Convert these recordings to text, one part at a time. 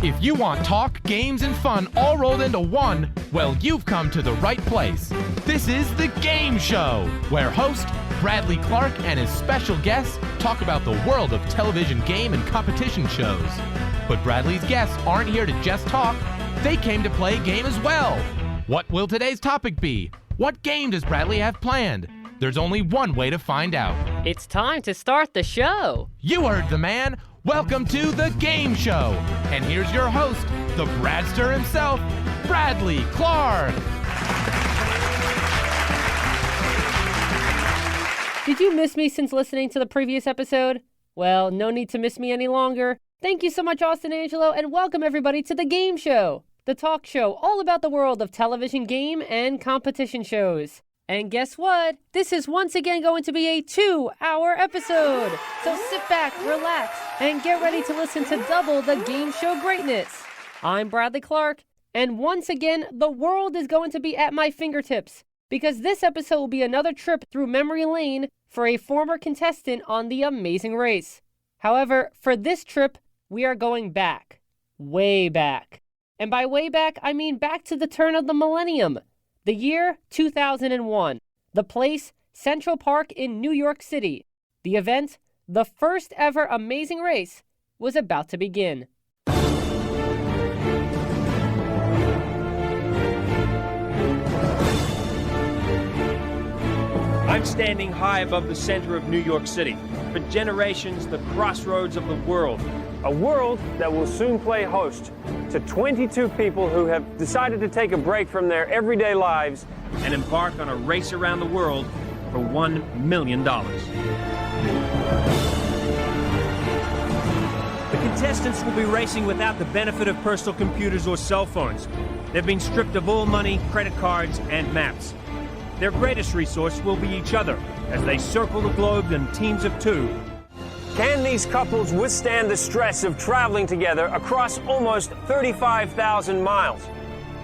If you want talk, games, and fun all rolled into one, well, you've come to the right place. This is The Game Show, where host Bradley Clarke and his special guests talk about the world of television game and competition shows. But Bradley's guests aren't here to just talk. They came to play a game as well. What will today's topic be? What game does Bradley have planned? There's only one way to find out. It's time to start the show. You heard the man. Welcome to The Game Show. And here's your host, the Bradster himself, Bradley Clarke. Did you miss me since listening to the previous episode? Well, no need to miss me any longer. Thank you so much, Austin Angelo, and welcome everybody to The Game Show, the talk show all about the world of television game and competition shows. And guess what? This is once again going to be a 2-hour episode. So sit back, relax, and get ready to listen to double the game show greatness. I'm Bradley Clarke, and once again, the world is going to be at my fingertips, because this episode will be another trip through memory lane for a former contestant on The Amazing Race. However, for this trip, we are going back, way back. And by way back, I mean back to the turn of the millennium. The year 2001. The place, Central Park in New York City. The event, the first ever Amazing Race, was about to begin. I'm standing high above the center of New York City. For generations, the crossroads of the world. A world that will soon play host to 22 people who have decided to take a break from their everyday lives and embark on a race around the world for $1 million. The contestants will be racing without the benefit of personal computers or cell phones. They've been stripped of all money, credit cards, and maps. Their greatest resource will be each other as they circle the globe in teams of two. Can these couples withstand the stress of traveling together across almost 35,000 miles?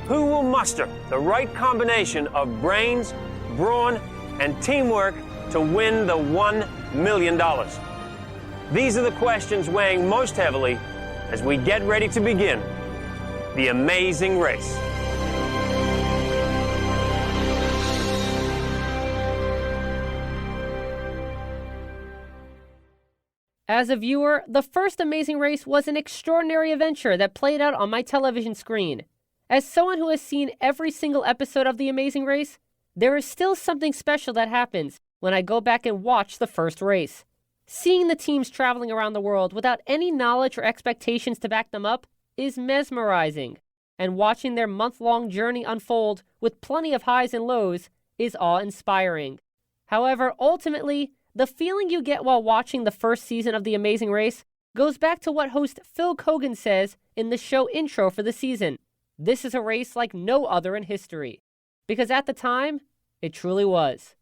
Who will muster the right combination of brains, brawn, and teamwork to win the $1 million? These are the questions weighing most heavily as we get ready to begin The Amazing Race. As a viewer, the first Amazing Race was an extraordinary adventure that played out on my television screen. As someone who has seen every single episode of The Amazing Race, there is still something special that happens when I go back and watch the first race. Seeing the teams traveling around the world without any knowledge or expectations to back them up is mesmerizing. And watching their month-long journey unfold with plenty of highs and lows is awe-inspiring. However, ultimately, the feeling you get while watching the first season of The Amazing Race goes back to what host Phil Kogan says in the show intro for the season. This is a race like no other in history. Because at the time, it truly was.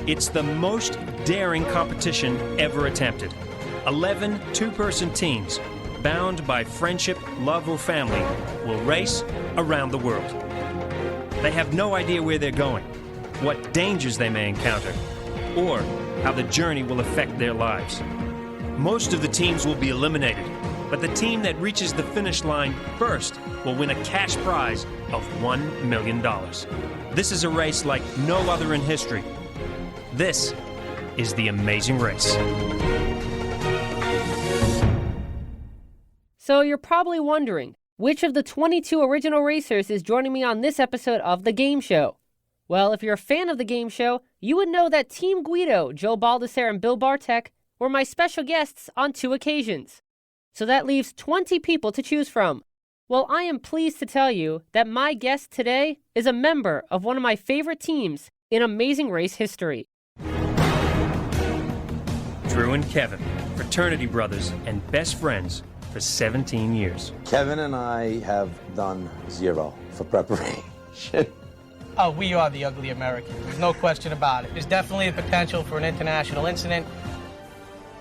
It's the most daring competition ever attempted. 11 two-person teams, bound by friendship, love, or family, will race around the world. They have no idea where they're going, what dangers they may encounter, or how the journey will affect their lives. Most of the teams will be eliminated, but the team that reaches the finish line first will win a cash prize of $1 million. This is a race like no other in history. This is The Amazing Race. So you're probably wondering, which of the 22 original racers is joining me on this episode of The Game Show? Well, if you're a fan of The Game Show, you would know that Team Guido, Joe Baldessare and Bill Bartek, were my special guests on 2 occasions. So that leaves 20 people to choose from. Well, I am pleased to tell you that my guest today is a member of one of my favorite teams in Amazing Race history. Drew and Kevin, fraternity brothers and best friends for 17 years. Kevin and I have done 0 for preparation. Oh, we are the ugly Americans. There's no question about it. There's definitely the potential for an international incident.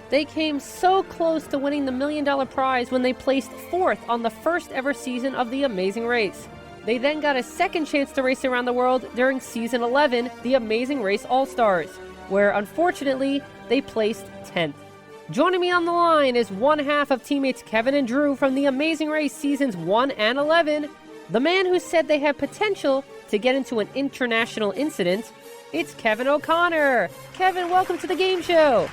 They came so close to winning the $1 million prize when they placed 4th on the first ever season of The Amazing Race. They then got a second chance to race around the world during Season 11, The Amazing Race All-Stars, where unfortunately they placed 10th. Joining me on the line is one half of teammates Kevin and Drew from The Amazing Race Seasons 1 and 11, the man who said they have potential to get into an international incident. It's Kevin O'Connor. Kevin, welcome to the game show.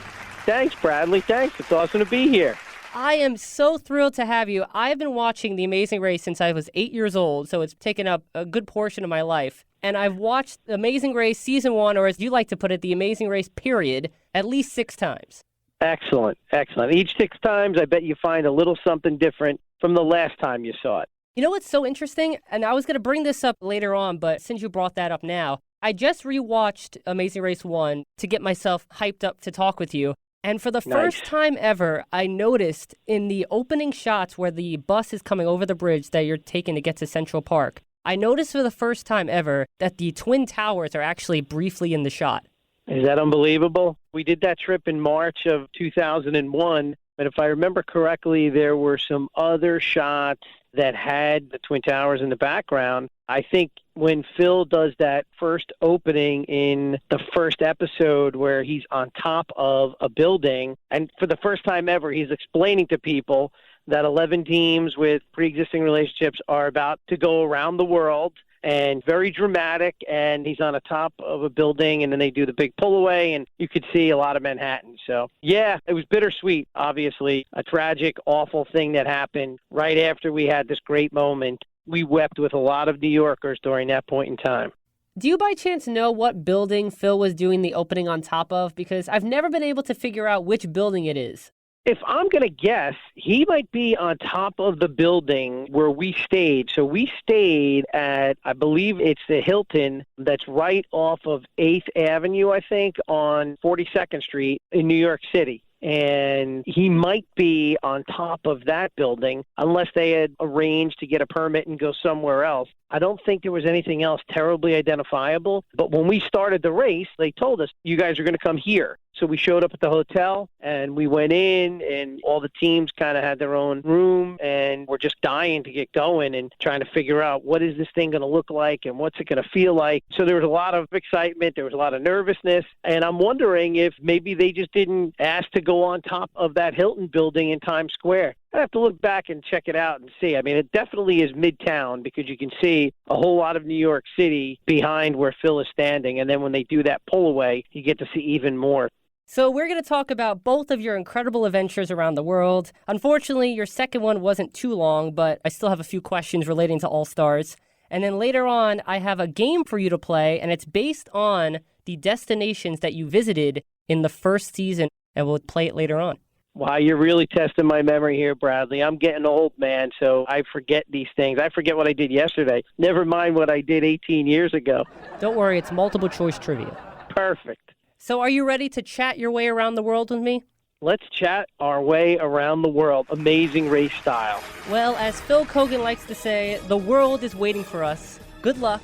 Thanks, Bradley. Thanks. It's awesome to be here. I am so thrilled to have you. I've been watching The Amazing Race since I was 8 years old, so it's taken up a good portion of my life. And I've watched The Amazing Race Season 1, or as you like to put it, The Amazing Race period, at least 6 times. Excellent. Excellent. Each 6 times, I bet you find a little something different from the last time you saw it. You know what's so interesting? And I was going to bring this up later on, but since you brought that up now, I just rewatched Amazing Race 1 to get myself hyped up to talk with you. And for the first time ever, I noticed in the opening shots where the bus is coming over the bridge that you're taking to get to Central Park, I noticed for the first time ever that the Twin Towers are actually briefly in the shot. Is that unbelievable? We did that trip in March of 2001, but if I remember correctly, there were some other shots that had the Twin Towers in the background. I think when Phil does that first opening in the first episode where he's on top of a building, and for the first time ever, he's explaining to people that 11 teams with pre-existing relationships are about to go around the world, and very dramatic, and he's on the top of a building, and then they do the big pull away, and you could see a lot of Manhattan. So, yeah, it was bittersweet, obviously. A tragic, awful thing that happened right after we had this great moment. We wept with a lot of New Yorkers during that point in time. Do you by chance know what building Phil was doing the opening on top of? Because I've never been able to figure out which building it is. If I'm going to guess, he might be on top of the building where we stayed. So we stayed at, I believe it's the Hilton that's right off of 8th Avenue, I think, on 42nd Street in New York City. And he might be on top of that building unless they had arranged to get a permit and go somewhere else. I don't think there was anything else terribly identifiable. But when we started the race, they told us, you guys are going to come here. So we showed up at the hotel, and we went in, and all the teams kind of had their own room, and we're just dying to get going and trying to figure out what is this thing going to look like and what's it going to feel like. So there was a lot of excitement. There was a lot of nervousness. And I'm wondering if maybe they just didn't ask to go on top of that Hilton building in Times Square. I have to look back and check it out and see. I mean, it definitely is Midtown because you can see a whole lot of New York City behind where Phil is standing. And then when they do that pull away, you get to see even more. So we're going to talk about both of your incredible adventures around the world. Unfortunately, your second one wasn't too long, but I still have a few questions relating to All-Stars. And then later on, I have a game for you to play, and it's based on the destinations that you visited in the first season, and we'll play it later on. Wow, you're really testing my memory here, Bradley. I'm getting old, man, so I forget these things. I forget what I did yesterday. Never mind what I did 18 years ago. Don't worry, it's multiple choice trivia. Perfect. So are you ready to chat your way around the world with me? Let's chat our way around the world, Amazing Race style. Well, as Phil Kogan likes to say, the world is waiting for us. Good luck.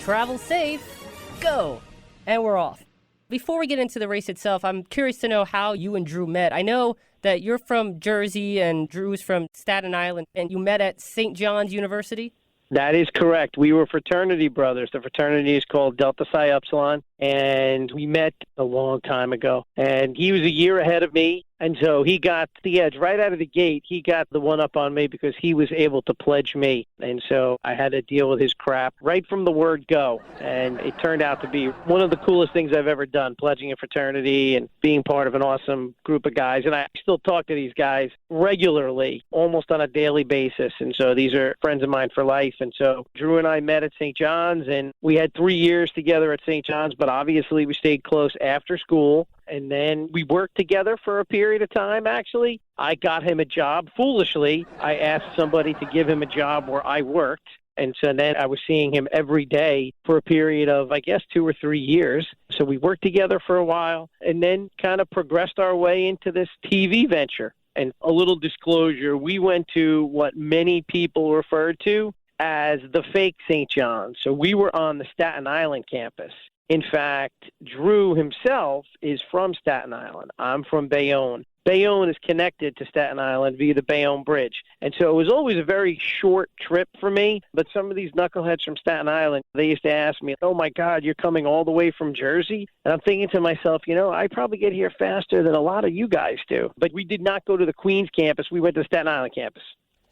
Travel safe. Go. And we're off. Before we get into the race itself, I'm curious to know how you and Drew met. I know that you're from Jersey and Drew's from Staten Island, and you met at St. John's University? That is correct. We were fraternity brothers. The fraternity is called Delta Psi Upsilon, and we met a long time ago. And he was a year ahead of me, and so he got the edge right out of the gate. He got the one up on me because he was able to pledge me, and so I had to deal with his crap right from the word go. And it turned out to be one of the coolest things I've ever done, pledging a fraternity and being part of an awesome group of guys. And I still talk to these guys regularly, almost on a daily basis, and so these are friends of mine for life. And so Drew and I met at St. John's, and we had 3 years together at St. John's, but obviously we stayed close after school. And then we worked together for a period of time, actually. I got him a job. Foolishly, I asked somebody to give him a job where I worked. And so then I was seeing him every day for a period of, I guess, 2 or 3 years. So we worked together for a while and then kind of progressed our way into this TV venture. And a little disclosure, we went to what many people referred to as the fake St. John's. So we were on the Staten Island campus. In fact, Drew himself is from Staten Island. I'm from Bayonne. Bayonne is connected to Staten Island via the Bayonne Bridge. And so it was always a very short trip for me. But some of these knuckleheads from Staten Island, they used to ask me, oh, my God, you're coming all the way from Jersey? And I'm thinking to myself, I probably get here faster than a lot of you guys do. But we did not go to the Queens campus. We went to the Staten Island campus.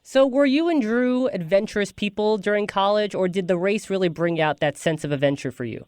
So were you and Drew adventurous people during college, or did the race really bring out that sense of adventure for you?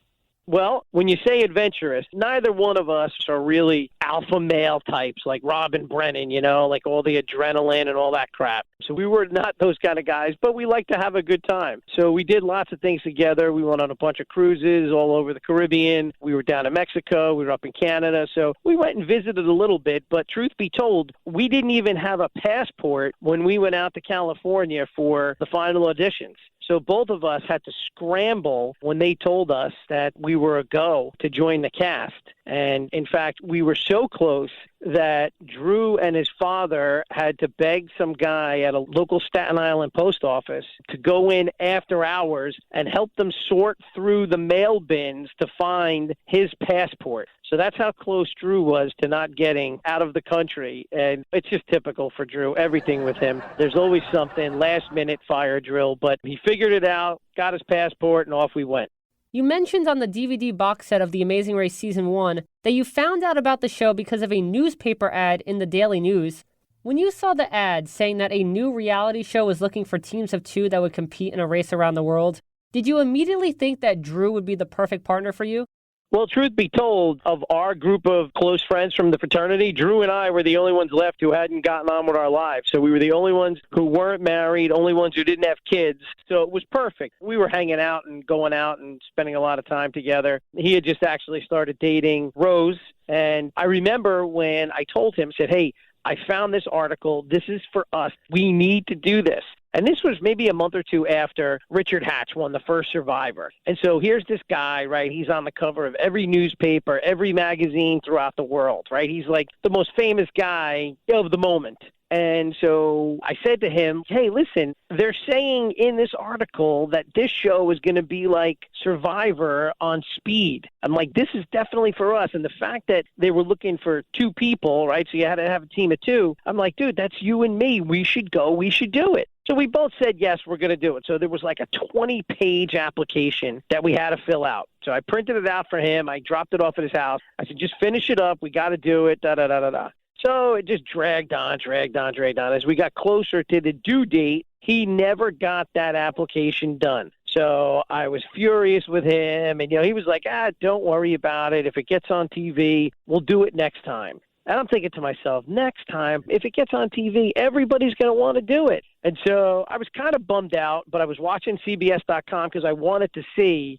Well, when you say adventurous, neither one of us are really alpha male types like Robin Brennan, like all the adrenaline and all that crap. So we were not those kind of guys, but we like to have a good time. So we did lots of things together. We went on a bunch of cruises all over the Caribbean. We were down in Mexico. We were up in Canada. So we went and visited a little bit. But truth be told, we didn't even have a passport when we went out to California for the final auditions. So both of us had to scramble when they told us that we were a go to join the cast. And in fact, we were so close that Drew and his father had to beg some guy at a local Staten Island post office to go in after hours and help them sort through the mail bins to find his passport. So that's how close Drew was to not getting out of the country. And it's just typical for Drew, everything with him. There's always something, last-minute fire drill, but he figured it out, got his passport, and off we went. You mentioned on the DVD box set of The Amazing Race Season 1 that you found out about the show because of a newspaper ad in the Daily News. When you saw the ad saying that a new reality show was looking for teams of 2 that would compete in a race around the world, did you immediately think that Drew would be the perfect partner for you? Well, truth be told, of our group of close friends from the fraternity, Drew and I were the only ones left who hadn't gotten on with our lives. So we were the only ones who weren't married, only ones who didn't have kids. So it was perfect. We were hanging out and going out and spending a lot of time together. He had just actually started dating Rose. And I remember when I told him, said, hey, I found this article. This is for us. We need to do this. And this was maybe a month or two after Richard Hatch won the first Survivor. And so here's this guy, right? He's on the cover of every newspaper, every magazine throughout the world, right? He's like the most famous guy of the moment. And so I said to him, hey, listen, they're saying in this article that this show is going to be like Survivor on speed. I'm like, this is definitely for us. And the fact that they were looking for 2 people, right? So you had to have a team of 2. I'm like, dude, that's you and me. We should go. We should do it. So we both said, yes, we're going to do it. So there was like a 20-page application that we had to fill out. So I printed it out for him. I dropped it off at his house. I said, just finish it up. We got to do it, da-da-da-da-da. So it just dragged on. As we got closer to the due date, he never got that application done. So I was furious with him. And, he was like, don't worry about it. If it gets on TV, we'll do it next time. And I'm thinking to myself, next time, if it gets on TV, everybody's going to want to do it. And so I was kind of bummed out, but I was watching CBS.com because I wanted to see,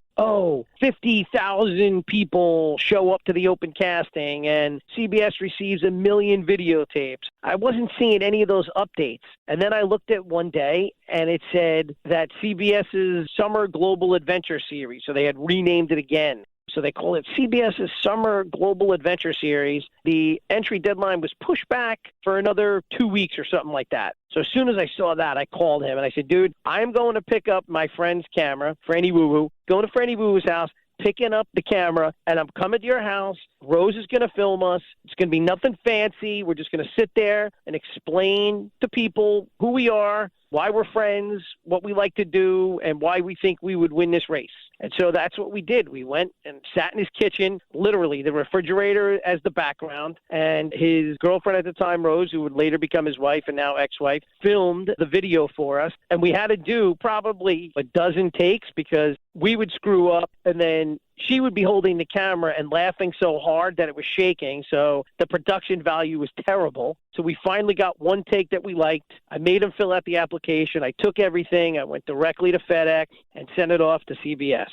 50,000 people show up to the open casting and CBS receives 1 million videotapes. I wasn't seeing any of those updates. And then I looked at one day and it said that CBS's Summer Global Adventure Series, so they had renamed it again. So they call it CBS's Summer Global Adventure Series. The entry deadline was pushed back for another 2 weeks or something like that. So as soon as I saw that, I called him and I said, dude, I'm going to pick up my friend's camera, Franny Woo Woo, going to Franny Woo Woo's house, picking up the camera, and I'm coming to your house. Rose is going to film us. It's going to be nothing fancy. We're just going to sit there and explain to people who we are, why we're friends, what we like to do, and why we think we would win this race. And so that's what we did. We went and sat in his kitchen, literally the refrigerator as the background, and his girlfriend at the time, Rose, who would later become his wife and now ex-wife, filmed the video for us. And we had to do probably a dozen takes because we would screw up and then she would be holding the camera and laughing so hard that it was shaking. So the production value was terrible. So we finally got one take that we liked. I made him fill out the application. I took everything. I went directly to FedEx and sent it off to CBS.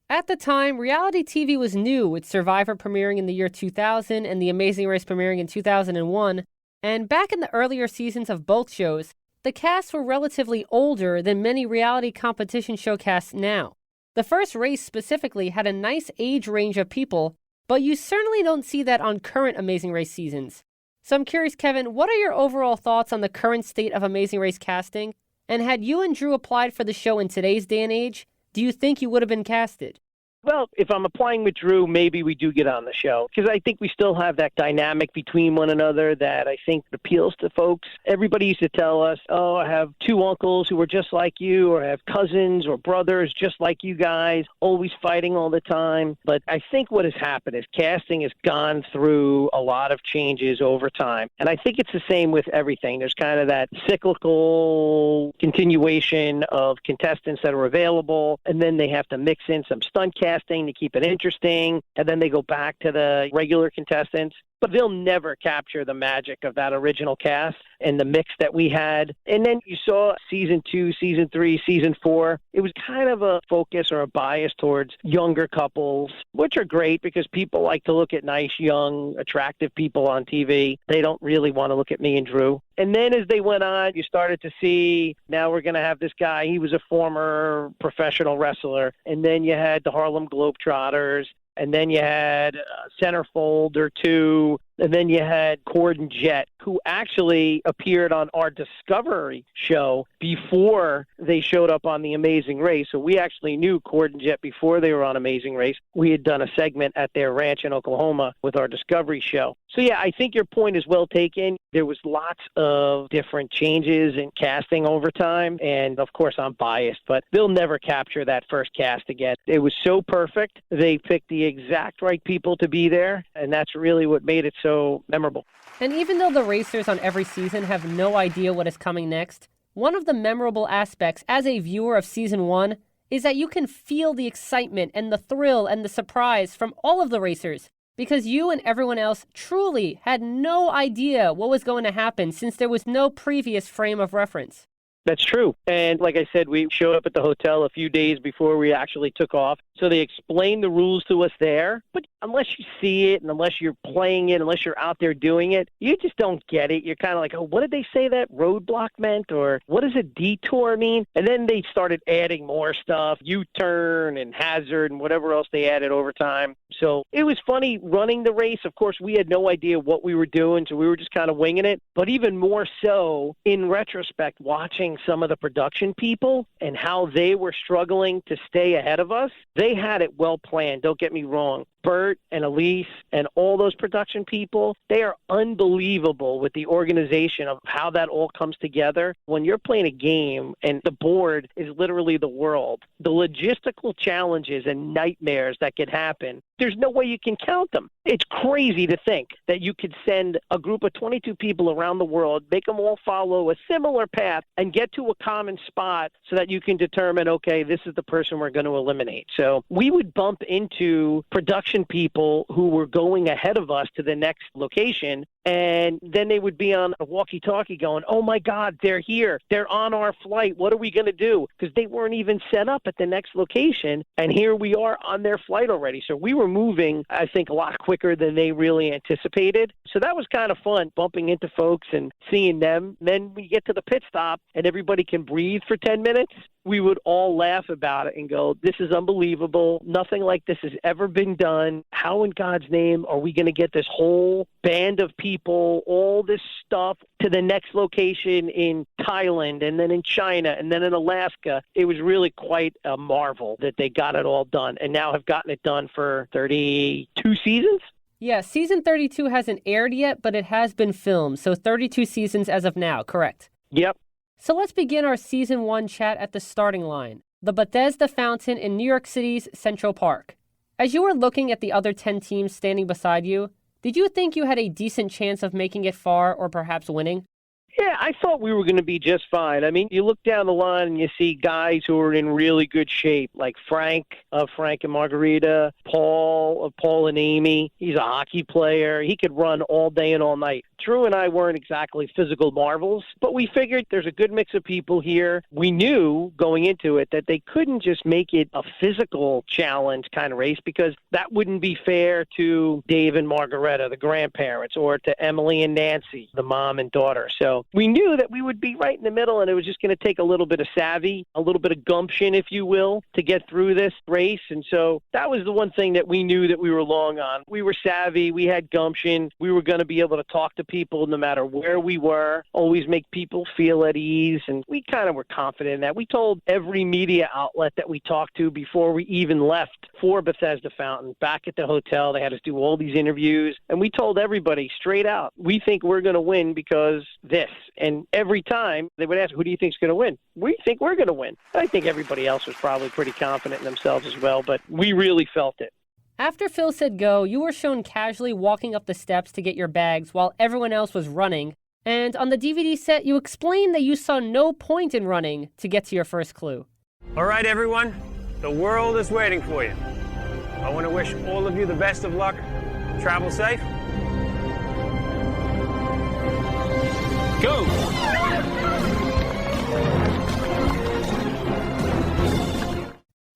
At the time, reality TV was new, with Survivor premiering in the year 2000 and The Amazing Race premiering in 2001. And back in the earlier seasons of both shows, the casts were relatively older than many reality competition show casts now. The first race specifically had a nice age range of people, but you certainly don't see that on current Amazing Race seasons. So I'm curious, Kevin, what are your overall thoughts on the current state of Amazing Race casting? And had you and Drew applied for the show in today's day and age, do you think you would have been casted? Well, if I'm applying with Drew, maybe we do get on the show because I think we still have that dynamic between one another that I think appeals to folks. Everybody used to tell us, oh, I have two uncles who are just like you, or I have cousins or brothers just like you guys, always fighting all the time. But I think what has happened is casting has gone through a lot of changes over time. And I think it's the same with everything. There's kind of that cyclical continuation of contestants that are available, and then they have to mix in some stunt casting to keep it interesting, and then they go back to the regular contestants. But they'll never capture the magic of that original cast and the mix that we had. And then you saw season 2, season 3, season 4. It was kind of a focus or a bias towards younger couples, which are great because people like to look at nice, young, attractive people on TV. They don't really want to look at me and Drew. And then as they went on, you started to see, now we're going to have this guy. He was a former professional wrestler. And then you had the Harlem Globetrotters. And then you had Centerfold or two. And then you had Cord and Jet, who actually appeared on our Discovery show before they showed up on The Amazing Race. So we actually knew Cord and Jet before they were on Amazing Race. We had done a segment at their ranch in Oklahoma with our Discovery show. So, yeah, I think your point is well taken. There was lots of different changes in casting over time. And, of course, I'm biased, but they'll never capture that first cast again. It was so perfect. They picked the exact right people to be there, and that's really what made it so memorable. And even though the racers on every season have no idea what is coming next, one of the memorable aspects as a viewer of season 1 is that you can feel the excitement and the thrill and the surprise from all of the racers because you and everyone else truly had no idea what was going to happen since there was no previous frame of reference. That's true. And like I said, we showed up at the hotel a few days before we actually took off. So they explained the rules to us there. But unless you see it and unless you're playing it, unless you're out there doing it, you just don't get it. You're kind of like, oh, what did they say that roadblock meant? Or what does a detour mean? And then they started adding more stuff, U-turn and hazard and whatever else they added over time. So it was funny running the race. Of course, we had no idea what we were doing, so we were just kind of winging it. But even more so, in retrospect, watching some of the production people and how they were struggling to stay ahead of us, they had it well planned. Don't get me wrong. Bert and Elise and all those production people, they are unbelievable with the organization of how that all comes together. When you're playing a game and the board is literally the world, the logistical challenges and nightmares that could happen, there's no way you can count them. It's crazy to think that you could send a group of 22 people around the world, make them all follow a similar path, and get to a common spot so that you can determine, okay, this is the person we're going to eliminate. So we would bump into production people who were going ahead of us to the next location, and then they would be on a walkie-talkie going, oh, my God, they're here. They're on our flight. What are we going to do? Because they weren't even set up at the next location, and here we are on their flight already. So we were moving, I think, a lot quicker than they really anticipated. So that was kind of fun, bumping into folks and seeing them. Then we get to the pit stop, and everybody can breathe for 10 minutes. We would all laugh about it and go, this is unbelievable. Nothing like this has ever been done. How in God's name are we going to get this whole band of people, all this stuff to the next location in Thailand and then in China and then in Alaska? It was really quite a marvel that they got it all done and now have gotten it done for 32 seasons. Yeah, season 32 hasn't aired yet, but it has been filmed. So 32 seasons as of now, correct? Yep. So let's begin our season 1 chat at the starting line, the Bethesda Fountain in New York City's Central Park. As you were looking at the other 10 teams standing beside you, did you think you had a decent chance of making it far or perhaps winning? Yeah, I thought we were going to be just fine. I mean, you look down the line and you see guys who are in really good shape, like Frank of Frank and Margarita, Paul of Paul and Amy. He's a hockey player. He could run all day and all night. Drew and I weren't exactly physical marvels, but we figured there's a good mix of people here. We knew going into it that they couldn't just make it a physical challenge kind of race because that wouldn't be fair to Dave and Margareta, the grandparents, or to Emily and Nancy, the mom and daughter. So we knew that we would be right in the middle, and it was just going to take a little bit of savvy, a little bit of gumption, if you will, to get through this race. And so that was the one thing that we knew that we were long on. We were savvy. We had gumption. We were going to be able to talk to people no matter where we were, always make people feel at ease. And we kind of were confident in that. We told every media outlet that we talked to before we even left for Bethesda Fountain back at the hotel. They had us do all these interviews. And we told everybody straight out, we think we're going to win because this. And every time they would ask, who do you think is going to win? We think we're going to win. I think everybody else was probably pretty confident in themselves as well, but we really felt it. After Phil said go, you were shown casually walking up the steps to get your bags while everyone else was running. And on the DVD set, you explained that you saw no point in running to get to your first clue. All right, everyone, the world is waiting for you. I want to wish all of you the best of luck. Travel safe. Go!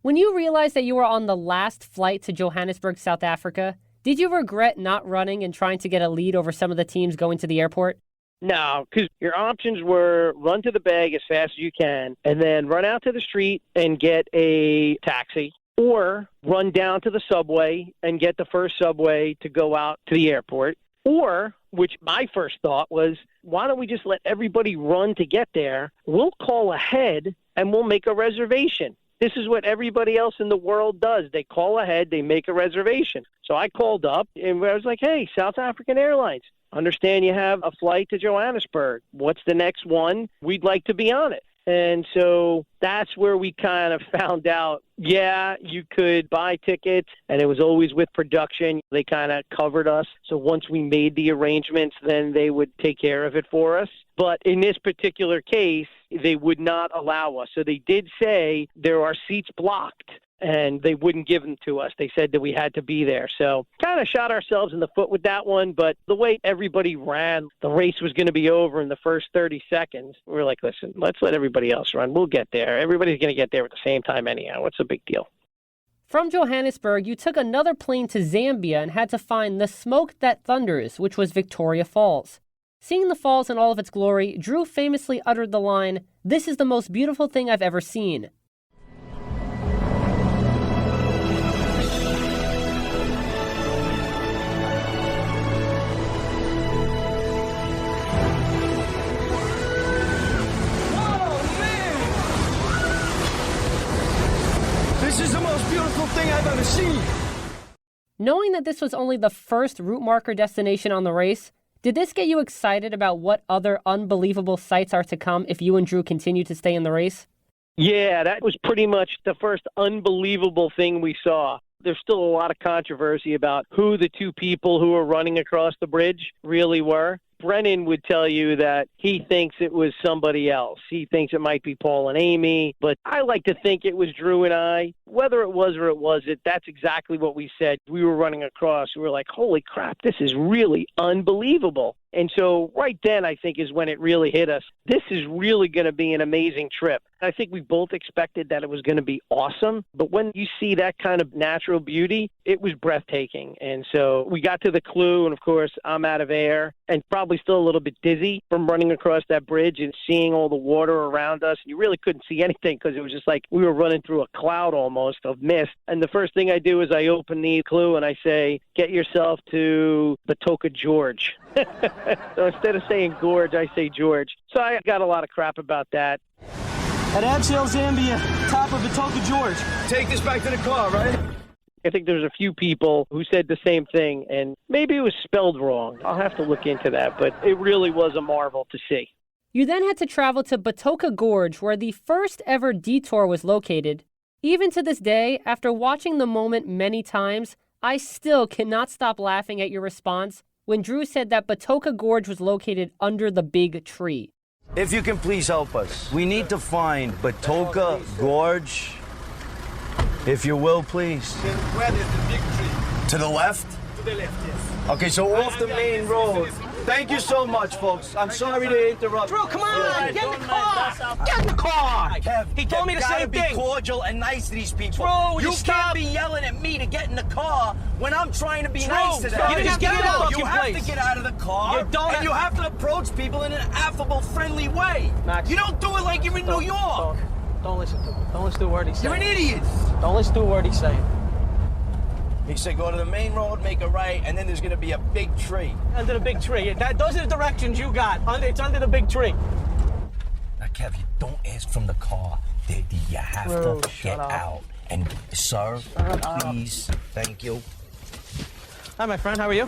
When you realized that you were on the last flight to Johannesburg, South Africa, did you regret not running and trying to get a lead over some of the teams going to the airport? No, because your options were run to the bag as fast as you can and then run out to the street and get a taxi, or run down to the subway and get the first subway to go out to the airport. Or, which my first thought was, why don't we just let everybody run to get there? We'll call ahead and we'll make a reservation. This is what everybody else in the world does. They call ahead, they make a reservation. So I called up and I was like, hey, South African Airlines, understand you have a flight to Johannesburg. What's the next one? We'd like to be on it. And so that's where we kind of found out, yeah, you could buy tickets, and it was always with production. They kind of covered us. So once we made the arrangements, then they would take care of it for us. But in this particular case, they would not allow us. So they did say there are seats blocked, and they wouldn't give them to us. They said that we had to be there. So kind of shot ourselves in the foot with that one. But the way everybody ran, the race was going to be over in the first 30 seconds. We were like, listen, let's let everybody else run. We'll get there. Everybody's going to get there at the same time anyhow. What's the big deal? From Johannesburg, you took another plane to Zambia and had to find the smoke that thunders, which was Victoria Falls. Seeing the falls in all of its glory, Drew famously uttered the line, "This is the most beautiful thing I've ever seen." This is the most beautiful thing I've ever seen. Knowing that this was only the first route marker destination on the race, did this get you excited about what other unbelievable sights are to come if you and Drew continue to stay in the race? Yeah, that was pretty much the first unbelievable thing we saw. There's still a lot of controversy about who the two people who were running across the bridge really were. Brennan would tell you that he thinks it was somebody else. He thinks it might be Paul and Amy, but I like to think it was Drew and I. Whether it was or it wasn't, that's exactly what we said. We were running across. We were like, holy crap, this is really unbelievable. And so right then, I think, is when it really hit us. This is really going to be an amazing trip. I think we both expected that it was going to be awesome. But when you see that kind of natural beauty, it was breathtaking. And so we got to the clue, and of course, I'm out of air and probably still a little bit dizzy from running across that bridge and seeing all the water around us. You really couldn't see anything because it was just like we were running through a cloud almost of mist. And the first thing I do is I open the clue and I say, get yourself to Batoka George. So instead of saying Gorge, I say George. So I got a lot of crap about that. At Absale, Zambia, top of Batoka George. Take this back to the car, right? I think there's a few people who said the same thing, and maybe it was spelled wrong. I'll have to look into that, but it really was a marvel to see. You then had to travel to Batoka Gorge, where the first ever detour was located. Even to this day, after watching the moment many times, I still cannot stop laughing at your response when Drew said that Batoka Gorge was located under the big tree. If you can please help us, we need to find Batoka Gorge. If you will, please. Where is the big tree? To the left? To the left, yes. Okay, so off the main road. Thank you so much, folks. I'm sorry to interrupt. Drew, come on! Get in the car! Get in the car! Kev, He told me the same be thing. cordial and nice to these people. Drew, you stop. can't be yelling at me to get in the car when I'm trying to be nice to them. You didn't have to get out. You have to get out of the car, You don't and you have to approach people in an affable, friendly way. Max, you don't do it like you're in New York. Don't listen to him. Don't listen to a word he's saying. You're an idiot. Don't listen to a word he's saying. He said go to the main road, make a right, and then there's going to be a big tree. Under the big tree. Those are the directions you got. It's under the big tree. Now, Kev, you don't ask from the car. You have to get out. And, sir, please, thank you. Hi, my friend. How are you?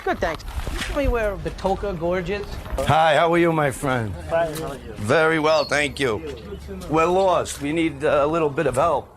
Good, thanks. Can you tell me where Batoka Gorge is? Hi, how are you, my friend? Fine, how are you? Very well, thank you. We're lost. We need a little bit of help.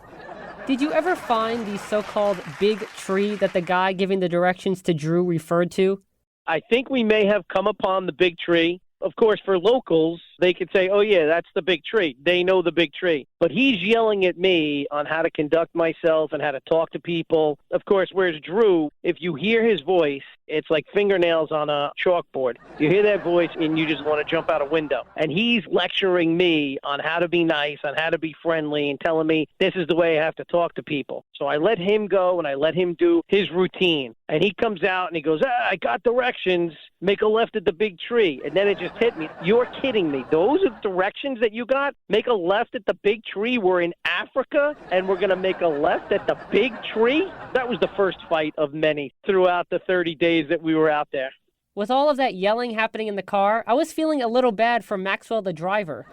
Did you ever find the so-called big tree that the guy giving the directions to Drew referred to? I think we may have come upon the big tree. Of course, for locals, they could say, oh, yeah, that's the big tree. They know the big tree. But he's yelling at me on how to conduct myself and how to talk to people. Of course, whereas Drew, if you hear his voice, it's like fingernails on a chalkboard. You hear that voice and you just want to jump out a window. And he's lecturing me on how to be nice, on how to be friendly, and telling me this is the way I have to talk to people. So I let him go and I let him do his routine. And he comes out and he goes, I got directions. Make a left at the big tree. And then it just hit me. You're kidding me. Those are the directions that you got? Make a left at the big tree. We're in Africa and we're going to make a left at the big tree? That was the first fight of many throughout the 30 days that we were out there. With all of that yelling happening in the car, I was feeling a little bad for Maxwell the driver.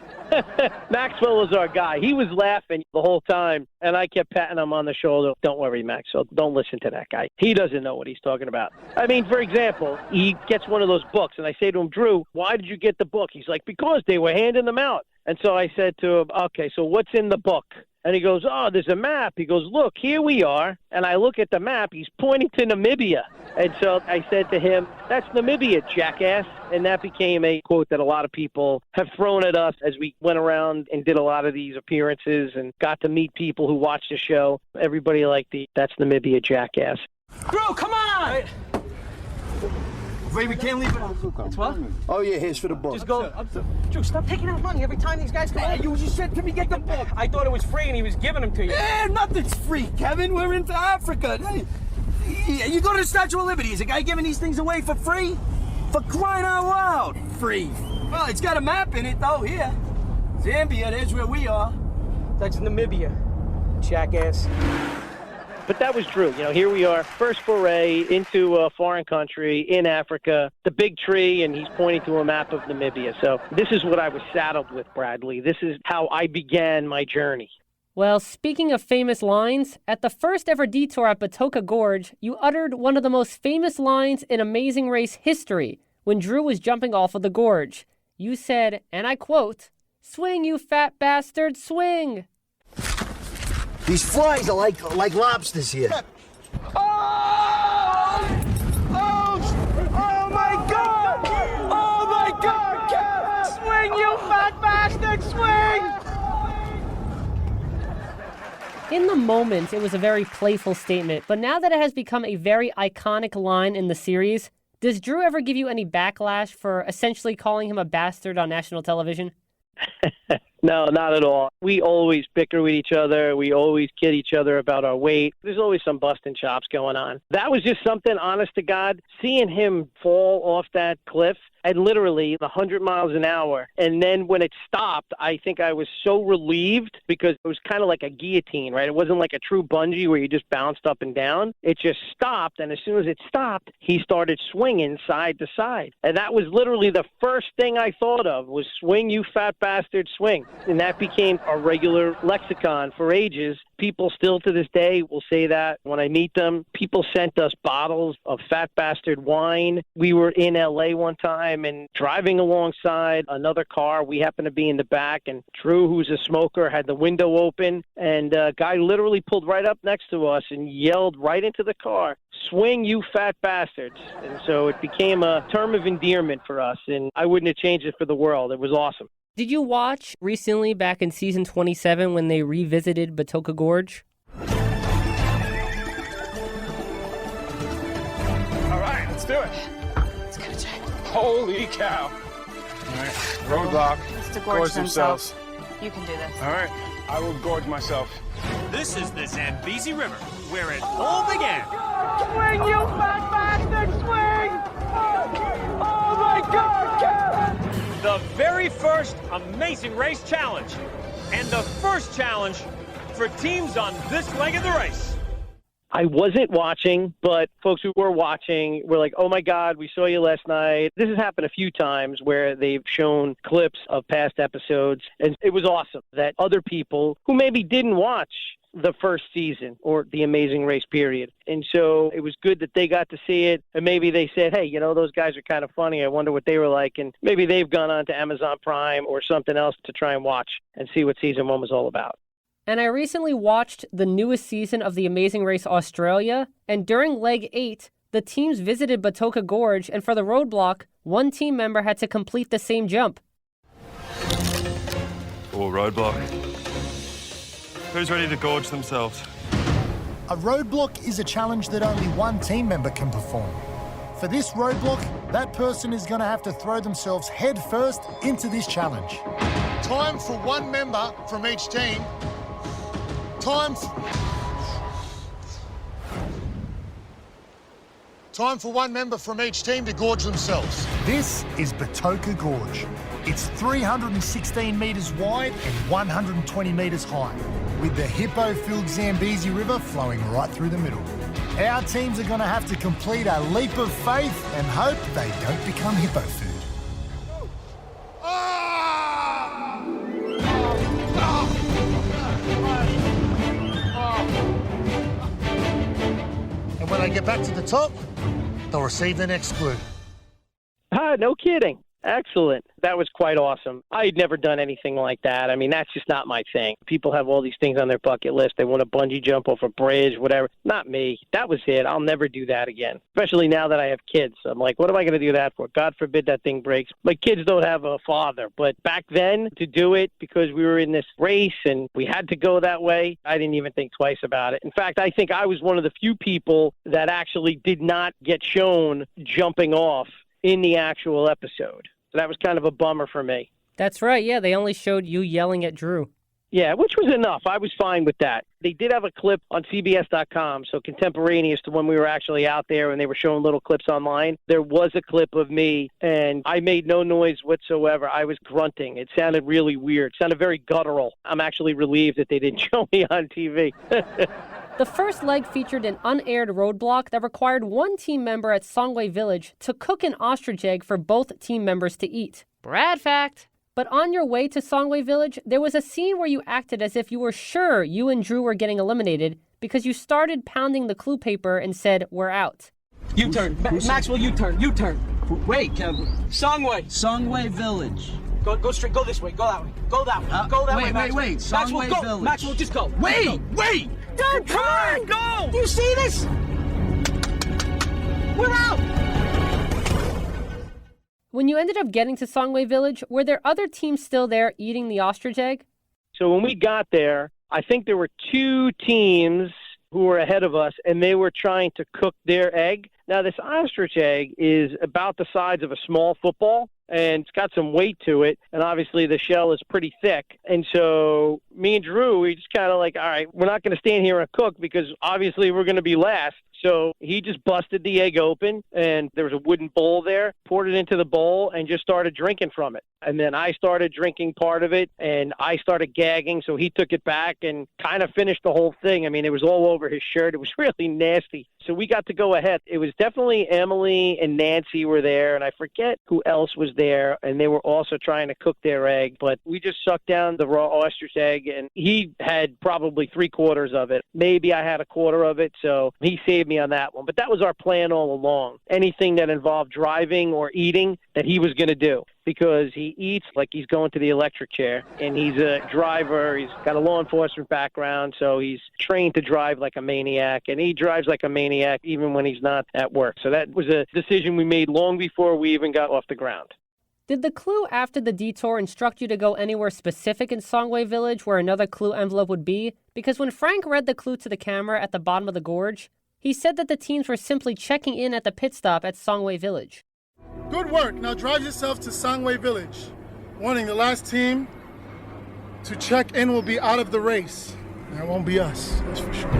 Maxwell was our guy. He was laughing the whole time, and I kept patting him on the shoulder. Don't worry, Maxwell. Don't listen to that guy. He doesn't know what he's talking about. I mean, for example, he gets one of those books, and I say to him, Drew, why did you get the book? He's like, because they were handing them out. And so I said to him, okay, so what's in the book? And he goes, oh, there's a map. He goes, look, here we are. And I look at the map. He's pointing to Namibia. And so I said to him, that's Namibia, jackass. And that became a quote that a lot of people have thrown at us as we went around and did a lot of these appearances and got to meet people who watched the show. Everybody liked that's Namibia, jackass. Drew, come on! Wait, we can't leave it. It's what? Oh, yeah, here's for the book. Just go. Drew, stop taking out money every time these guys come out. You just said to me, get the book. I thought it was free and he was giving them to you. Nothing's free, Kevin. We're into Africa. You go to the Statue of Liberty. Is a guy giving these things away for free? For crying out loud. Free. Well, it's got a map in it, though, here. Zambia, there's where we are. That's Namibia, jackass. But that was Drew. You know, here we are, first foray into a foreign country in Africa, the big tree, and he's pointing to a map of Namibia. So this is what I was saddled with, Bradley. This is how I began my journey. Well, speaking of famous lines, at the first ever detour at Batoka Gorge, you uttered one of the most famous lines in Amazing Race history when Drew was jumping off of the gorge. You said, and I quote, "Swing, you fat bastard, swing!" These flies are like lobsters here. Oh my God! Oh my God! Swing, you fat bastard, swing! In the moment, it was a very playful statement, but now that it has become a very iconic line in the series, does Drew ever give you any backlash for essentially calling him a bastard on national television? No, not at all. We always bicker with each other. We always kid each other about our weight. There's always some busting chops going on. That was just something, honest to God, seeing him fall off that cliff at literally 100 miles an hour. And then when it stopped, I think I was so relieved because it was kind of like a guillotine, right? It wasn't like a true bungee where you just bounced up and down. It just stopped. And as soon as it stopped, he started swinging side to side. And that was literally the first thing I thought of was swing, you fat bastard, swing. And that became a regular lexicon for ages. People still to this day will say that when I meet them. People sent us bottles of fat bastard wine. We were in L.A. one time and driving alongside another car. We happened to be in the back, and Drew, who's a smoker, had the window open, and a guy literally pulled right up next to us and yelled right into the car, "Swing, you fat bastards." And so it became a term of endearment for us, and I wouldn't have changed it for the world. It was awesome. Did you watch recently back in season 27 when they revisited Batoka Gorge? All right, let's do it. It's gonna take Holy cow. All right, roadblock. It's to gorge themselves. You can do this. All right, I will gorge myself. This is the Zambezi River, where it all began. Swing, you fat bastard, swing! Oh my God, Kev! The very first Amazing Race Challenge. And the first challenge for teams on this leg of the race. I wasn't watching, but folks who were watching were like, oh my God, we saw you last night. This has happened a few times where they've shown clips of past episodes, and it was awesome that other people who maybe didn't watch the first season or the Amazing Race period. And so it was good that they got to see it, and maybe they said, hey, you know, those guys are kind of funny. I wonder what they were like. And maybe they've gone on to Amazon Prime or something else to try and watch and see what season 1 was all about. And I recently watched the newest season of The Amazing Race Australia, and during leg 8, the teams visited Batoka Gorge, and for the roadblock, one team member had to complete the same jump. Or roadblock. Who's ready to gorge themselves? A roadblock is a challenge that only one team member can perform. For this roadblock, that person is going to have to throw themselves head first into this challenge. Time for one member from each team. Time for one member from each team to gorge themselves. This is Batoka Gorge. It's 316 metres wide and 120 metres high, with the hippo-filled Zambezi River flowing right through the middle. Our teams are going to have to complete a leap of faith and hope they don't become hippo food. And when they get back to the top, they'll receive their next clue. No kidding. Excellent. That was quite awesome. I'd never done anything like that. I mean, that's just not my thing. People have all these things on their bucket list. They want to bungee jump off a bridge, whatever. Not me. That was it. I'll never do that again, especially now that I have kids. I'm like, what am I going to do that for? God forbid that thing breaks. My kids don't have a father. But back then, to do it because we were in this race and we had to go that way, I didn't even think twice about it. In fact, I think I was one of the few people that actually did not get shown jumping off in the actual episode. So that was kind of a bummer for me. That's right, yeah, they only showed you yelling at Drew. Yeah, which was enough. I was fine with that. They did have a clip on CBS.com, so contemporaneous to when we were actually out there and they were showing little clips online. There was a clip of me, and I made no noise whatsoever. I was grunting. It sounded really weird. It sounded very guttural. I'm actually relieved that they didn't show me on TV. The first leg featured an unaired roadblock that required one team member at Songwe Village to cook an ostrich egg for both team members to eat. Brad fact! But on your way to Songwe Village, there was a scene where you acted as if you were sure you and Drew were getting eliminated because you started pounding the clue paper and said, "We're out." U-turn. Maxwell, U-turn. U-turn. Wait, Kevin. Songwe Village. Go straight. Go this way. Go that way. Go that way. Go that way. Wait. Songwe Village. Maxwell, just go. Wait. Dude, come on. Go. Do you see this? We're out. When you ended up getting to Songwe Village, were there other teams still there eating the ostrich egg? So when we got there, I think there were two teams who were ahead of us, and they were trying to cook their egg. Now, this ostrich egg is about the size of a small football, and it's got some weight to it, and obviously the shell is pretty thick. And so me and Drew, we just kind of like, all right, we're not going to stand here and cook because obviously we're going to be last. So he just busted the egg open, and there was a wooden bowl there, poured it into the bowl, and just started drinking from it. And then I started drinking part of it, and I started gagging, so he took it back and kind of finished the whole thing. I mean, it was all over his shirt. It was really nasty. So we got to go ahead. It was definitely Emily and Nancy were there, and I forget who else was there, and they were also trying to cook their egg. But we just sucked down the raw ostrich egg, and he had probably 3/4 of it. Maybe I had 1/4 of it, so he saved me on that one. But that was our plan all along. Anything that involved driving or eating that he was going to do, because he eats like he's going to the electric chair, and he's a driver. He's got a law enforcement background, so he's trained to drive like a maniac, and he drives like a maniac even when he's not at work. So that was a decision we made long before we even got off the ground. Did the clue after the detour instruct you to go anywhere specific in Songwe Village where another clue envelope would be? Because when Frank read the clue to the camera at the bottom of the gorge, he said that the teams were simply checking in at the pit stop at Songwe Village. Good work. Now drive yourself to Sangway Village. Warning, the last team to check in will be out of the race. And it won't be us, that's for sure.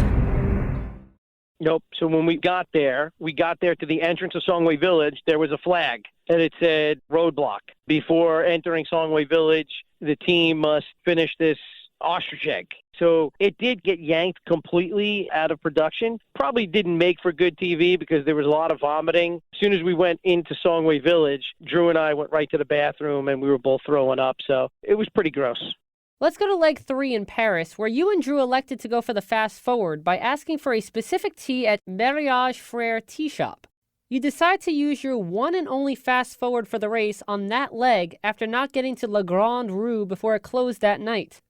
Nope. So when we got there to the entrance of Songway Village, there was a flag, and it said roadblock. Before entering Songway Village, the team must finish this ostrich egg. So it did get yanked completely out of production. Probably didn't make for good TV because there was a lot of vomiting. As soon as we went into Songway Village, Drew and I went right to the bathroom, and we were both throwing up. So it was pretty gross. Let's go to leg 3 in Paris, where you and Drew elected to go for the fast forward by asking for a specific tea at Mariage Frere Tea Shop. You decide to use your one and only fast forward for the race on that leg after not getting to Le Grand Rue before it closed that night.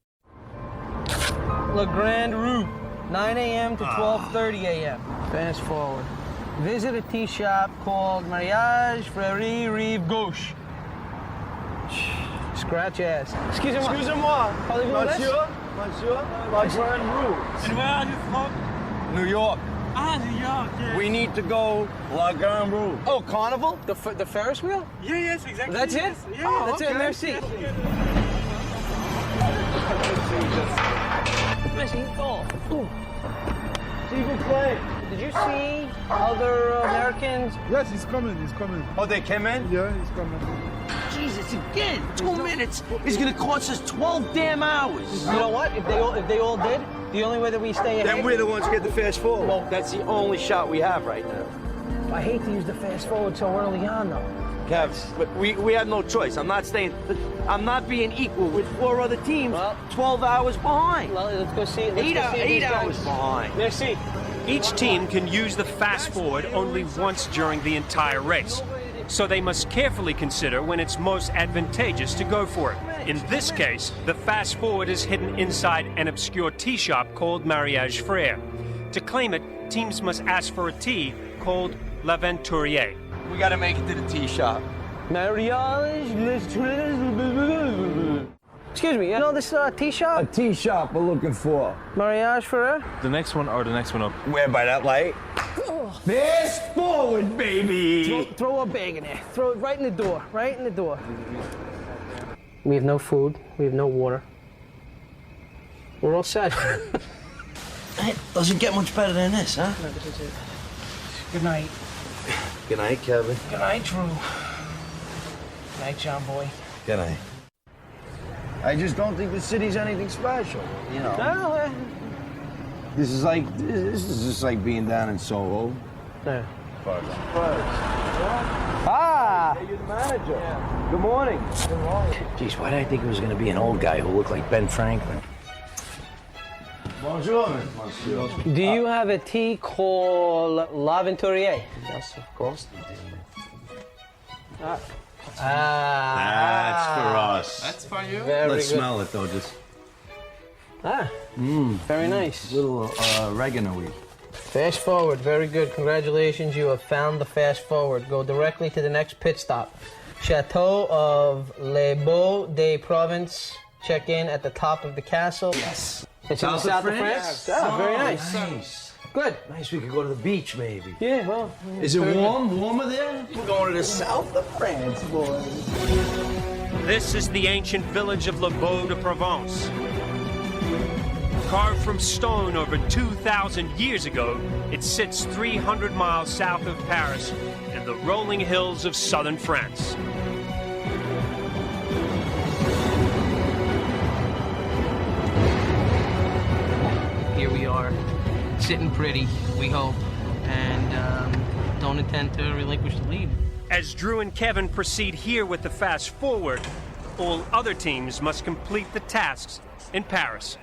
Le Grand Rue, 9 a.m. to 12:30 a.m. Fast forward. Visit a tea shop called Mariage Frere Rive Gauche. Scratch ass. Excusez-moi. Excusez-moi. Parlez-vous Monsieur, La Grand Rue. And where are you from? New York. New York, yes. We need to go La Grand Rue. Oh, Carnival? The Ferris wheel? Yeah, yes, exactly. That's it? Yes. Yeah, Oh, that's okay. it. Merci. Yes. Merci. Oh. Did you see other Americans? Yes, he's coming. Oh, they came in? Yeah, he's coming. Jesus, again, 2 minutes is gonna cost us 12 damn hours. You know what? If they all did, the only way that we stay ahead... Then we're the ones who get the fast forward. Well, that's the only shot we have right now. I hate to use the fast forward so early on, though. Kev, but we have no choice. I'm not being equal with 4 other teams. Well, 12 hours behind. Well, let's go see. 8 hours behind. Merci. Each team can use the fast forward only once during the entire race, so they must carefully consider when it's most advantageous to go for it. In this case, the fast forward is hidden inside an obscure tea shop called Mariage Frere. To claim it, teams must ask for a tea called L'Aventurier. We gotta make it to the tea shop. Mariage. Excuse me, you know this tea shop? A tea shop we're looking for. Mariage Frere? The next one or the next one up? Where by that light? Fast forward, baby! Throw a bag in there. Throw it right in the door. Right in the door. We have no food. We have no water. We're all set. It doesn't get much better than this, huh? No, this is it. Good night. Good night, Kevin. Good night, Drew. Good night, John Boy. Good night. I just don't think the city's anything special, you know. No, This is just like being down in Soho. yeah. Ah! Hey, you're the manager. Yeah. Good morning. Good morning. Geez, why did I think it was going to be an old guy who looked like Ben Franklin? Bonjour, monsieur. Do you have a tea called L'Aventurier? Yes, of course. That's for us. That's for you. Very Let's good. smell it, though, just. Very nice. Little oregano-y. Fast forward, very good. Congratulations, you have found the fast forward. Go directly to the next pit stop. Chateau of Les Beaux de Provence. Check in at the top of the castle. Yes. It's in the south of France? Yeah, very nice. Nice. Good. Nice, we could go to the beach, maybe. Yeah, well. Is it warm? Warmer there? We're going to the south of France, boys. This is the ancient village of Les Beaux de Provence. Carved from stone over 2,000 years ago, it sits 300 miles south of Paris in the rolling hills of southern France. Here we are, sitting pretty, we hope, and don't intend to relinquish the lead. As Drew and Kevin proceed here with the fast forward, all other teams must complete the tasks in Paris.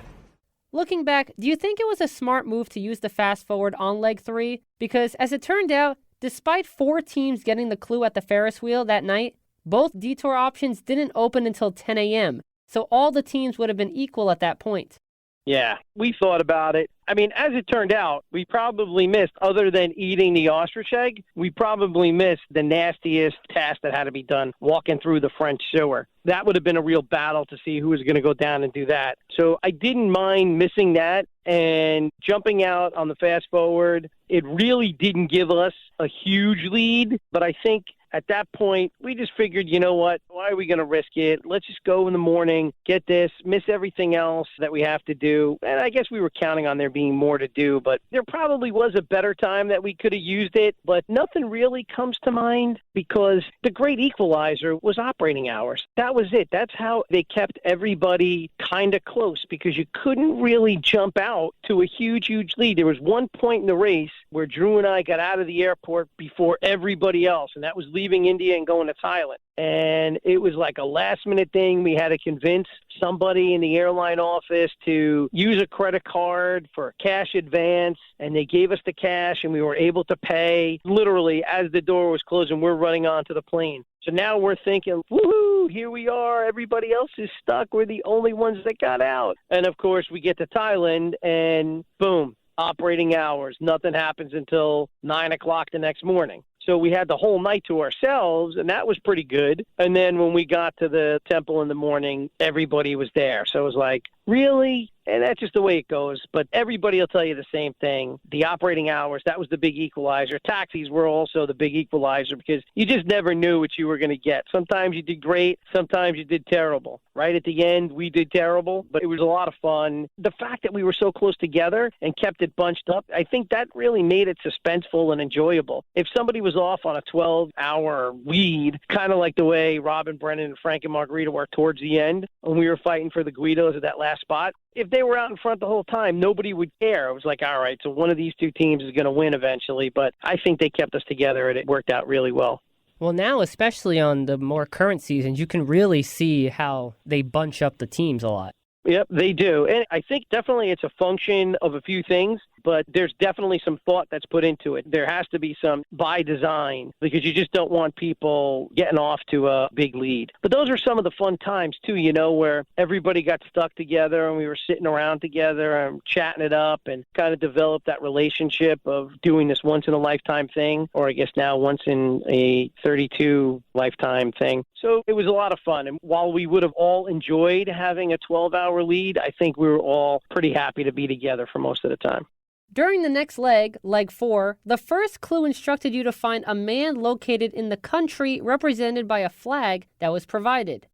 Looking back, do you think it was a smart move to use the fast forward on leg 3? Because as it turned out, despite 4 teams getting the clue at the Ferris wheel that night, both detour options didn't open until 10 a.m., so all the teams would have been equal at that point. Yeah, we thought about it. I mean, as it turned out, we probably missed, other than eating the ostrich egg, we probably missed the nastiest task that had to be done, walking through the French sewer. That would have been a real battle to see who was going to go down and do that. So I didn't mind missing that, and jumping out on the fast forward, it really didn't give us a huge lead, but I think at that point, we just figured, you know what? Why are we going to risk it? Let's just go in the morning, get this, miss everything else that we have to do. And I guess we were counting on there being more to do, but there probably was a better time that we could have used it. But nothing really comes to mind because the great equalizer was operating hours. That was it. That's how they kept everybody kind of close because you couldn't really jump out to a huge lead. There was one point in the race where Drew and I got out of the airport before everybody else, and that was leaving India and going to Thailand. And it was like a last-minute thing. We had to convince somebody in the airline office to use a credit card for a cash advance, and they gave us the cash, and we were able to pay. Literally, as the door was closing, we're running onto the plane. So now we're thinking, woohoo, here we are. Everybody else is stuck. We're the only ones that got out. And, of course, we get to Thailand, and boom, operating hours. Nothing happens until 9 o'clock the next morning. So we had the whole night to ourselves, and that was pretty good. And then when we got to the temple in the morning, everybody was there. So it was like, really? And that's just the way it goes. But everybody will tell you the same thing. The operating hours, that was the big equalizer. Taxis were also the big equalizer because you just never knew what you were going to get. Sometimes you did great. Sometimes you did terrible. Right at the end, we did terrible, but it was a lot of fun. The fact that we were so close together and kept it bunched up, I think that really made it suspenseful and enjoyable. If somebody was off on a 12-hour lead, kind of like the way Robin, Brennan, and Frank and Margarita were towards the end when we were fighting for the Guidos at that last spot, if they were out in front the whole time, nobody would care. It was like, all right, so one of these two teams is going to win eventually, but I think they kept us together and it worked out really well. Well, now, especially on the more current seasons, you can really see how they bunch up the teams a lot. Yep, they do. And I think definitely it's a function of a few things, but there's definitely some thought that's put into it. There has to be some by design because you just don't want people getting off to a big lead. But those are some of the fun times, too, you know, where everybody got stuck together and we were sitting around together and chatting it up and kind of developed that relationship of doing this once-in-a-lifetime thing, or I guess now once-in-a-32-lifetime thing. So it was a lot of fun. And while we would have all enjoyed having a 12-hour lead, I think we were all pretty happy to be together for most of the time. During the next leg, leg 4, the first clue instructed you to find a man located in the country represented by a flag that was provided.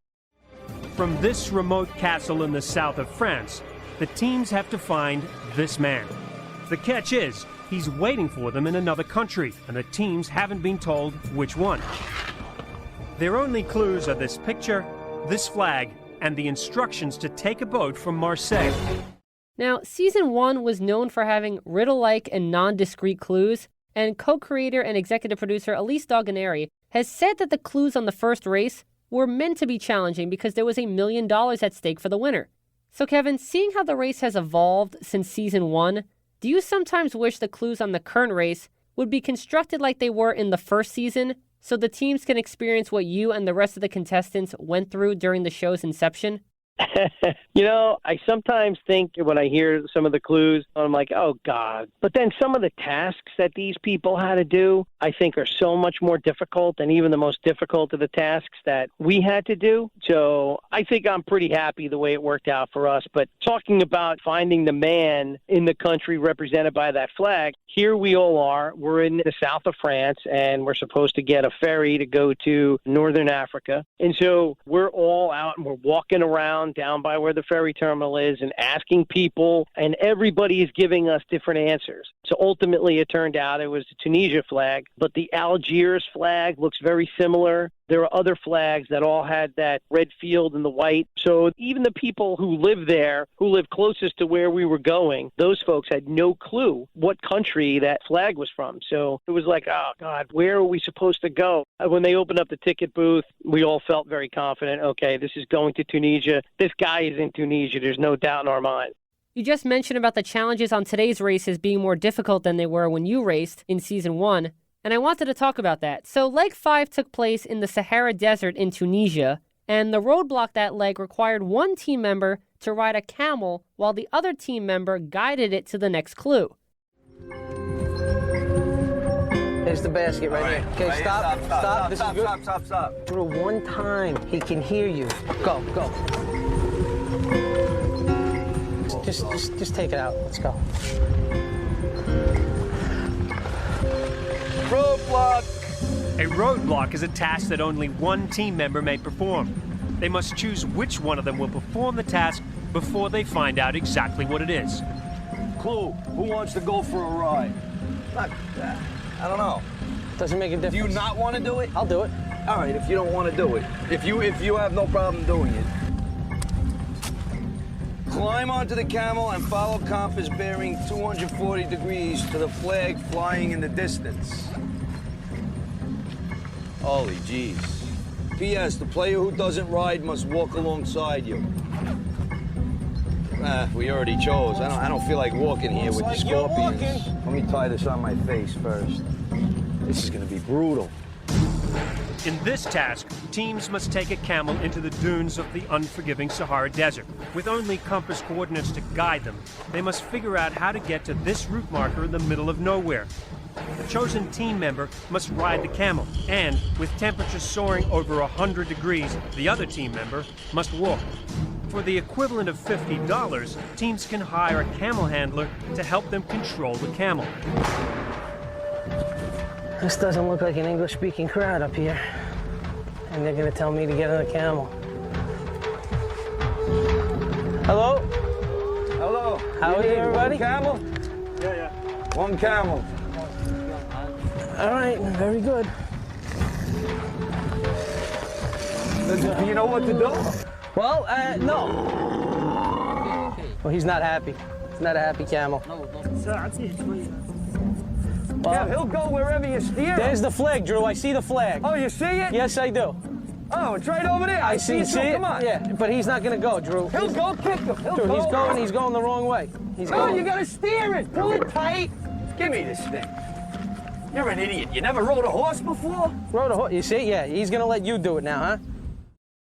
From this remote castle in the south of France, the teams have to find this man. The catch is, he's waiting for them in another country, and the teams haven't been told which one. Their only clues are this picture, this flag, and the instructions to take a boat from Marseille. Now, Season 1 was known for having riddle-like and non-discrete clues, and co-creator and executive producer Elise Doganeri has said that the clues on the first race were meant to be challenging because there was $1 million at stake for the winner. So Kevin, seeing how the race has evolved since Season 1, do you sometimes wish the clues on the current race would be constructed like they were in the first season, so the teams can experience what you and the rest of the contestants went through during the show's inception? You know, I sometimes think when I hear some of the clues, I'm like, oh, God. But then some of the tasks that these people had to do, I think are so much more difficult than even the most difficult of the tasks that we had to do. So I think I'm pretty happy the way it worked out for us. But talking about finding the man in the country represented by that flag, here we all are. We're in the south of France, and we're supposed to get a ferry to go to northern Africa. And so we're all out, and we're walking around down by where the ferry terminal is and asking people, and everybody is giving us different answers. So ultimately, it turned out it was the Tunisia flag, but the Algiers flag looks very similar. There are other flags that all had that red field and the white. So even the people who live there, who live closest to where we were going, those folks had no clue what country that flag was from. So it was like, oh, God, where are we supposed to go? When they opened up the ticket booth, we all felt very confident. Okay, this is going to Tunisia. This guy is in Tunisia. There's no doubt in our mind. You just mentioned about the challenges on today's races being more difficult than they were when you raced in Season 1. And I wanted to talk about that. So Leg 5 took place in the Sahara Desert in Tunisia, and the roadblock that leg required one team member to ride a camel while the other team member guided it to the next clue. There's the basket right here. Okay, right stop. Here, stop. This is good. Stop. Drew, one time he can hear you. Go. Just take it out. Let's go. Roadblock. A roadblock is a task that only one team member may perform. They must choose which one of them will perform the task before they find out exactly what it is. Clue, who wants to go for a ride? I don't know. Doesn't make a difference. Do you not want to do it? I'll do it. All right, if you don't want to do it. If you have no problem doing it. Climb onto the camel and follow compass bearing 240 degrees to the flag flying in the distance. Holy jeez. P.S. The player who doesn't ride must walk alongside you. We already chose. I don't feel like walking here with the scorpions. Let me tie this on my face first. This is gonna be brutal. In this task, teams must take a camel into the dunes of the unforgiving Sahara Desert. With only compass coordinates to guide them, they must figure out how to get to this route marker in the middle of nowhere. The chosen team member must ride the camel, and with temperatures soaring over 100 degrees, the other team member must walk. For the equivalent of $50, teams can hire a camel handler to help them control the camel. This doesn't look like an English-speaking crowd up here. And they're gonna tell me to get on a camel. Hello? Hello. How are you, everybody? One camel? Yeah. One camel. All right, very good. Do you know what to do? Well, no. Well, he's not happy. He's not a happy camel. Well, yeah, he'll go wherever you steer. There's the flag, Drew. I see the flag. Oh, you see it? Yes, I do. Oh, it's right over there. I see it. Come on. Yeah, but he's not going to go, Drew. He'll go kick him. Drew, he's going the wrong way. You got to steer it. Pull it tight. Give me this thing. You're an idiot. You never rode a horse before? Rode a horse. You see? Yeah, he's going to let you do it now, huh?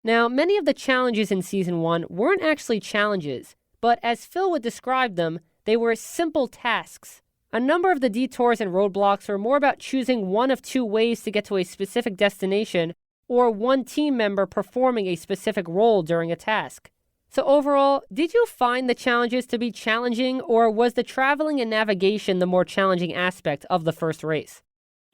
Now, many of the challenges in Season 1 weren't actually challenges, but as Phil would describe them, they were simple tasks. A number of the detours and roadblocks were more about choosing one of two ways to get to a specific destination, or one team member performing a specific role during a task. So overall, did you find the challenges to be challenging, or was the traveling and navigation the more challenging aspect of the first race?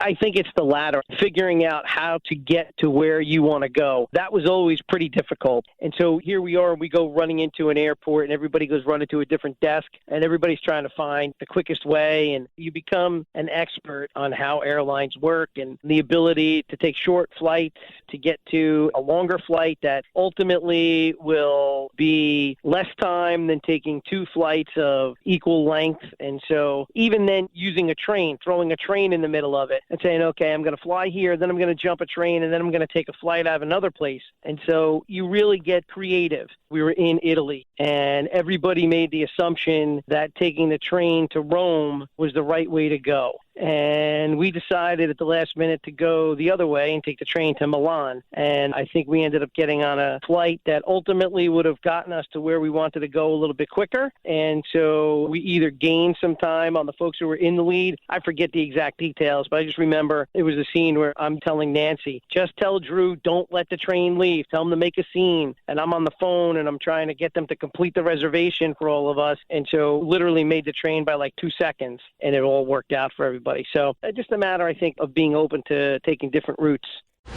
I think it's the latter, figuring out how to get to where you want to go. That was always pretty difficult. And so here we are, we go running into an airport and everybody goes running to a different desk and everybody's trying to find the quickest way. And you become an expert on how airlines work and the ability to take short flights to get to a longer flight that ultimately will be less time than taking two flights of equal length. And so even then using a train, throwing a train in the middle of it, and saying, okay, I'm going to fly here, then I'm going to jump a train, and then I'm going to take a flight out of another place. And so you really get creative. We were in Italy, and everybody made the assumption that taking the train to Rome was the right way to go. And we decided at the last minute to go the other way and take the train to Milan. And I think we ended up getting on a flight that ultimately would have gotten us to where we wanted to go a little bit quicker. And so we either gained some time on the folks who were in the lead. I forget the exact details, but I just remember it was a scene where I'm telling Nancy, just tell Drew, don't let the train leave. Tell him to make a scene. And I'm on the phone and I'm trying to get them to complete the reservation for all of us. And so literally made the train by like 2 seconds and it all worked out for everybody. So just a matter, I think, of being open to taking different routes.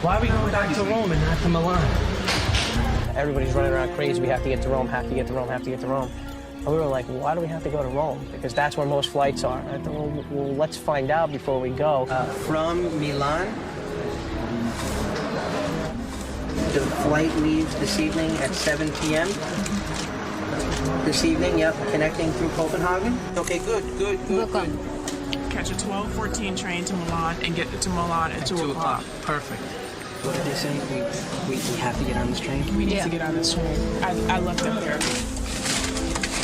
Why are we going back to Rome and not to Milan? Everybody's running around crazy. We have to get to Rome, have to get to Rome, have to get to Rome. And we were like, why do we have to go to Rome? Because that's where most flights are. I thought, well, let's find out before we go. From Milan, the flight leaves this evening at 7 p.m. This evening, yep, connecting through Copenhagen. Okay, good. Catch a 12:14 train to Milan and get to Milan at 2 o'clock. Perfect. What did they say? We have to get on this train? We need to get on this train. I left them there.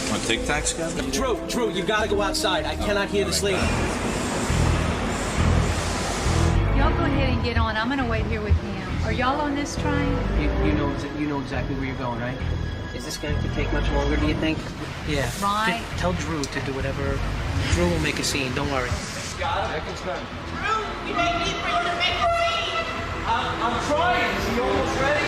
Want Tic Tacs, Kevin? Drew, you gotta go outside. I cannot hear this lady. Y'all go ahead and get on. I'm gonna wait here with him. Are y'all on this train? You know exactly where you're going, right? Is this going to take much longer, do you think? Yeah. Right. Tell Drew to do whatever. Drew will make a scene, don't worry. Got it. Drew, we need for you to make a scene. I'm trying. Is he almost ready?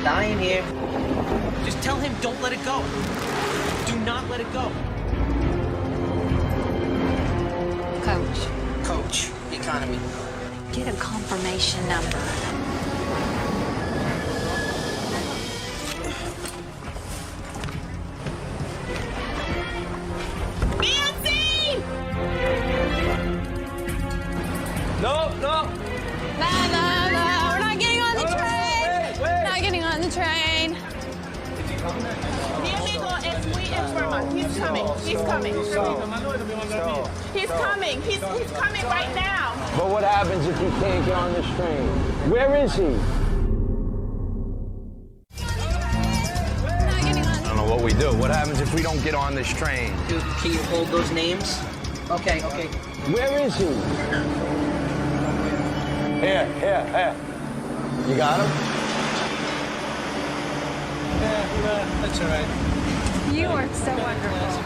Dying here. Just tell him don't let it go. Do not let it go. Coach, economy. Get a confirmation number. Nancy! No. No, we're not getting on the train. Wait. Not getting on the train. Mi amigo es muy enfermo. He's coming. He's coming. He's coming right now. But what happens if he can't get on this train? Where is he? I don't know what we do. What happens if we don't get on this train? Dude, can you hold those names? Okay. Where is he? Here. You got him? Yeah, that's all right. You are so wonderful.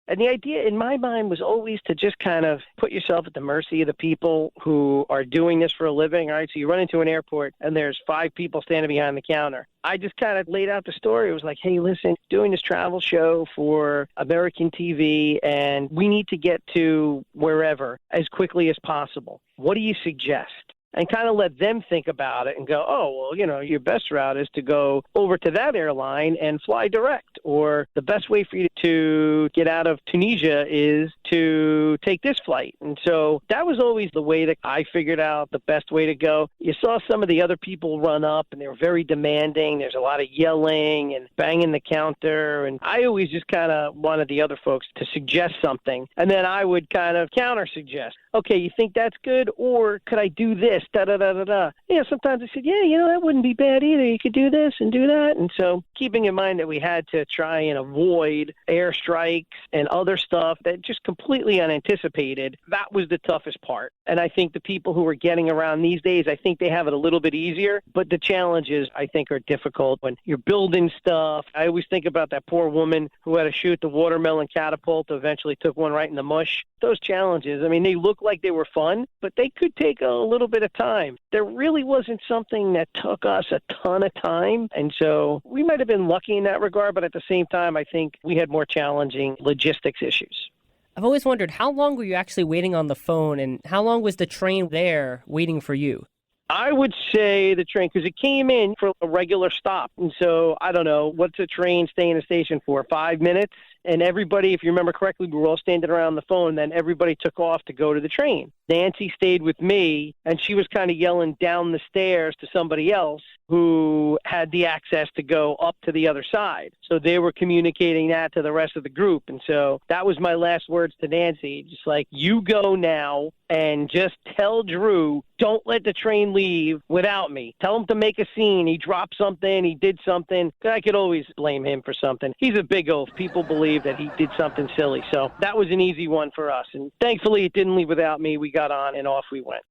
And the idea in my mind was always to just kind of put yourself at the mercy of the people who are doing this for a living, all right? So you run into an airport and there's 5 people standing behind the counter. I just kind of laid out the story. It was like, hey, listen, doing this travel show for American TV, and we need to get to wherever as quickly as possible. What do you suggest? And kind of let them think about it and go, oh, well, your best route is to go over to that airline and fly direct. Or the best way for you to get out of Tunisia is to take this flight. And so that was always the way that I figured out the best way to go. You saw some of the other people run up, and they were very demanding. There's a lot of yelling and banging the counter. And I always just kind of wanted the other folks to suggest something. And then I would kind of counter-suggest. Okay, you think that's good? Or could I do this? Da-da-da-da-da. Yeah, sometimes I said, yeah, that wouldn't be bad either. You could do this and do that. And so keeping in mind that we had to try and avoid airstrikes and other stuff that just completely unanticipated, that was the toughest part. And I think the people who are getting around these days, I think they have it a little bit easier. But the challenges, I think, are difficult when you're building stuff. I always think about that poor woman who had to shoot the watermelon catapult, eventually took one right in the mush. Those challenges, I mean, they look like they were fun, but they could take a little bit of time. There really wasn't something that took us a ton of time. And so we might have been lucky in that regard, but at the same time, I think we had more challenging logistics issues. I've always wondered, how long were you actually waiting on the phone, and how long was the train there waiting for you? I would say the train, because it came in for a regular stop. And so, I don't know, what's a train stay in a station for? 5 minutes? And everybody, if you remember correctly, we were all standing around the phone. Then everybody took off to go to the train. Nancy stayed with me, and she was kind of yelling down the stairs to somebody else who had the access to go up to the other side. So they were communicating that to the rest of the group. And so that was my last words to Nancy. Just like, you go now and just tell Drew, don't let the train leave without me. Tell him to make a scene. He dropped something. He did something. I could always blame him for something. He's a big oaf. People believe that he did something silly. So that was an easy one for us. And thankfully, it didn't leave without me. We got on and off we went.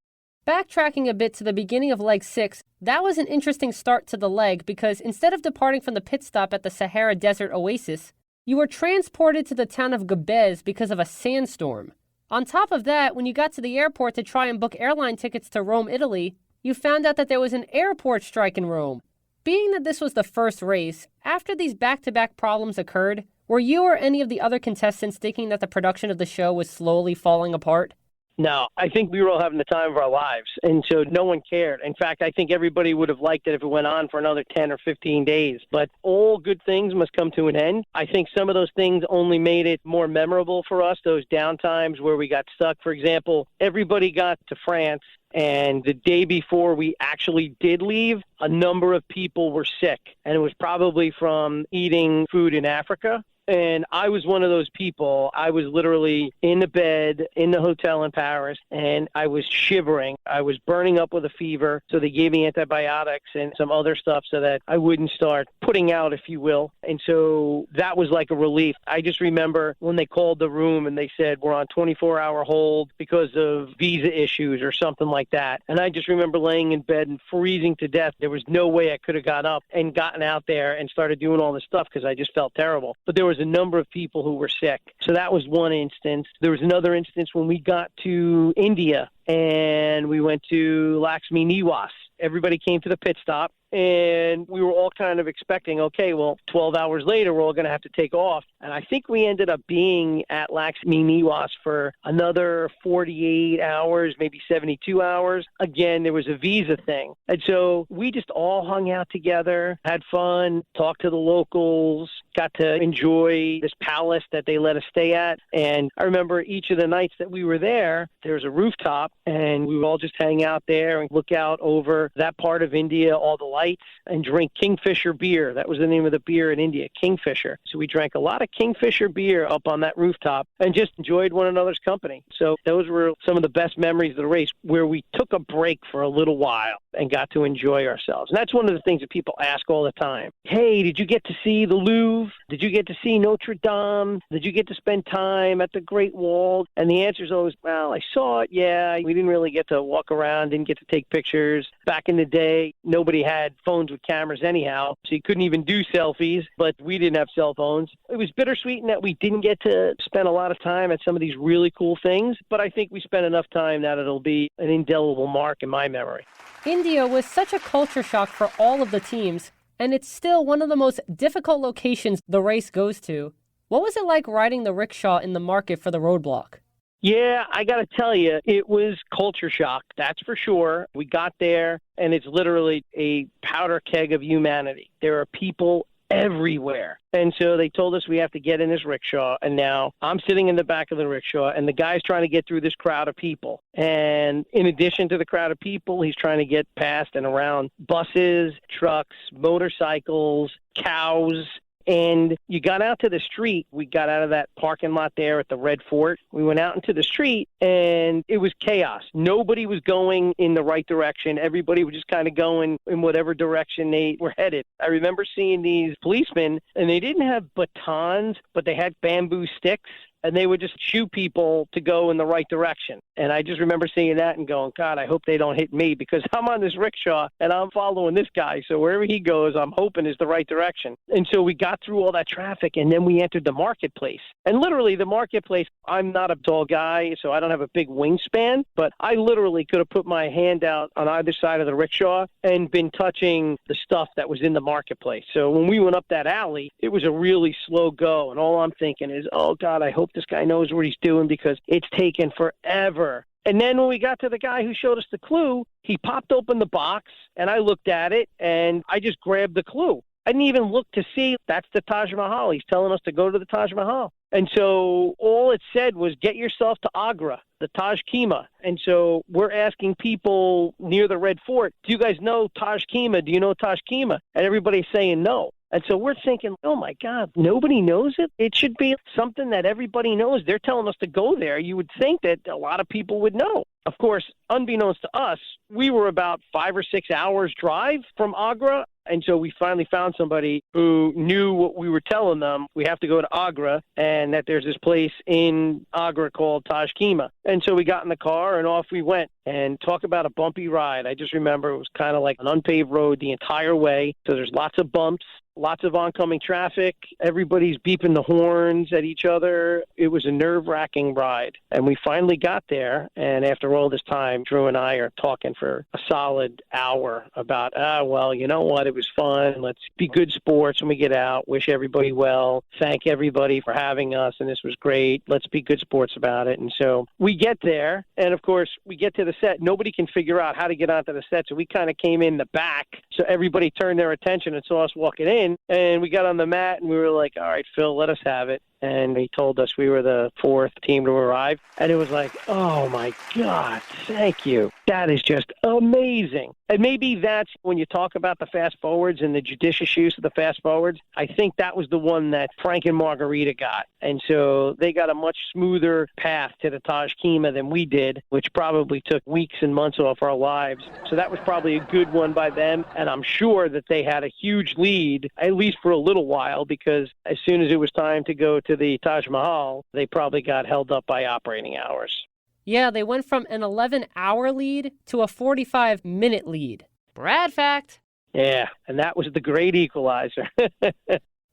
Backtracking a bit to the beginning of leg 6, that was an interesting start to the leg because instead of departing from the pit stop at the Sahara Desert Oasis, you were transported to the town of Gabez because of a sandstorm. On top of that, when you got to the airport to try and book airline tickets to Rome, Italy, you found out that there was an airport strike in Rome. Being that this was the first race, after these back-to-back problems occurred, were you or any of the other contestants thinking that the production of the show was slowly falling apart? No, I think we were all having the time of our lives, and so no one cared. In fact, I think everybody would have liked it if it went on for another 10 or 15 days. But all good things must come to an end. I think some of those things only made it more memorable for us, those downtimes where we got stuck. For example, everybody got to France, and the day before we actually did leave, a number of people were sick, and it was probably from eating food in Africa. And I was one of those people. I was literally in the bed in the hotel in Paris, and I was shivering. I was burning up with a fever, so they gave me antibiotics and some other stuff so that I wouldn't start putting out, if you will. And so that was like a relief. I just remember when they called the room and they said, we're on 24-hour hold because of visa issues or something like that. And I just remember laying in bed and freezing to death. There was no way I could have got up and gotten out there and started doing all this stuff because I just felt terrible. But there was a number of people who were sick. So that was one instance. There was another instance when we got to India and we went to Lakshmi Niwas. everybody came to the pit stop. And we were all kind of expecting, okay, well, 12 hours later, we're all going to have to take off. And I think we ended up being at Laxmi for another 48 hours, maybe 72 hours. Again, there was a visa thing. And so we just all hung out together, had fun, talked to the locals, got to enjoy this palace that they let us stay at. And I remember each of the nights that we were there was a rooftop, and we would all just hang out there and look out over that part of India, all the lights, and drink Kingfisher beer. That was the name of the beer in India, Kingfisher. So we drank a lot of Kingfisher beer up on that rooftop and just enjoyed one another's company. So those were some of the best memories of the race, where we took a break for a little while and got to enjoy ourselves. And that's one of the things that people ask all the time. Hey, did you get to see the Louvre? Did you get to see Notre Dame? Did you get to spend time at the Great Wall? And the answer is always, well, I saw it, yeah. We didn't really get to walk around, didn't get to take pictures. Back in the day, nobody had phones with cameras anyhow, so you couldn't even do selfies, but we didn't have cell phones. It was bittersweet in that we didn't get to spend a lot of time at some of these really cool things, but I think we spent enough time that it'll be an indelible mark in my memory. India was such a culture shock for all of the teams, and it's still one of the most difficult locations the race goes to. What was it like riding the rickshaw in the market for the roadblock? Yeah, I got to tell you, it was culture shock, that's for sure. We got there, and it's literally a powder keg of humanity. There are people everywhere. And so they told us we have to get in this rickshaw. And now I'm sitting in the back of the rickshaw, and the guy's trying to get through this crowd of people. And in addition to the crowd of people, he's trying to get past and around buses, trucks, motorcycles, cows. And you got out to the street. We got out of that parking lot there at the Red Fort. We went out into the street, and it was chaos. Nobody was going in the right direction. Everybody was just kind of going in whatever direction they were headed. I remember seeing these policemen, and they didn't have batons, but they had bamboo sticks. And they would just shoot people to go in the right direction. And I just remember seeing that and going, God, I hope they don't hit me, because I'm on this rickshaw and I'm following this guy. So wherever he goes, I'm hoping is the right direction. And so we got through all that traffic, and then we entered the marketplace. And literally the marketplace, I'm not a tall guy, so I don't have a big wingspan, but I literally could have put my hand out on either side of the rickshaw and been touching the stuff that was in the marketplace. So when we went up that alley, it was a really slow go. And all I'm thinking is, oh, God, I hope this guy knows what he's doing, because it's taken forever. And then when we got to the guy who showed us the clue, he popped open the box, and I looked at it, and I just grabbed the clue. I didn't even look to see that's the Taj Mahal. He's telling us to go to the Taj Mahal. And so all it said was, get yourself to Agra, the Taj Kema. And so we're asking people near the Red Fort, do you guys know Taj Kema? Do you know Taj Kema? And everybody's saying no. And so we're thinking, oh, my God, nobody knows it? It should be something that everybody knows. They're telling us to go there. You would think that a lot of people would know. Of course, unbeknownst to us, we were about 5 or 6 hours drive from Agra. And so we finally found somebody who knew what we were telling them. We have to go to Agra, and that there's this place in Agra called Taj Kema. And so we got in the car, and off we went. And talk about a bumpy ride. I just remember it was kind of like an unpaved road the entire way. So there's lots of bumps, lots of oncoming traffic. Everybody's beeping the horns at each other. It was a nerve-wracking ride. And we finally got there. And after all this time, Drew and I are talking for a solid hour about, well, you know what? It was fun. Let's be good sports when we get out. Wish everybody well. Thank everybody for having us. And this was great. Let's be good sports about it. And so we get there. And, of course, we get to the set. Nobody can figure out how to get onto the set. So we kind of came in the back. So everybody turned their attention and saw us walking in. And we got on the mat, and we were like, all right, Phil, let us have it. And he told us we were the 4th team to arrive. And it was like, oh, my God, thank you. That is just amazing. And maybe that's when you talk about the fast forwards and the judicious use of the fast forwards. I think that was the one that Frank and Margarita got. And so they got a much smoother path to the Taj Kema than we did, which probably took weeks and months off our lives. So that was probably a good one by them. And I'm sure that they had a huge lead, at least for a little while, because as soon as it was time to go to the Taj Mahal, they probably got held up by operating hours. Yeah, they went from an 11-hour lead to a 45-minute lead. Brad fact. Yeah, and that was the great equalizer.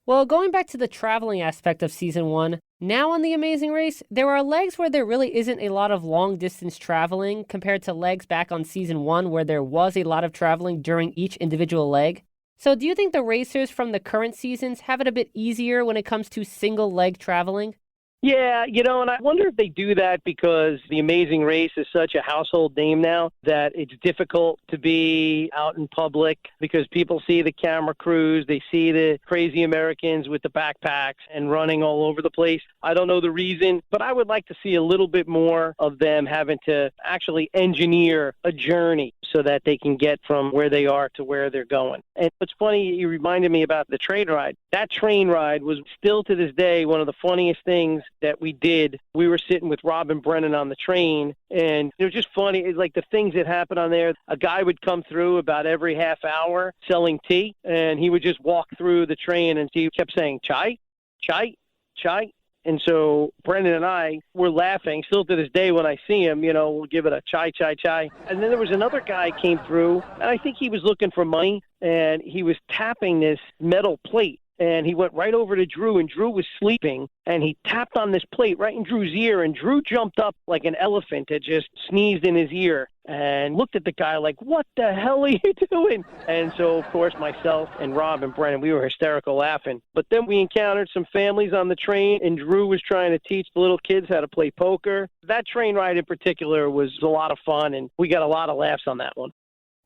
Well, going back to the traveling aspect of Season 1, Now on The Amazing Race, there are legs where there really isn't a lot of long-distance traveling compared to legs back on Season 1 where there was a lot of traveling during each individual leg. So do you think the racers from the current seasons have it a bit easier when it comes to single-leg traveling? Yeah, and I wonder if they do that because The Amazing Race is such a household name now that it's difficult to be out in public because people see the camera crews, they see the crazy Americans with the backpacks and running all over the place. I don't know the reason, but I would like to see a little bit more of them having to actually engineer a journey so that they can get from where they are to where they're going. And what's funny, you reminded me about the train ride. That train ride was still to this day one of the funniest things that we did. We were sitting with Rob and Brennan on the train, and it was just funny. It's like the things that happened on there. A guy would come through about every half hour selling tea, and he would just walk through the train, and he kept saying, chai, chai, chai. And so Brendan and I were laughing. Still to this day when I see him, we'll give it a chai, chai, chai. And then there was another guy came through, and I think he was looking for money, and he was tapping this metal plate. And he went right over to Drew, and Drew was sleeping, and he tapped on this plate right in Drew's ear, and Drew jumped up like an elephant that just sneezed in his ear and looked at the guy like, what the hell are you doing? And so, of course, myself and Rob and Brennan, we were hysterical laughing. But then we encountered some families on the train, and Drew was trying to teach the little kids how to play poker. That train ride in particular was a lot of fun, and we got a lot of laughs on that one.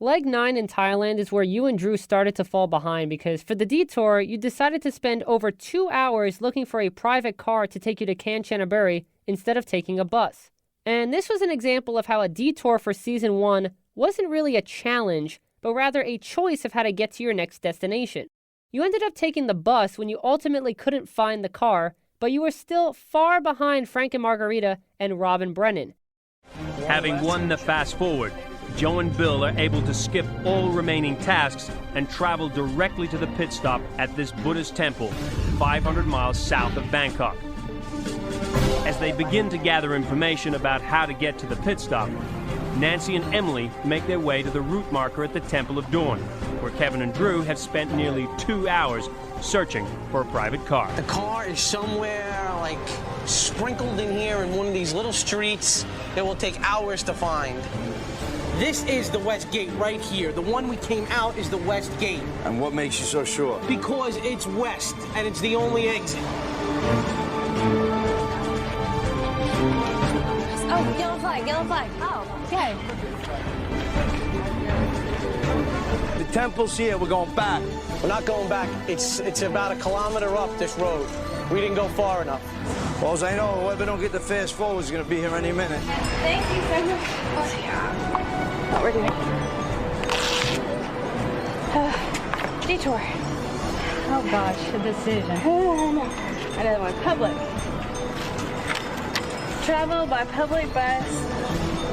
Leg 9 in Thailand is where you and Drew started to fall behind because for the detour, you decided to spend over 2 hours looking for a private car to take you to Kanchanaburi instead of taking a bus. And this was an example of how a detour for Season 1 wasn't really a challenge, but rather a choice of how to get to your next destination. You ended up taking the bus when you ultimately couldn't find the car, but you were still far behind Frank and Margarita and Rob and Brennan. Having won the fast forward, Joe and Bill are able to skip all remaining tasks and travel directly to the pit stop at this Buddhist temple, 500 miles south of Bangkok. As they begin to gather information about how to get to the pit stop, Nancy and Emily make their way to the route marker at the Temple of Dawn, where Kevin and Drew have spent nearly 2 hours searching for a private car. The car is somewhere like sprinkled in here in one of these little streets that will take hours to find. This is the West Gate right here. The one we came out is the West Gate. And what makes you so sure? Because it's west, and it's the only exit. Oh, yellow flag, yellow flag. Oh, okay. The temple's here. We're going back. We're not going back. It's about 1 kilometer up this road. We didn't go far enough. Well, as I know, whoever don't get the fast forward is going to be here any minute. Thank you so much. Oh, yeah. What we're doing. Detour. Oh gosh, a decision. Another one. Public. Travel by public bus.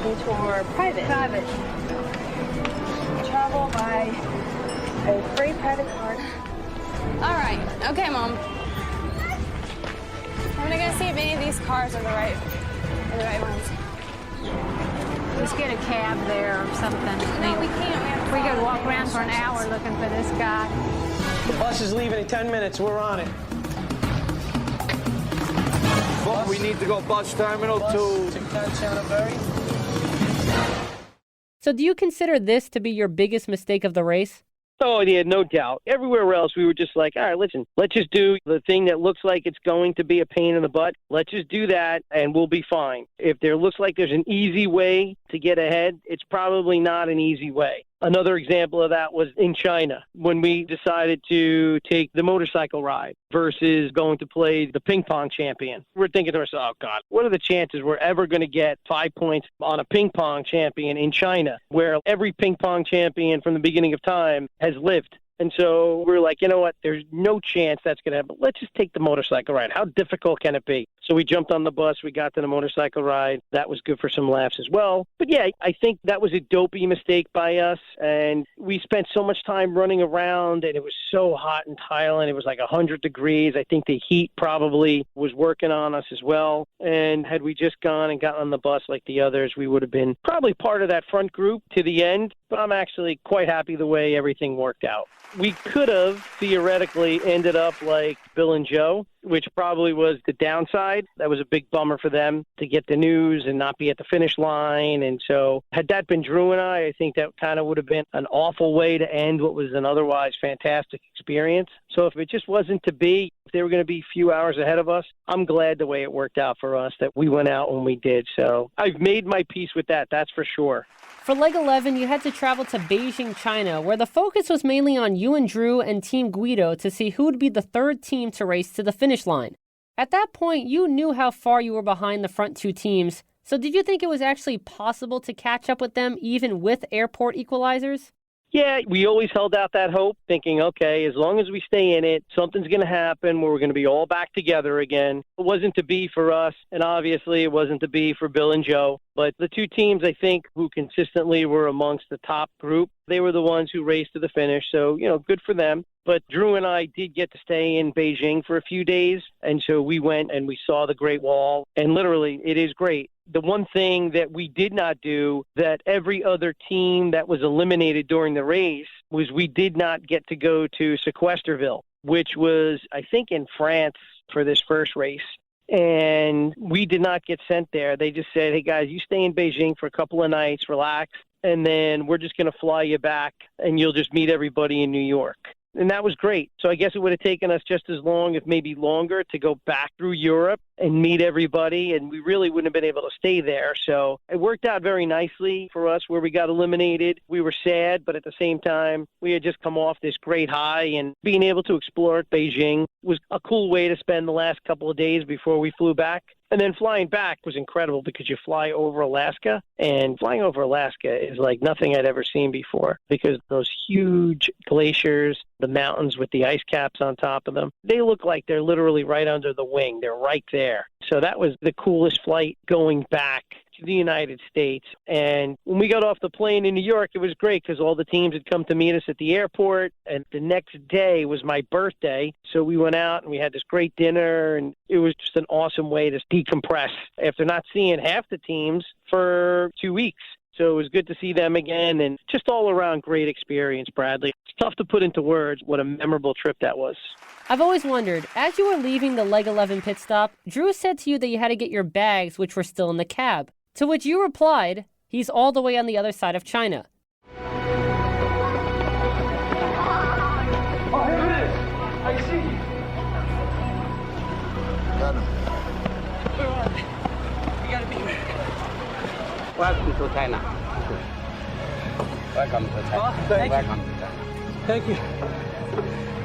Detour private. Private. Travel by a free private car. All right. Okay, Mom. I'm gonna go see if any of these cars are the right ones. Let's get a cab there or something. No, we can't. We could walk around for an hour looking for this guy. The bus is leaving in 10 minutes. We're on it. But we need to go bus terminal to Kanchanaburi. So do you consider this to be your biggest mistake of the race? Oh, yeah, no doubt. Everywhere else, we were just like, all right, listen, let's just do the thing that looks like it's going to be a pain in the butt. Let's just do that, and we'll be fine. If there looks like there's an easy way to get ahead, it's probably not an easy way. Another example of that was in China when we decided to take the motorcycle ride versus going to play the ping pong champion. We're thinking to ourselves, oh, God, what are the chances we're ever going to get 5 points on a ping pong champion in China where every ping pong champion from the beginning of time has lived? And so we're like, you know what? There's no chance that's going to happen. Let's just take the motorcycle ride. How difficult can it be? So we jumped on the bus. We got to the motorcycle ride. That was good for some laughs as well. But yeah, I think that was a dopey mistake by us. And we spent so much time running around, and it was so hot in Thailand. It was like 100 degrees. I think the heat probably was working on us as well. And had we just gone and gotten on the bus like the others, we would have been probably part of that front group to the end. but I'm actually quite happy the way everything worked out. We could have theoretically ended up like Bill and Joe, which probably was the downside. That was a big bummer for them to get the news and not be at the finish line. And so had that been Drew and I think that kind of would have been an awful way to end what was an otherwise fantastic experience. So if it just wasn't to be, if they were going to be a few hours ahead of us, I'm glad the way it worked out for us that we went out when we did. So I've made my peace with that, that's for sure. For Leg 11, you had to travel to Beijing, China, where the focus was mainly on you and Drew and Team Guido to see who would be the third team to race to the finish line. At that point, you knew how far you were behind the front two teams, so did you think it was actually possible to catch up with them even with airport equalizers? Yeah, we always held out that hope, thinking, okay, as long as we stay in it, something's going to happen where we're going to be all back together again. It wasn't to be for us, and obviously it wasn't to be for Bill and Joe. But the two teams, I think, who consistently were amongst the top group, they were the ones who raced to the finish. So, good for them. But Drew and I did get to stay in Beijing for a few days, and so we went and we saw the Great Wall, and literally, it is great. The one thing that we did not do that every other team that was eliminated during the race was we did not get to go to Sequesterville, which was, I think, in France for this first race. And we did not get sent there. They just said, hey, guys, you stay in Beijing for a couple of nights, relax, and then we're just going to fly you back, and you'll just meet everybody in New York. And that was great. So I guess it would have taken us just as long, if maybe longer, to go back through Europe and meet everybody, and we really wouldn't have been able to stay there. So it worked out very nicely for us where we got eliminated. We were sad, but at the same time, we had just come off this great high, and being able to explore Beijing was a cool way to spend the last couple of days before we flew back. And then flying back was incredible because you fly over Alaska, and flying over Alaska is like nothing I'd ever seen before because those huge glaciers, the mountains with the ice caps on top of them, they look like they're literally right under the wing. They're right there. So that was the coolest flight going back to the United States. And when we got off the plane in New York, it was great because all the teams had come to meet us at the airport. And the next day was my birthday. So we went out and we had this great dinner, and it was just an awesome way to decompress after not seeing half the teams for 2 weeks. So it was good to see them again, and just all around great experience, Bradley. It's tough to put into words what a memorable trip that was. I've always wondered, as you were leaving the Leg 11 pit stop, Drew said to you that you had to get your bags, which were still in the cab. To which you replied, he's all the way on the other side of China. Oh, here it is. I see. Got him. Where are they? We gotta be here. Welcome to China. Welcome to China. Oh, thank Welcome you. to China. Thank you.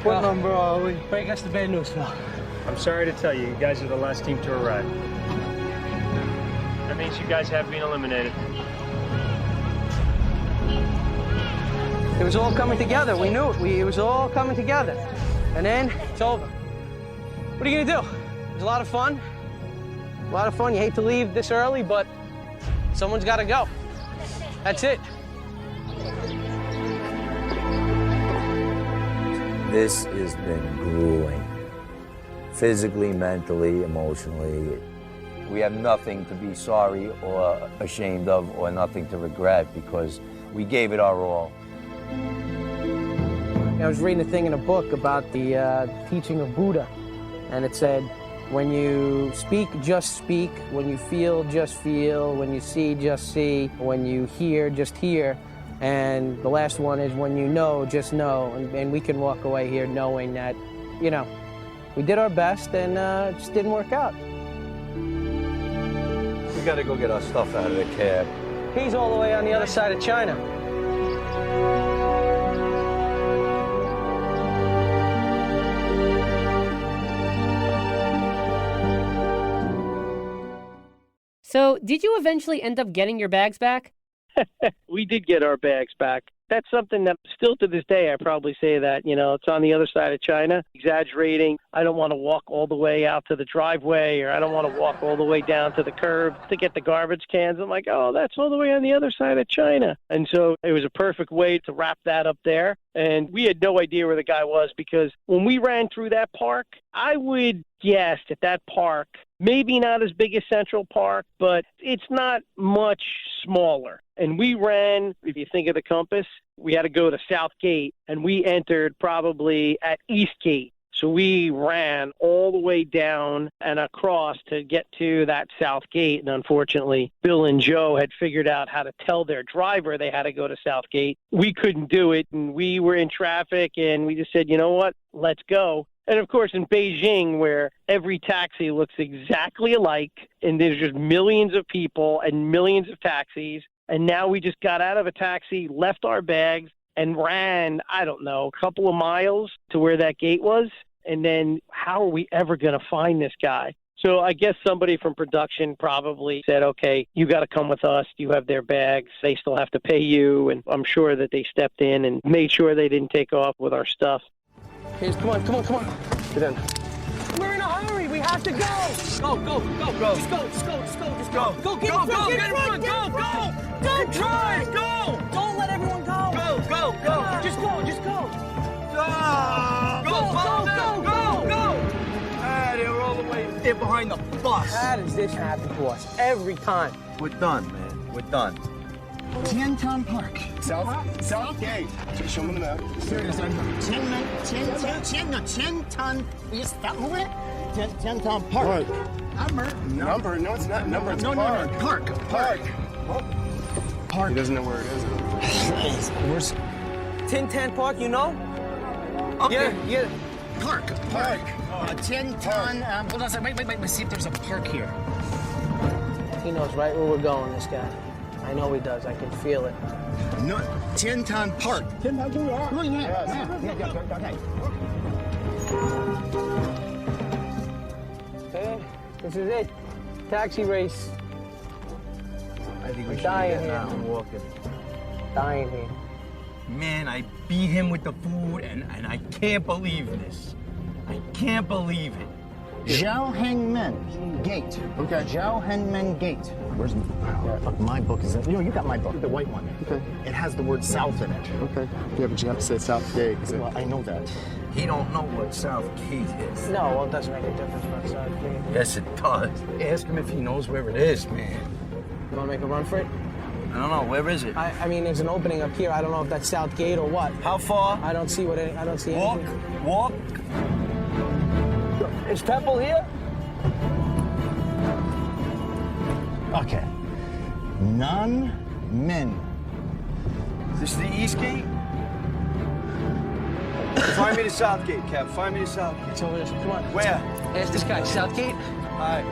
What number are we? Break us the bad news, Phil. I'm sorry to tell you, you guys are the last team to arrive. That means you guys have been eliminated. It was all coming together. We knew it. It was all coming together. And then it's over. What are you going to do? It was a lot of fun. A lot of fun. You hate to leave this early, but someone's got to go. That's it. This has been grueling. Physically, mentally, emotionally. We have nothing to be sorry or ashamed of or nothing to regret because we gave it our all. I was reading a thing in a book about the teaching of Buddha, and it said, when you speak, just speak. When you feel, just feel. When you see, just see. When you hear, just hear. And the last one is when you know, just know. And we can walk away here knowing that, we did our best and it just didn't work out. We gotta go get our stuff out of the cab. He's all the way on the other side of China. So, did you eventually end up getting your bags back? We did get our bags back. That's something that still to this day, I probably say that, it's on the other side of China, exaggerating. I don't want to walk all the way out to the driveway, or I don't want to walk all the way down to the curb to get the garbage cans. I'm like, oh, that's all the way on the other side of China. And so it was a perfect way to wrap that up there. And we had no idea where the guy was because when we ran through that park, I would guess that park, maybe not as big as Central Park, but it's not much smaller. And we ran, if you think of the compass, we had to go to South Gate, and we entered probably at East Gate. So we ran all the way down and across to get to that South Gate. And unfortunately, Bill and Joe had figured out how to tell their driver they had to go to South Gate. We couldn't do it, and we were in traffic, and we just said, you know what, let's go. And, of course, in Beijing, where every taxi looks exactly alike, and there's just millions of people and millions of taxis, and now we just got out of a taxi, left our bags, and ran, I don't know, a couple of miles to where that gate was. And then how are we ever going to find this guy? So I guess somebody from production probably said, okay, you got to come with us. You have their bags. They still have to pay you. And I'm sure that they stepped in and made sure they didn't take off with our stuff. Come on. Get in. We're in a hurry. We have to go. Go. Just go. Go, get in front. Go. Try. Go. Don't let everyone go. Go. Just go. They're all the way there behind the bus. How does this happen to us every time? We're done, man. We're done. Tiantan Park. South Gate. Show me the map. Here it is. Tiantan. Is that moving? Tiantan Park. Number. No, it's not number. It's park. Park. He doesn't know where it is. Where's Tiantan Park, you know? Okay. Yeah. Park. Tiantan. Hold on a second. Wait. See if there's a park here. He knows right where we're going, this guy. I know he does. I can feel it. No, Tiantan Park. Okay, this is it. Taxi race. I think we should dying get here. now and walking. Dying here. Man, I beat him with the food, and I can't believe this. I can't believe it. Zhao Hengmen Gate. Okay. Zhao Hengmen Gate. Where's my book? Is it? You got my book, the white one. Okay. It has the word South in it. Okay. Yeah, but you have to say South Gate. Well, I know that. He don't know what South Gate is. No, well, it doesn't make a difference what South Gate. Yes, it does. Ask him if he knows where it is, man. You want to make a run for it? I don't know. Where is it? I mean, there's an opening up here. I don't know if that's South Gate or what. How far? I don't see anything. Walk. Is Temple here? Okay. Non-men. Is this the East Gate? Find me the South Gate, Kev. Find me the South Gate. It's over there. Come on. Where? Ask this guy. South Gate? All right.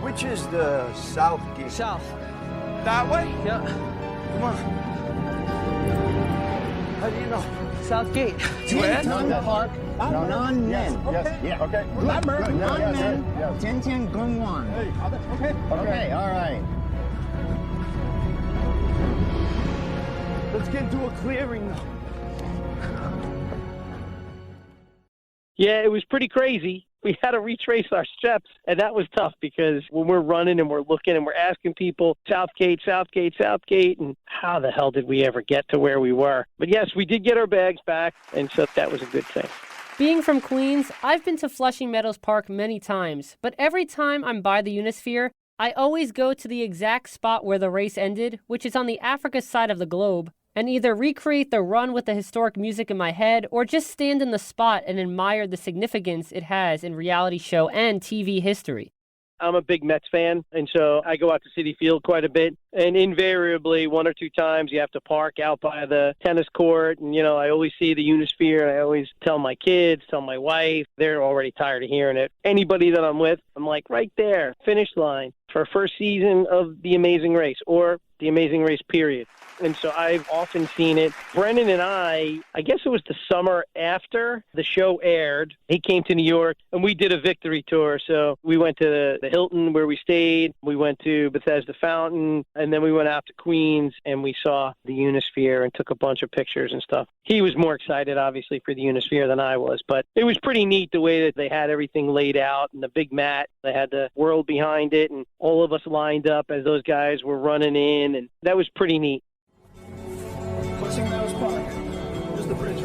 Which is the South Gate? South. That way? Yeah. Come on. How do you know? South Gate. Tiantan Park. Non-men. Yes. Yeah. Okay. Remember, Good. non-men. Yes. Tiantan Gongwan. Okay. Okay, all right. Let's get into a clearing now. Yeah, it was pretty crazy. We had to retrace our steps, and that was tough because when we're running and we're looking and we're asking people, South Gate, and how the hell did we ever get to where we were? But yes, we did get our bags back, and so that was a good thing. Being from Queens, I've been to Flushing Meadows Park many times, but every time I'm by the Unisphere, I always go to the exact spot where the race ended, which is on the Africa side of the globe, and either recreate the run with the historic music in my head or just stand in the spot and admire the significance it has in reality show and TV history. I'm a big Mets fan, and so I go out to Citi Field quite a bit, and invariably 1 or 2 times you have to park out by the tennis court, and, I always see the Unisphere, and I always tell my kids, tell my wife, they're already tired of hearing it. Anybody that I'm with, I'm like, right there, finish line for first season of The Amazing Race, or The Amazing Race, period. And so I've often seen it. Brendan and I guess it was the summer after the show aired. He came to New York, and we did a victory tour. So we went to the Hilton where we stayed. We went to Bethesda Fountain, and then we went out to Queens, and we saw the Unisphere and took a bunch of pictures and stuff. He was more excited, obviously, for the Unisphere than I was. But it was pretty neat the way that they had everything laid out and the big mat. They had the world behind it, and all of us lined up as those guys were running in, and that was pretty neat. Flushing Meadows Park. Where's the bridge?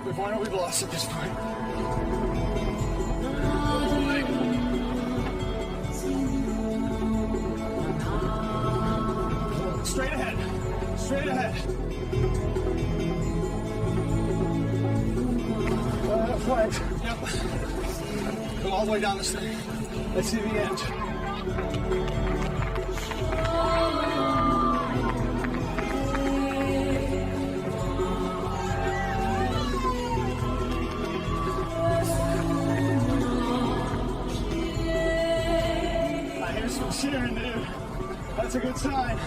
We've won or we've lost at this point. Straight ahead. Straight ahead. Flags. Yep. Go all the way down this thing. Let's see the end. I hear some cheering, dude. That's a good sign.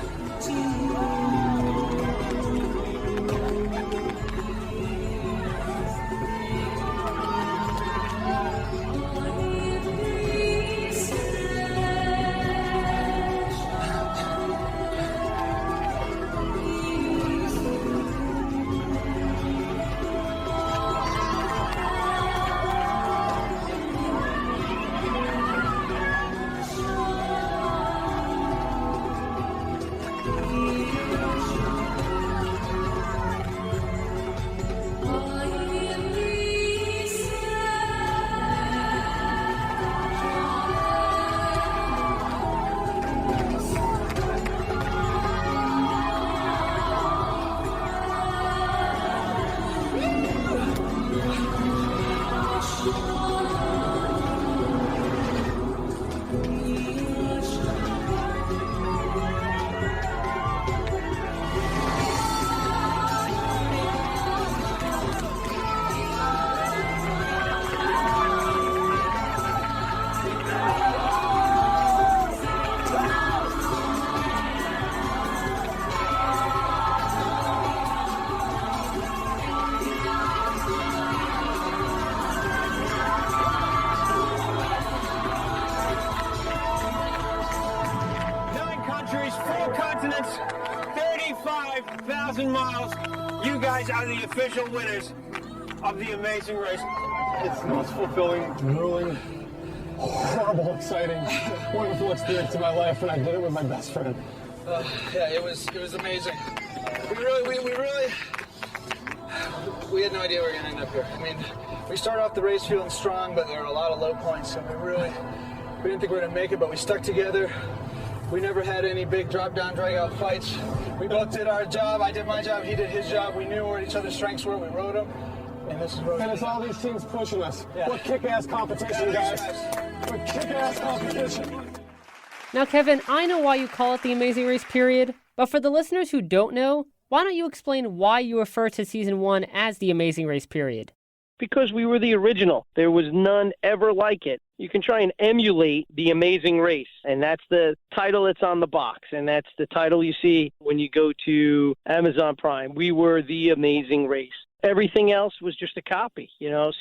Continents, 35,000 miles. You guys are the official winners of the Amazing Race. It's the most fulfilling, grueling, horrible, exciting, wonderful experience of my life, and I did it with my best friend. Yeah, it was amazing. We had no idea we were going to end up here. I mean, we started off the race feeling strong, but there were a lot of low points, and we didn't think we were going to make it, but we stuck together. We never had any big drop-down, drag-out fights. We both did our job. I did my job. He did his job. We knew where each other's strengths were. We rode them. And this is where it's all these teams pushing us. Yeah. What kick-ass competition, guys. What kick-ass competition. Now, Kevin, I know why you call it the Amazing Race period, but for the listeners who don't know, why don't you explain why you refer to Season 1 as the Amazing Race period? Because we were the original. There was none ever like it. You can try and emulate the Amazing Race, and that's the title that's on the box, and that's the title you see when you go to Amazon Prime. We were the Amazing Race. Everything else was just a copy,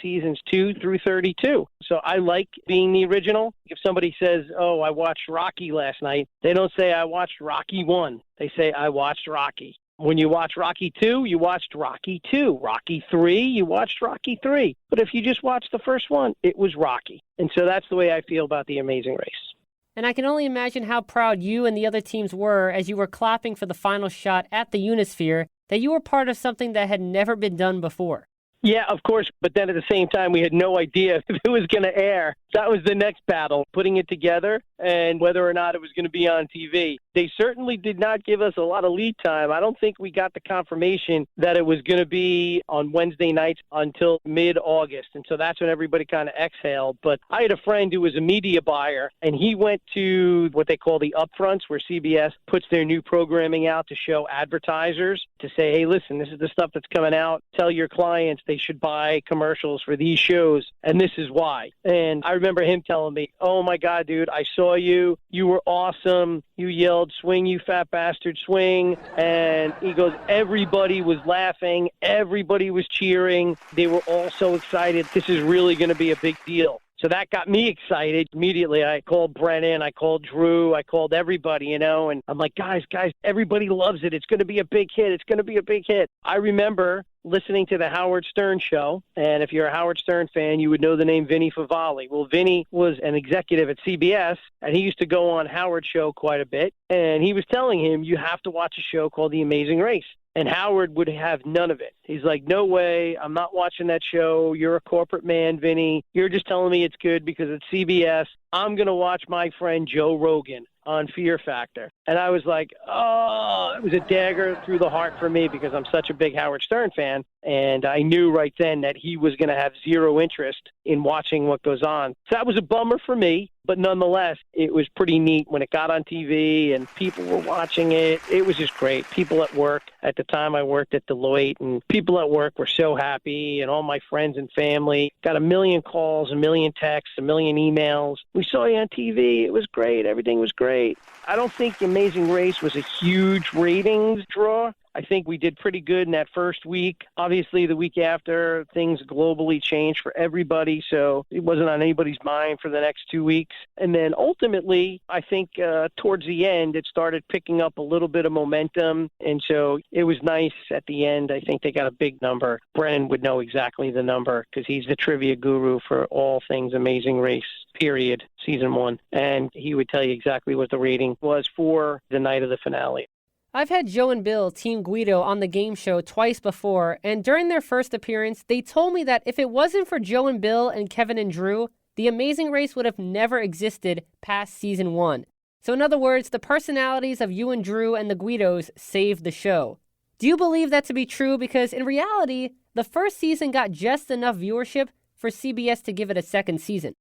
seasons 2 through 32. So I like being the original. If somebody says, oh, I watched Rocky last night, they don't say I watched Rocky 1. They say I watched Rocky. When you watch Rocky 2, you watched Rocky 2. Rocky 3, you watched Rocky 3. But if you just watched the first one, it was Rocky. And so that's the way I feel about the Amazing Race. And I can only imagine how proud you and the other teams were as you were clapping for the final shot at the Unisphere, that you were part of something that had never been done before. Yeah, of course. But then at the same time, we had no idea if it was going to air. That was the next battle, putting it together and whether or not it was going to be on TV. They certainly did not give us a lot of lead time. I don't think we got the confirmation that it was going to be on Wednesday nights until mid-August. And so that's when everybody kind of exhaled. But I had a friend who was a media buyer, and he went to what they call the upfronts, where CBS puts their new programming out to show advertisers to say, hey, listen, this is the stuff that's coming out. Tell your clients they should buy commercials for these shows, and this is why. And I remember him telling me, oh, my God, dude, I saw you. You were awesome. You yelled, swing, you fat bastard, swing. And he goes, everybody was laughing. Everybody was cheering. They were all so excited. This is really going to be a big deal. So that got me excited. Immediately, I called Brennan, I called Drew, I called everybody, and I'm like, guys, everybody loves it. It's going to be a big hit. It's going to be a big hit. I remember listening to the Howard Stern show, and if you're a Howard Stern fan, you would know the name Vinny Favale. Well, Vinny was an executive at CBS, and he used to go on Howard's show quite a bit, and he was telling him, you have to watch a show called The Amazing Race. And Howard would have none of it. He's like, no way, I'm not watching that show. You're a corporate man, Vinny. You're just telling me it's good because it's CBS. I'm going to watch my friend Joe Rogan on Fear Factor. And I was like, oh, it was a dagger through the heart for me because I'm such a big Howard Stern fan. And I knew right then that he was going to have zero interest in watching what goes on. So that was a bummer for me. But nonetheless, it was pretty neat when it got on TV and people were watching it. It was just great. People at work, at the time I worked at Deloitte, and people at work were so happy, and all my friends and family got a million calls, a million texts, a million emails. We saw you on TV. It was great. Everything was great. I don't think Amazing Race was a huge ratings draw. I think we did pretty good in that first week. Obviously, the week after, things globally changed for everybody, so it wasn't on anybody's mind for the next 2 weeks. And then ultimately, I think towards the end, it started picking up a little bit of momentum, and so it was nice at the end. I think they got a big number. Brennan would know exactly the number because he's the trivia guru for all things Amazing Race, period, season 1. And he would tell you exactly what the rating was for the night of the finale. I've had Joe and Bill, Team Guido, on the game show twice before, and during their first appearance, they told me that if it wasn't for Joe and Bill and Kevin and Drew, The Amazing Race would have never existed past season 1. So in other words, the personalities of you and Drew and the Guidos saved the show. Do you believe that to be true? Because in reality, the first season got just enough viewership for CBS to give it a second season.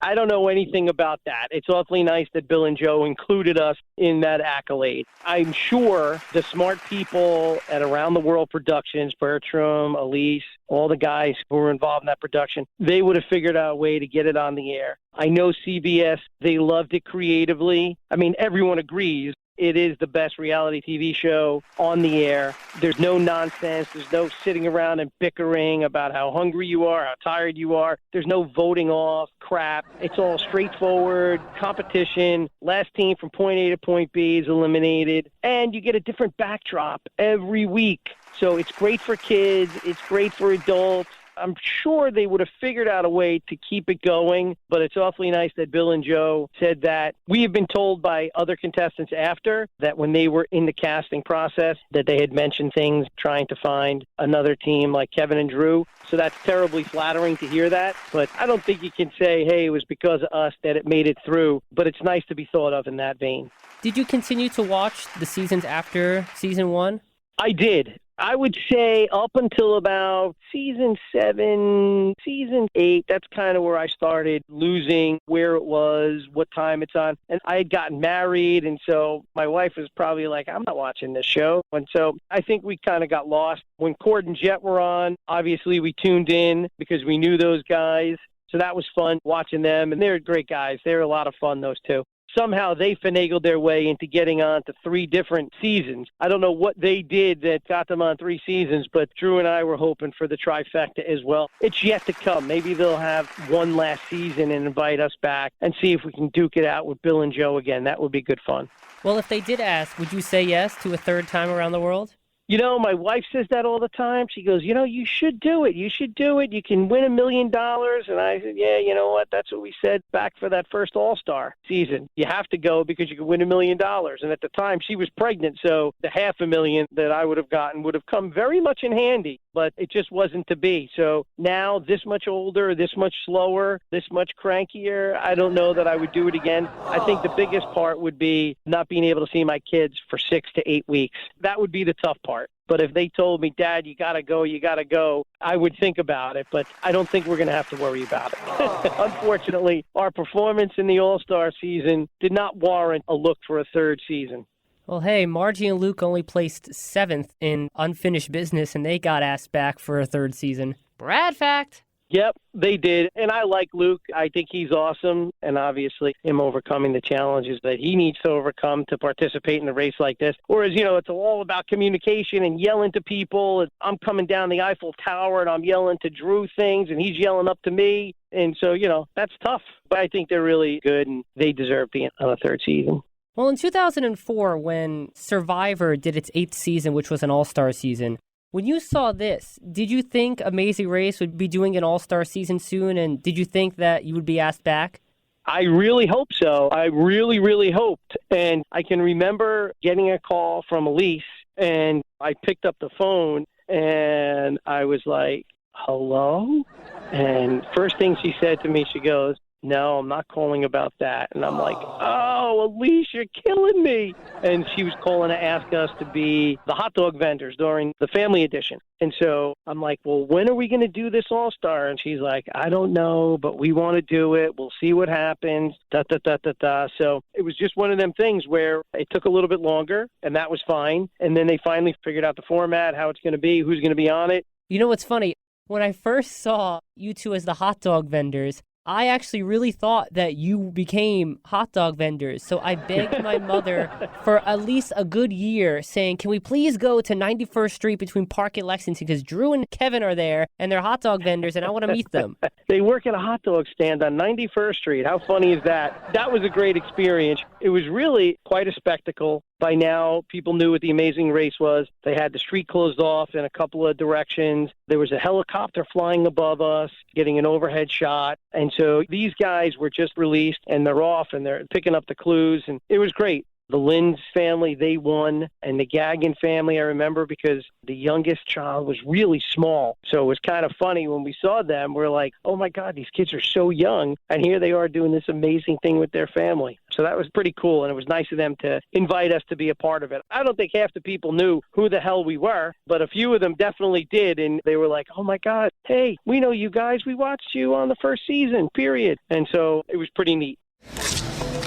I don't know anything about that. It's awfully nice that Bill and Joe included us in that accolade. I'm sure the smart people at Around the World Productions, Bertram, Elise, all the guys who were involved in that production, they would have figured out a way to get it on the air. I know CBS, they loved it creatively. I mean, everyone agrees. It is the best reality TV show on the air. There's no nonsense. There's no sitting around and bickering about how hungry you are, how tired you are. There's no voting off crap. It's all straightforward competition. Last team from point A to point B is eliminated. And you get a different backdrop every week. So it's great for kids. It's great for adults. I'm sure they would have figured out a way to keep it going, but it's awfully nice that Bill and Joe said that. We have been told by other contestants after that when they were in the casting process that they had mentioned things trying to find another team like Kevin and Drew. So that's terribly flattering to hear that, but I don't think you can say, hey, it was because of us that it made it through, but it's nice to be thought of in that vein. Did you continue to watch the seasons after season 1? I did. I would say up until about season 7, season 8, that's kind of where I started losing where it was, what time it's on. And I had gotten married, and so my wife was probably like, I'm not watching this show. And so I think we kind of got lost. When Cord and Jet were on, obviously we tuned in because we knew those guys. So that was fun watching them, and they're great guys. They're a lot of fun, those two. Somehow they finagled their way into getting on to 3 different seasons. I don't know what they did that got them on 3 seasons, but Drew and I were hoping for the trifecta as well. It's yet to come. Maybe they'll have one last season and invite us back and see if we can duke it out with Bill and Joe again. That would be good fun. Well, if they did ask, would you say yes to a third time around the world? You know, my wife says that all the time. She goes, you know, you should do it. You should do it. You can win $1 million. And I said, yeah, you know what? That's what we said back for that first All-Star season. You have to go because you can win $1 million. And at the time, she was pregnant, so the $500,000 that I would have gotten would have come very much in handy. But it just wasn't to be. So now, this much older, this much slower, this much crankier, I don't know that I would do it again. I think the biggest part would be not being able to see my kids for 6 to 8 weeks. That would be the tough part. But if they told me, Dad, you got to go, I would think about it. But I don't think we're going to have to worry about it. Unfortunately, our performance in the All-Star season did not warrant a look for a third season. Well, hey, Margie and Luke only placed 7th in Unfinished Business, and they got asked back for a third season. Brad fact. Yep, they did. And I like Luke. I think he's awesome. And obviously him overcoming the challenges that he needs to overcome to participate in a race like this. Whereas, you know, it's all about communication and yelling to people. I'm coming down the Eiffel Tower and I'm yelling to Drew things and he's yelling up to me. And so, you know, that's tough. But I think they're really good and they deserve being on a third season. Well, in 2004, when Survivor did its 8th season, which was an all-star season, when you saw this, did you think Amazing Race would be doing an all-star season soon, and did you think that you would be asked back? I really hope so. I really, really hoped. And I can remember getting a call from Elise And I picked up the phone, and I was like, hello? And first thing she said to me, she goes, no, I'm not calling about that. And I'm like, oh, Elise, you're killing me. And she was calling to ask us to be the hot dog vendors during the family edition. And so I'm like, well, when are we going to do this All-Star? And she's like, I don't know, but we want to do it. We'll see what happens. So it was just one of them things where it took a little bit longer, and that was fine. And then they finally figured out the format, how it's going to be, who's going to be on it. You know what's funny? When I first saw you two as the hot dog vendors, I actually really thought that you became hot dog vendors. So I begged my mother for at least a good year saying, can we please go to 91st Street between Park and Lexington? Because Drew and Kevin are there and they're hot dog vendors and I want to meet them. They work at a hot dog stand on 91st Street. How funny is that? That was a great experience. It was really quite a spectacle. By now, people knew what the Amazing Race was. They had the street closed off in a couple of directions. There was a helicopter flying above us, getting an overhead shot. And so these guys were just released, and they're off, and they're picking up the clues, and it was great. The Linds family, they won, and the Gagin family, I remember, because the youngest child was really small. So it was kind of funny when we saw them. We're like, oh, my God, these kids are so young, and here they are doing this amazing thing with their family. So that was pretty cool, and it was nice of them to invite us to be a part of it. I don't think half the people knew who the hell we were, but a few of them definitely did, and they were like, oh, my God, hey, we know you guys. We watched you on the first season, period. And so it was pretty neat.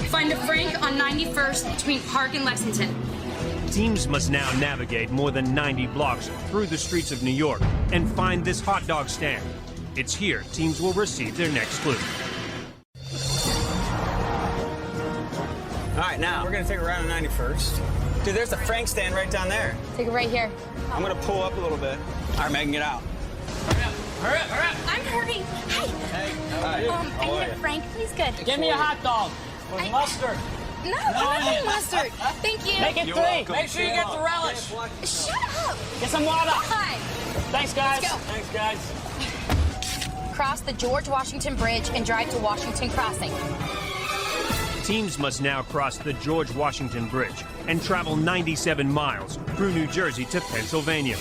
Find a Frank on 91st between Park and Lexington. Teams must now navigate more than 90 blocks through the streets of New York and find this hot dog stand. It's here teams will receive their next clue. All right, now we're gonna take a ride on 91st. Dude, there's a Frank stand right down there. Take it right here. I'm gonna pull up a little bit. All right, Megan, get out. Hurry up, hurry up, hurry up. I'm hurrying. Hey. Hey, I need a Frank, please. Good. Give me a hot dog with mustard. No, I don't need mustard. Thank you. Make it You're 3. welcome. Make sure you get the relish. Shut up. Get some water. Hi. Thanks, guys. Let's go. Thanks, guys. Cross the George Washington Bridge and drive to Washington Crossing. Teams must now cross the George Washington Bridge and travel 97 miles through New Jersey to Pennsylvania.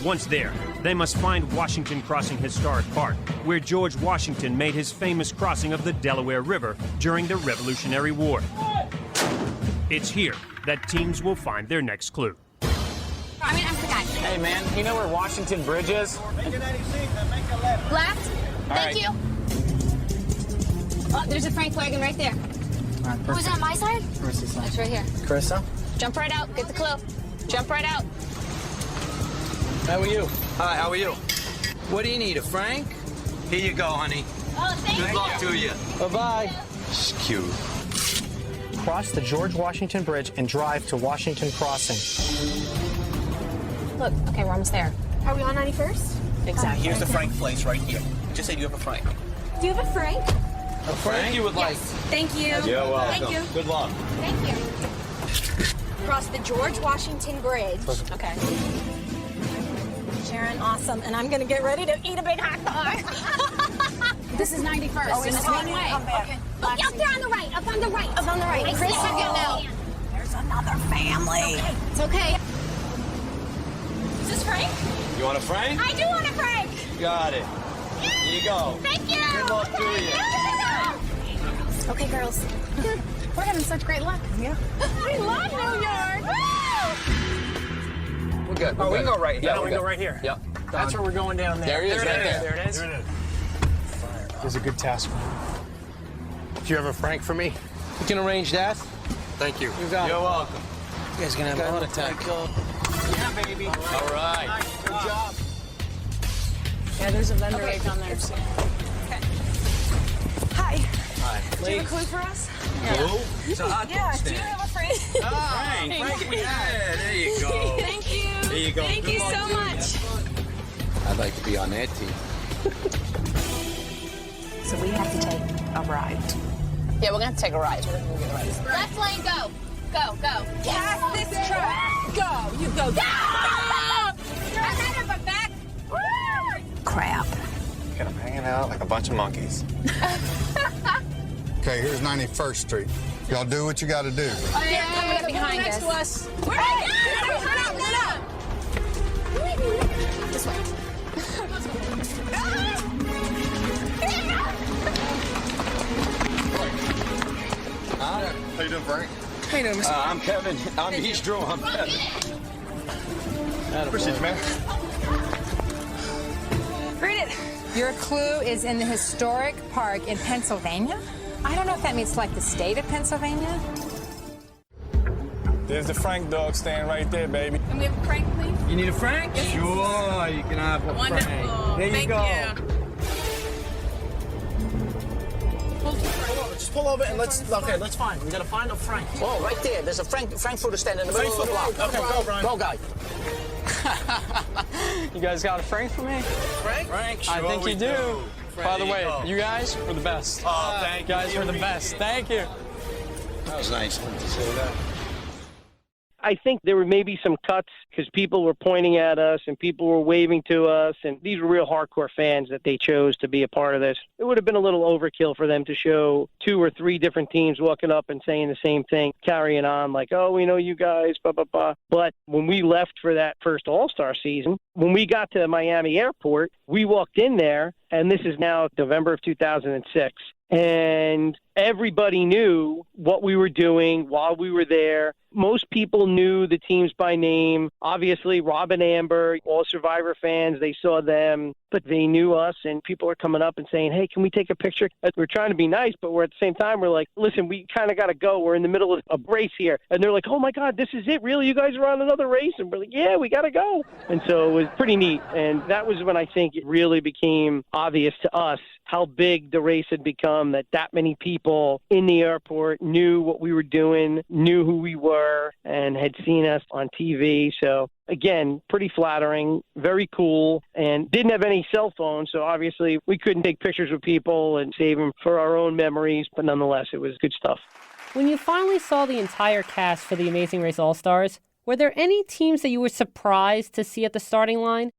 Once there, they must find Washington Crossing Historic Park, where George Washington made his famous crossing of the Delaware River during the Revolutionary War. It's here that teams will find their next clue. I forgot. Hey, man, you know where Washington Bridge is? Left. Thank you. Oh, there's a Frank wagon right there. Right, who's on my side? Carissa's side. That's right here. Carissa? Jump right out. Get the clue. Jump right out. How are you? Hi, how are you? What do you need, a Frank? Here you go, honey. Oh, thank you. Good luck to you. Bye-bye. It's cute. Cross the George Washington Bridge and drive to Washington Crossing. Look, okay, we're almost there. Are we on 91st? Exactly. Here's the Frank place right here. Just say you have a Frank. Do you have a Frank? A Frank you would like? Thank you. You're welcome. Thank you. Good luck. Thank you. Cross the George Washington Bridge. Okay. Sharon, awesome. And I'm going to get ready to eat a big hot dog. This is 91st. Oh, it's one way. Okay. Oh, up there on the right. Up on the right. Up on the right. Chris, you get now. There's another family. Okay. It's okay. Is this Frank? You want a Frank? I do want a Frank. Got it. Here you go. Thank you. Good luck to you. Okay, girls. We're having such great luck. Yeah. I love New York. We're good. Oh, we can go right here. Yeah, we go right here. Yep. That's where we're going down there. There it is, right there. There it is. There it is. There's a good task. Do you have a Frank for me? We can arrange that. Thank you. You got it. You're welcome. You guys gonna have a heart attack. Yeah, baby. All right. Good job. Yeah, there's a vendor right down there. Okay. Hi. Hi. Do you have a clue for us? Clue? It's a hot dog stand. Do you have a Frank? Frank, yeah, there you go. Thank you. There you go. Thank you so much. I'd like to be on that team. So we have to take a ride. Yeah, we're gonna have to take a ride. Left lane, go. Go, go. Pass this truck. Go. You go. Go! I'm back. Crap. Get them hanging out like a bunch of monkeys. Okay, here's 91st Street. Y'all do what you got to do. They're coming up behind us. To us. Turn up. This way. How you doing, Frank? Hey, no, Mr. I'm Kevin. He's Drew. I'm Kevin. Appreciate you, man. Read it. Your clue is in the historic park in Pennsylvania. I don't know if that means like the state of Pennsylvania. There's the Frank dog stand right there, baby. Can we have a Frank, please? You need a Frank? Yes. Sure, you can have a Wonderful. Frank. There you go. Just pull over and let's find. We gotta find a Frank. Oh, right there. There's a Frankfurter stand in the middle of the block. Okay, go, Brian. Go, guy. You guys got a Frank for me? Frank? I think you do. By the way, you guys were the best. Oh, thank you. You guys were the best. Thank you. That was nice to say that. I think there were maybe some cuts because people were pointing at us and people were waving to us, and these were real hardcore fans that they chose to be a part of this. It would have been a little overkill for them to show 2 or 3 different teams walking up and saying the same thing, carrying on like, oh, we know you guys, blah, blah, blah. But when we left for that first All-Star season, when we got to Miami Airport, we walked in there, and this is now November of 2006, and everybody knew what we were doing while we were there. Most people knew the teams by name. Obviously, Rob and Amber, all Survivor fans, they saw them, but they knew us, and people are coming up and saying, hey, can we take a picture? We're trying to be nice, but we're at the same time, we're like, listen, we kind of got to go. We're in the middle of a race here. And they're like, oh, my God, this is it? Really? You guys are on another race? And we're like, yeah, we got to go. And so it was pretty neat. And that was when I think it really became obvious to us how big the race had become, that many people in the airport knew what we were doing, knew who we were, and had seen us on TV. So, again, pretty flattering, very cool, and didn't have any cell phones, so obviously we couldn't take pictures with people and save them for our own memories, but nonetheless, it was good stuff. When you finally saw the entire cast for the Amazing Race All-Stars, were there any teams that you were surprised to see at the starting line?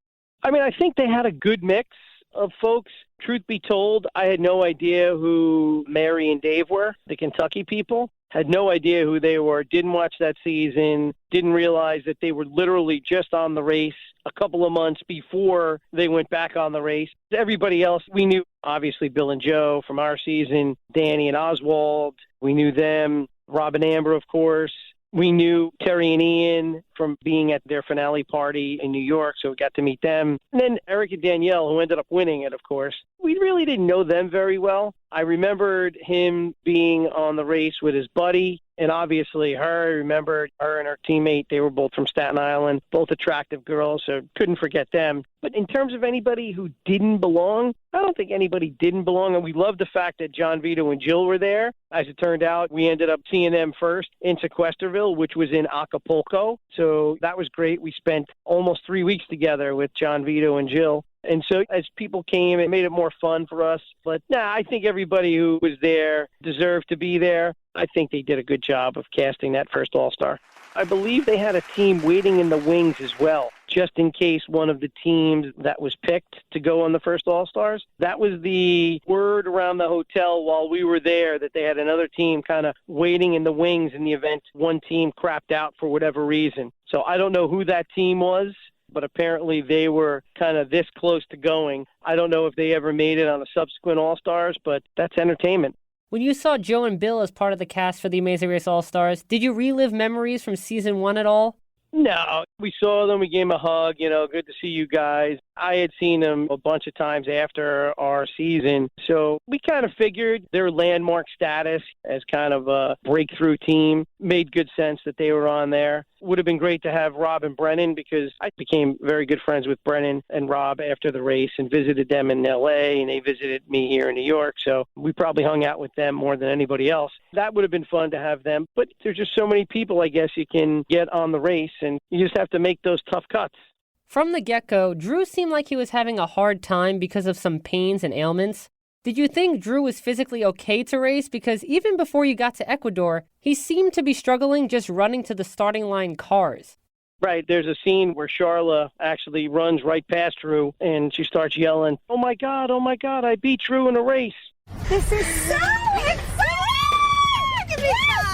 I mean, I think they had a good mix of folks. Truth be told, I had no idea who Mary and Dave were, the Kentucky people. Had no idea who they were, didn't watch that season, didn't realize that they were literally just on the race a couple of months before they went back on the race. Everybody else, we knew, obviously, Bill and Joe from our season, Danny and Oswald, we knew them, Rob and Amber, of course. We knew Terry and Ian from being at their finale party in New York, so we got to meet them. And then Eric and Danielle, who ended up winning it, of course. We really didn't know them very well. I remembered him being on the race with his buddy, and obviously her. I remembered her and her teammate. They were both from Staten Island, both attractive girls, so couldn't forget them. But in terms of anybody who didn't belong, I don't think anybody didn't belong, and we loved the fact that John Vito and Jill were there. As it turned out, we ended up seeing them first in Sequesterville, which was in Acapulco, so that was great. We spent almost 3 weeks together with John Vito and Jill. And so as people came, it made it more fun for us. But, I think everybody who was there deserved to be there. I think they did a good job of casting that first All-Star. I believe they had a team waiting in the wings as well, just in case one of the teams that was picked to go on the first All-Stars. That was the word around the hotel while we were there, that they had another team kind of waiting in the wings in the event one team crapped out for whatever reason. So I don't know who that team was, but apparently they were kind of this close to going. I don't know if they ever made it on a subsequent All-Stars, but that's entertainment. When you saw Joe and Bill as part of the cast for the Amazing Race All-Stars, did you relive memories from season 1 at all? No, we saw them, we gave them a hug, good to see you guys. I had seen them a bunch of times after our season, so we kind of figured their landmark status as kind of a breakthrough team made good sense that they were on there. Would have been great to have Rob and Brennan, because I became very good friends with Brennan and Rob after the race and visited them in L.A., and they visited me here in New York, so we probably hung out with them more than anybody else. That would have been fun to have them, but there's just so many people, I guess, you can get on the race, and you just have to make those tough cuts. From the get-go, Drew seemed like he was having a hard time because of some pains and ailments. Did you think Drew was physically okay to race? Because even before you got to Ecuador, he seemed to be struggling just running to the starting line cars. Right. There's a scene where Charla actually runs right past Drew, and she starts yelling, oh my God, I beat Drew in a race. This is so exciting! Look at me go!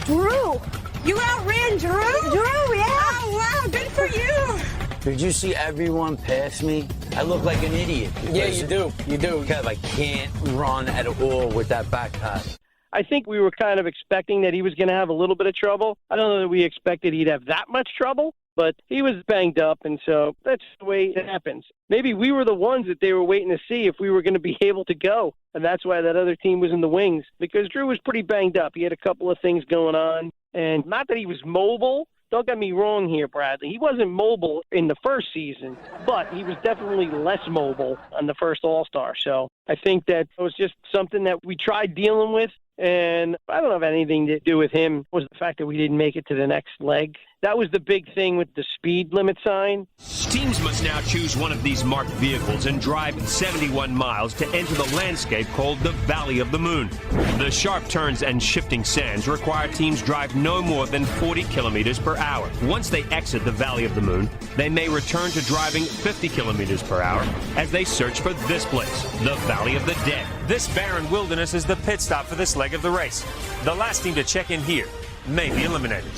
Drew. You outran Drew? Drew, yeah. Oh, wow, good for you. Did you see everyone pass me? I look like an idiot. Yeah, you do. You do. Kev, I can't run at all with that backpack. I think we were kind of expecting that he was going to have a little bit of trouble. I don't know that we expected he'd have that much trouble, but he was banged up, and so that's the way it happens. Maybe we were the ones that they were waiting to see if we were going to be able to go, and that's why that other team was in the wings, because Drew was pretty banged up. He had a couple of things going on, and not that he was mobile. Don't get me wrong here, Bradley. He wasn't mobile in the first season, but he was definitely less mobile on the first All-Star. So I think that it was just something that we tried dealing with, and I don't have anything to do with him. It was the fact that we didn't make it to the next leg. That was the big thing with the speed limit sign. Teams must now choose one of these marked vehicles and drive 71 miles to enter the landscape called the Valley of the Moon. The sharp turns and shifting sands require teams drive no more than 40 kilometers per hour. Once they exit the Valley of the Moon, they may return to driving 50 kilometers per hour as they search for this place, the Valley of the Dead. This barren wilderness is the pit stop for this leg of the race. The last team to check in here may be eliminated.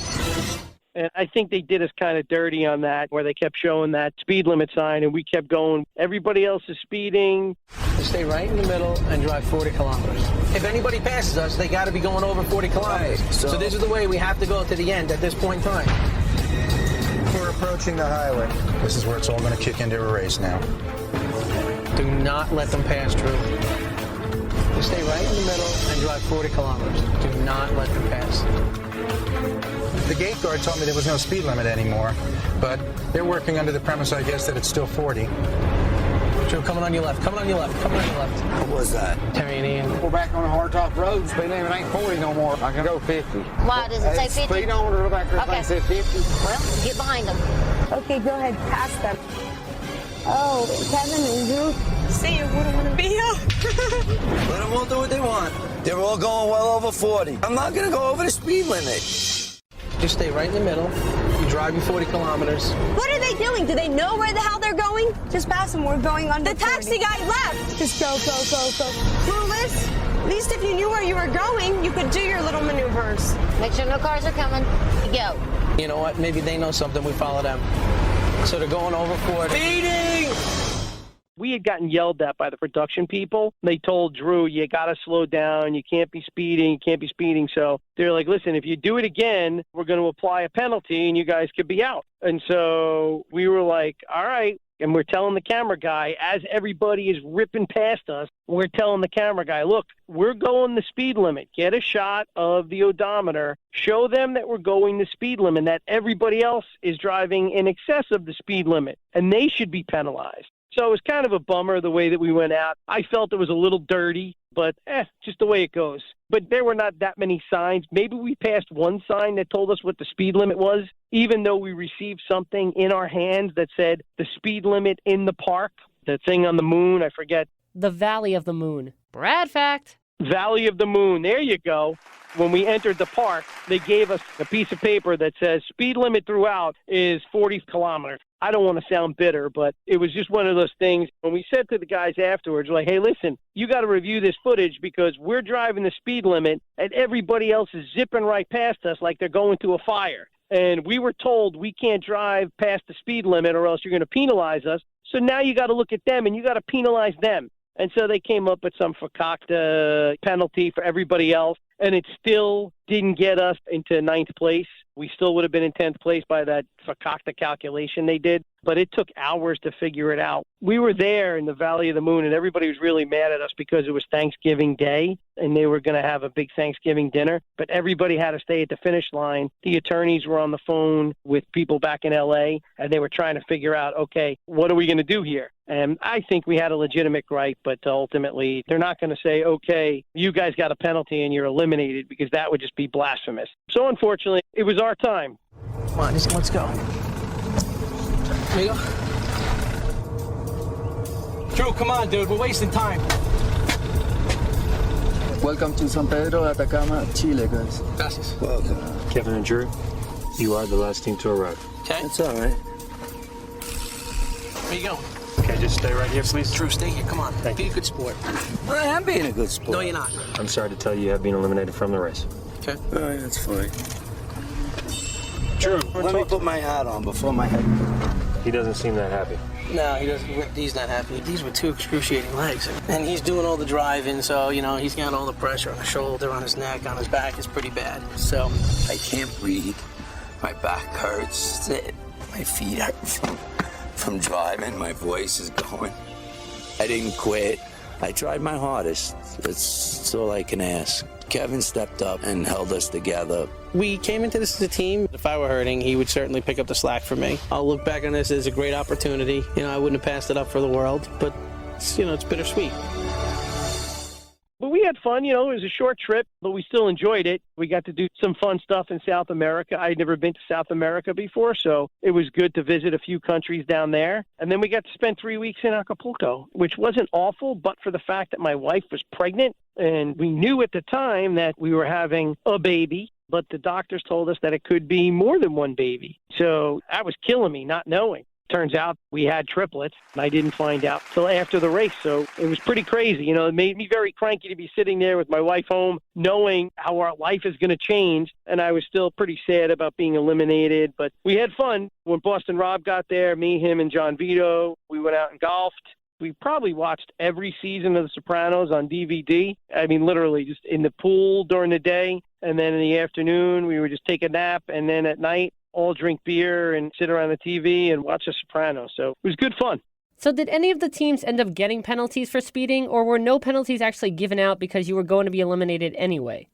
And I think they did us kind of dirty on that, where they kept showing that speed limit sign, and we kept going. Everybody else is speeding. Stay right in the middle and drive 40 kilometers. If anybody passes us, they got to be going over 40 kilometers. Right, so this is the way we have to go to the end at this point in time. We're approaching the highway. This is where it's all going to kick into a race now. Do not let them pass, Drew. Stay right in the middle and drive 40 kilometers. Do not let them pass. The gate guard told me there was no speed limit anymore, but they're working under the premise, I guess, that it's still 40. Drew, coming on your left, coming on your left, coming on your left. What was that? Terry and Ian. We're back on the hard top road. Speed limit ain't 40 no more. I can go 50. Why, does it say 50? Speedometer back there thinks it's 50. Well, get behind them. Okay, go ahead, pass them. Oh, Kevin and Drew. See, you wouldn't want to be here. Let them all do what they want. They're all going well over 40. I'm not going to go over the speed limit. Just stay right in the middle. You drive your 40 kilometers. What are they doing? Do they know where the hell they're going? Just pass them. We're going under the 40. Taxi guy left. Just go. Clueless? At least if you knew where you were going, you could do your little maneuvers. Make sure no cars are coming. Go. You know what? Maybe they know something. We follow them. So they're going over 40. Speeding! We had gotten yelled at by the production people. They told Drew, you got to slow down. You can't be speeding. So they're like, listen, if you do it again, we're going to apply a penalty and you guys could be out. And so we were like, all right. And we're telling the camera guy, as everybody is ripping past us, we're telling the camera guy, look, we're going the speed limit. Get a shot of the odometer. Show them that we're going the speed limit, that everybody else is driving in excess of the speed limit, and they should be penalized. So it was kind of a bummer the way that we went out. I felt it was a little dirty, but just the way it goes. But there were not that many signs. Maybe we passed one sign that told us what the speed limit was, even though we received something in our hands that said the speed limit in the park, the thing on the moon, I forget. The Valley of the Moon. Brad fact. Valley of the Moon. There you go. When we entered the park, they gave us a piece of paper that says speed limit throughout is 40 kilometers. I don't want to sound bitter, but it was just one of those things. When we said to the guys afterwards, like, hey, listen, you got to review this footage because we're driving the speed limit and everybody else is zipping right past us like they're going to a fire. And we were told we can't drive past the speed limit or else you're going to penalize us. So now you got to look at them and you got to penalize them. And so they came up with some fakakta penalty for everybody else, and it still didn't get us into 9th place. We still would have been in 10th place by that fakakta calculation they did, but it took hours to figure it out. We were there in the Valley of the Moon, and everybody was really mad at us because it was Thanksgiving Day, and they were going to have a big Thanksgiving dinner, but everybody had to stay at the finish line. The attorneys were on the phone with people back in L.A., and they were trying to figure out, okay, what are we going to do here? And I think we had a legitimate gripe, but ultimately they're not going to say, okay, you guys got a penalty and you're eliminated, because that would just be blasphemous. So unfortunately, it was our time. Come on, let's go. Here you go. Drew, come on, dude. We're wasting time. Welcome to San Pedro, Atacama, Chile, guys. Gracias. Welcome. Kevin and Drew, you are the last team to arrive. Okay. That's all right. Where you going? Okay, just stay right here, please. Drew, stay here. Come on. Be a good sport. I am being a good sport. No, you're not. I'm sorry to tell you have been eliminated from the race. Okay. All right, that's fine. Drew, Let me put my hat on before my head. He doesn't seem that happy. No, he doesn't. He's not happy. These were 2 excruciating legs. And he's doing all the driving, so, he's got all the pressure on his shoulder, on his neck, on his back. It's pretty bad. So I can't breathe. My back hurts. My feet hurt from driving. My voice is going. I didn't quit. I tried my hardest. That's all I can ask. Kevin stepped up and held us together. we came into this as a team. If I were hurting, he would certainly pick up the slack for me. I'll look back on this as a great opportunity. I wouldn't have passed it up for the world, but it's bittersweet. But we had fun, it was a short trip, but we still enjoyed it. We got to do some fun stuff in South America. I'd never been to South America before, so it was good to visit a few countries down there. And then we got to spend 3 weeks in Acapulco, which wasn't awful, but for the fact that my wife was pregnant, and we knew at the time that we were having a baby, but the doctors told us that it could be more than one baby. So that was killing me, not knowing. Turns out we had triplets, and I didn't find out till after the race. So it was pretty crazy. It made me very cranky to be sitting there with my wife home, knowing how our life is going to change. And I was still pretty sad about being eliminated. But we had fun. When Boston Rob got there, me, him, and John Guido, we went out and golfed. We probably watched every season of The Sopranos on DVD. I mean, literally just in the pool during the day. And then in the afternoon, we would just take a nap. And then at night, all drink beer and sit around the TV and watch The Sopranos. So it was good fun. So did any of the teams end up getting penalties for speeding, or were no penalties actually given out because you were going to be eliminated anyway?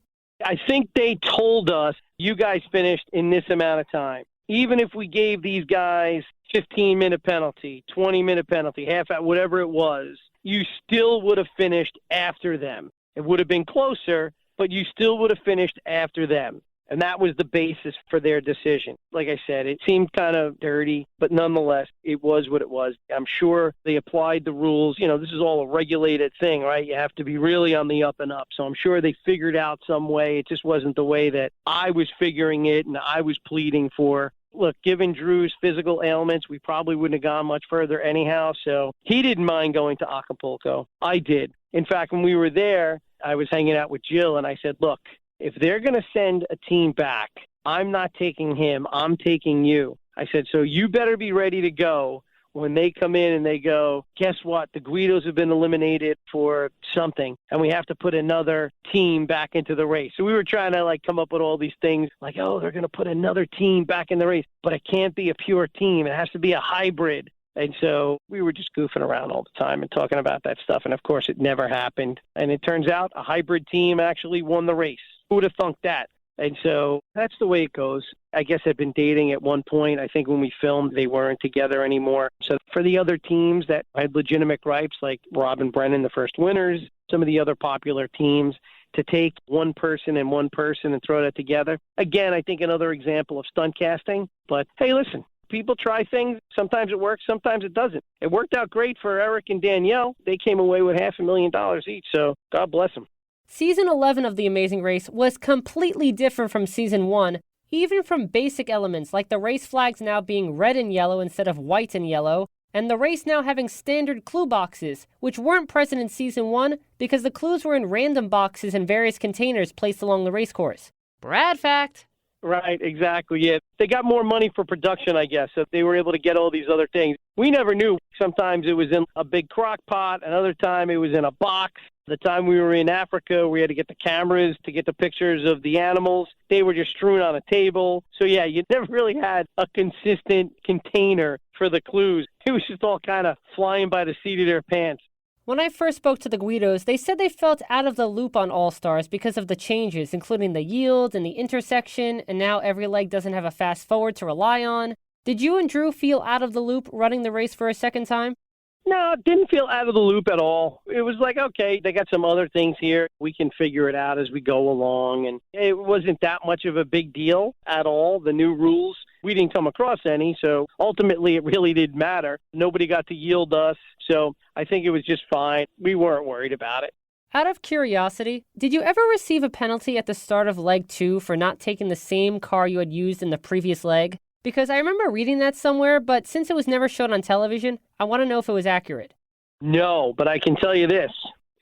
I think they told us, you guys finished in this amount of time. Even if we gave these guys 15-minute penalty, 20-minute penalty, half hour, whatever it was, you still would have finished after them. It would have been closer, but you still would have finished after them. And that was the basis for their decision. Like I said, it seemed kind of dirty, but nonetheless, it was what it was. I'm sure they applied the rules. This is all a regulated thing, right? You have to be really on the up and up. So I'm sure they figured out some way. It just wasn't the way that I was figuring it and I was pleading for. Look, given Drew's physical ailments, we probably wouldn't have gone much further anyhow. So he didn't mind going to Acapulco. I did. In fact, when we were there, I was hanging out with Jill and I said, look, if they're going to send a team back, I'm not taking him. I'm taking you. I said, so you better be ready to go when they come in and they go, guess what? The Guidos have been eliminated for something, and we have to put another team back into the race. So we were trying to come up with all these things like, oh, they're going to put another team back in the race, but it can't be a pure team. It has to be a hybrid. And so we were just goofing around all the time and talking about that stuff. And, of course, it never happened. And it turns out a hybrid team actually won the race. Who would have thunk that? And so that's the way it goes. I guess I've been dating at one point. I think when we filmed, they weren't together anymore. So for the other teams that had legitimate gripes, like Rob and Brennan, the first winners, some of the other popular teams, to take one person and throw that together. Again, I think another example of stunt casting. But, hey, listen, people try things. Sometimes it works, sometimes it doesn't. It worked out great for Eric and Danielle. They came away with $500,000 each, so God bless them. Season 11 of The Amazing Race was completely different from Season 1, even from basic elements like the race flags now being red and yellow instead of white and yellow, and the race now having standard clue boxes, which weren't present in Season 1 because the clues were in random boxes in various containers placed along the race course. Brad fact. Right, exactly, yeah. They got more money for production, I guess, so they were able to get all these other things. We never knew. Sometimes it was in a big crock pot, another time it was in a box. The time we were in Africa, we had to get the cameras to get the pictures of the animals. They were just strewn on a table. So, yeah, you never really had a consistent container for the clues. It was just all kind of flying by the seat of their pants. When I first spoke to the Guidos, they said they felt out of the loop on All-Stars because of the changes, including the yield and the intersection, and now every leg doesn't have a fast forward to rely on. Did you and Drew feel out of the loop running the race for a second time? No, it didn't feel out of the loop at all. It was like, okay, they got some other things here. We can figure it out as we go along. And it wasn't that much of a big deal at all, the new rules. We didn't come across any, so ultimately it really didn't matter. Nobody got to yield us, so I think it was just fine. We weren't worried about it. Out of curiosity, did you ever receive a penalty at the start of leg 2 for not taking the same car you had used in the previous leg? Because I remember reading that somewhere, but since it was never shown on television, I want to know if it was accurate. No, but I can tell you this.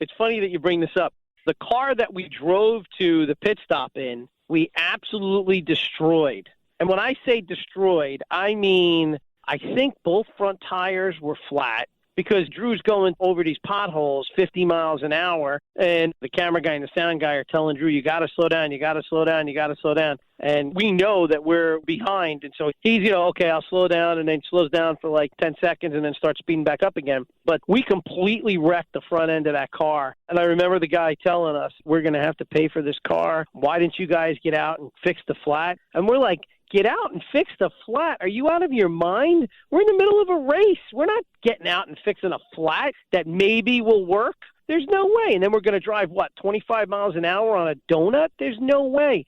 It's funny that you bring this up. The car that we drove to the pit stop in we absolutely destroyed. And when I say destroyed, I mean, I think both front tires were flat because Drew's going over these potholes 50 miles an hour, and the camera guy and the sound guy are telling Drew, you got to slow down, you got to slow down, you got to slow down. And we know that we're behind, and so he's, okay, I'll slow down, and then slows down for like 10 seconds and then starts speeding back up again. But we completely wrecked the front end of that car. And I remember the guy telling us, we're going to have to pay for this car. Why didn't you guys get out and fix the flat? And we're like, get out and fix the flat. Are you out of your mind? We're in the middle of a race. We're not getting out and fixing a flat that maybe will work. There's no way. And then we're going to drive, 25 miles an hour on a donut? There's no way.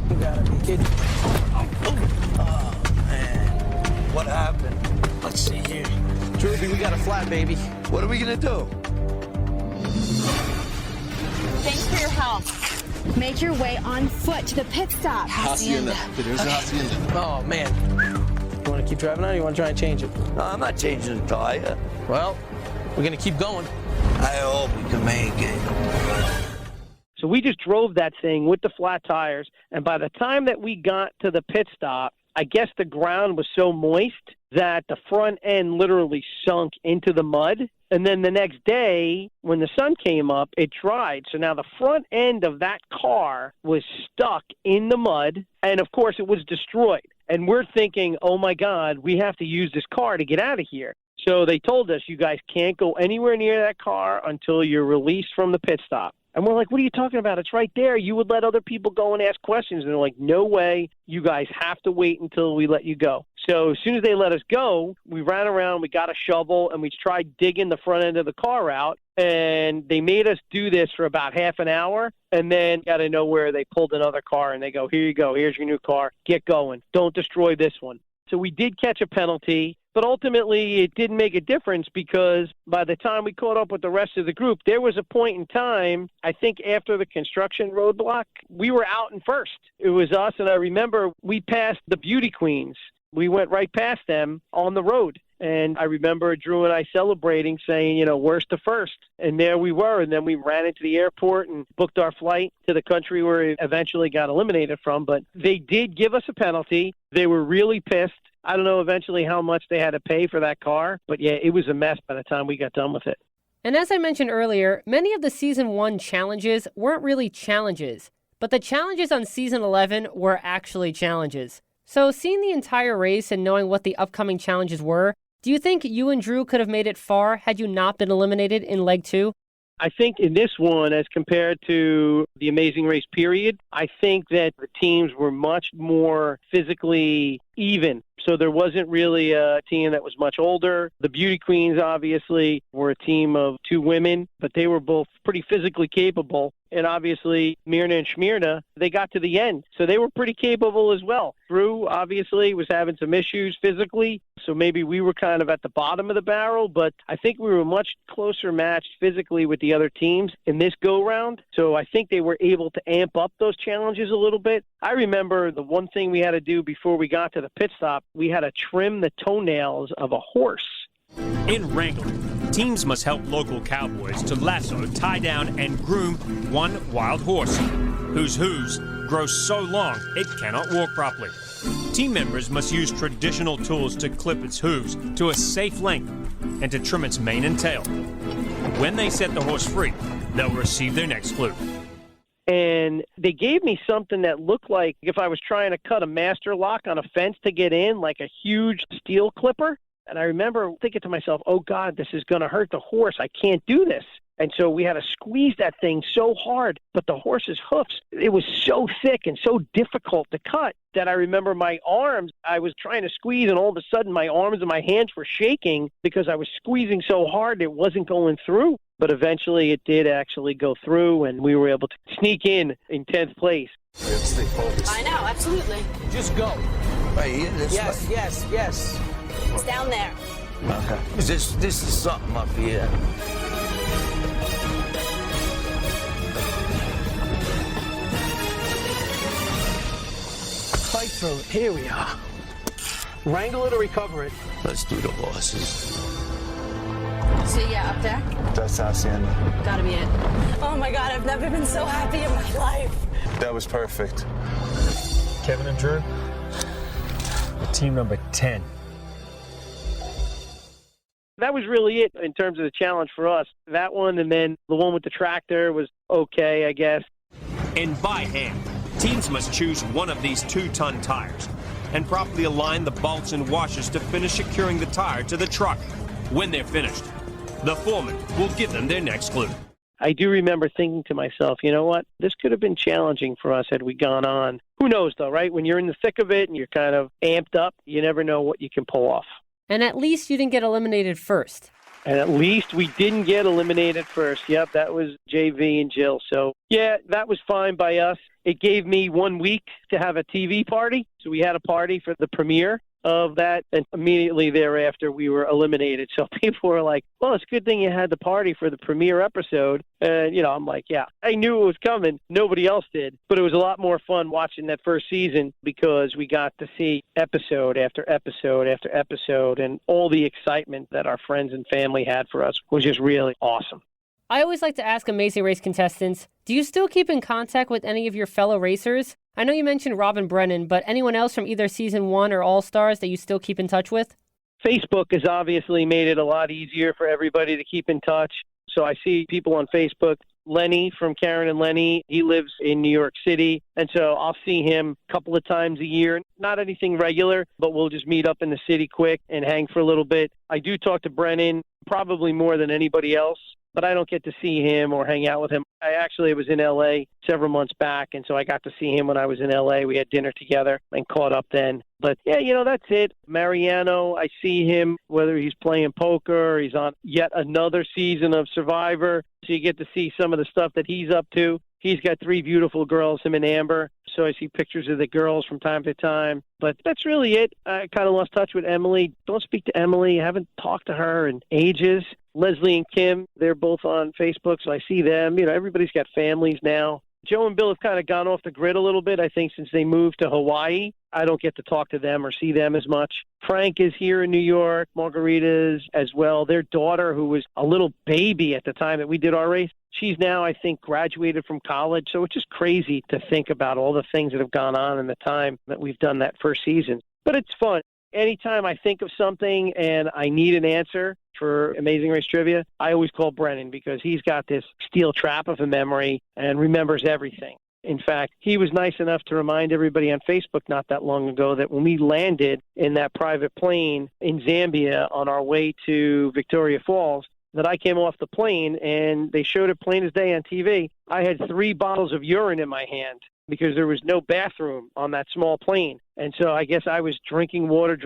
You gotta be kidding. Oh, man. What happened? Let's see here. Droopy, we got a flat, baby. What are we going to do? Thanks for your help. Make your way on foot to the pit stop. Hacienda. There's a hacienda. Oh, man. You want to keep driving on or you want to try and change it? No, I'm not changing the tire. Well, we're going to keep going. I hope we can make it. So we just drove that thing with the flat tires, and by the time that we got to the pit stop, I guess the ground was so moist that the front end literally sunk into the mud. And then the next day, when the sun came up, it dried. So now the front end of that car was stuck in the mud, and of course it was destroyed. And we're thinking, oh my God, we have to use this car to get out of here. So they told us, you guys can't go anywhere near that car until you're released from the pit stop. And we're like, what are you talking about? It's right there. You would let other people go and ask questions. And they're like, no way. You guys have to wait until we let you go. So as soon as they let us go, we ran around, we got a shovel, and we tried digging the front end of the car out. And they made us do this for about half an hour. And then out of nowhere, they pulled another car, and they go, here you go. Here's your new car. Get going. Don't destroy this one. So we did catch a penalty. But ultimately, it didn't make a difference because by the time we caught up with the rest of the group, there was a point in time, I think after the construction roadblock, we were out in first. It was us, and I remember we passed the beauty queens. We went right past them on the road. And I remember Drew and I celebrating, saying, worst to first. And there we were. And then we ran into the airport and booked our flight to the country where we eventually got eliminated from. But they did give us a penalty. They were really pissed. I don't know eventually how much they had to pay for that car. But, yeah, it was a mess by the time we got done with it. And as I mentioned earlier, many of the Season 1 challenges weren't really challenges. But the challenges on Season 11 were actually challenges. So seeing the entire race and knowing what the upcoming challenges were, do you think you and Drew could have made it far had you not been eliminated in Leg 2? I think in this one, as compared to the Amazing Race period, I think that the teams were much more physically even. So there wasn't really a team that was much older. The Beauty Queens, obviously, were a team of two women, but they were both pretty physically capable. And obviously, Myrna and Shmyrna, they got to the end. So they were pretty capable as well. Drew, obviously, was having some issues physically. So maybe we were kind of at the bottom of the barrel. But I think we were much closer matched physically with the other teams in this go-round. So I think they were able to amp up those challenges a little bit. I remember the one thing we had to do before we got to the pit stop, we had to trim the toenails of a horse. In wrangling, teams must help local cowboys to lasso, tie down, and groom one wild horse, whose hooves grow so long it cannot walk properly. Team members must use traditional tools to clip its hooves to a safe length and to trim its mane and tail. When they set the horse free, they'll receive their next clue. And they gave me something that looked like if I was trying to cut a master lock on a fence to get in, like a huge steel clipper. And I remember thinking to myself, oh, God, this is going to hurt the horse. I can't do this. And so we had to squeeze that thing so hard. But the horse's hoofs, it was so thick and so difficult to cut that I remember my arms, I was trying to squeeze, and all of a sudden my arms and my hands were shaking because I was squeezing so hard it wasn't going through. But eventually it did actually go through, and we were able to sneak in 10th place. We have to stay focused. I know, absolutely. Just go. Right here? This way? Yes. It's down there. Okay. This is something up here. Fight through it. Here we are. Wrangle it or recover it. Let's do the horses. So yeah, up deck? That's Hacienda. Gotta be it. Oh my God, I've never been so happy in my life. That was perfect. Kevin and Drew, team number 10. That was really it in terms of the challenge for us. That one, and then the one with the tractor was okay, I guess. And by hand, teams must choose one of these 2-ton tires and properly align the bolts and washers to finish securing the tire to the truck. When they're finished, the foreman will give them their next clue. I do remember thinking to myself, you know what? This could have been challenging for us had we gone on. Who knows, though, right? When you're in the thick of it and you're kind of amped up, you never know what you can pull off. And at least you didn't get eliminated first. And at least we didn't get eliminated first. Yep, that was JV and Jill. So, yeah, that was fine by us. It gave me 1 week to have a TV party. So we had a party for the premiere of that, and immediately thereafter we were eliminated. So people were like, well, it's a good thing you had the party for the premiere episode. And, I'm like, yeah, I knew it was coming. Nobody else did. But it was a lot more fun watching that first season because we got to see episode after episode after episode, and all the excitement that our friends and family had for us was just really awesome. I always like to ask Amazing Race contestants, do you still keep in contact with any of your fellow racers? I know you mentioned Robin Brennan, but anyone else from either Season 1 or All-Stars that you still keep in touch with? Facebook has obviously made it a lot easier for everybody to keep in touch. So I see people on Facebook. Lenny from Karen and Lenny, he lives in New York City. And so I'll see him a couple of times a year. Not anything regular, but we'll just meet up in the city quick and hang for a little bit. I do talk to Brennan probably more than anybody else, but I don't get to see him or hang out with him. I actually was in L.A. several months back, and so I got to see him when I was in L.A. We had dinner together and caught up then. But, yeah, that's it. Mariano, I see him, whether he's playing poker or he's on yet another season of Survivor, so you get to see some of the stuff that he's up to. He's got 3 beautiful girls, him and Amber, so I see pictures of the girls from time to time. But that's really it. I kind of lost touch with Emily. Don't speak to Emily. I haven't talked to her in ages. Leslie and Kim, they're both on Facebook, so I see them. Everybody's got families now. Joe and Bill have kind of gone off the grid a little bit, I think, since they moved to Hawaii. I don't get to talk to them or see them as much. Frank is here in New York, Margarita's as well. Their daughter, who was a little baby at the time that we did our race, she's now, I think, graduated from college. So it's just crazy to think about all the things that have gone on in the time that we've done that first season. But it's fun. Anytime I think of something and I need an answer for Amazing Race Trivia, I always call Brennan because he's got this steel trap of a memory and remembers everything. In fact, he was nice enough to remind everybody on Facebook not that long ago that when we landed in that private plane in Zambia on our way to Victoria Falls, that I came off the plane and they showed it plain as day on TV. I had 3 bottles of urine in my hand because there was no bathroom on that small plane. And so I guess I was drinking water,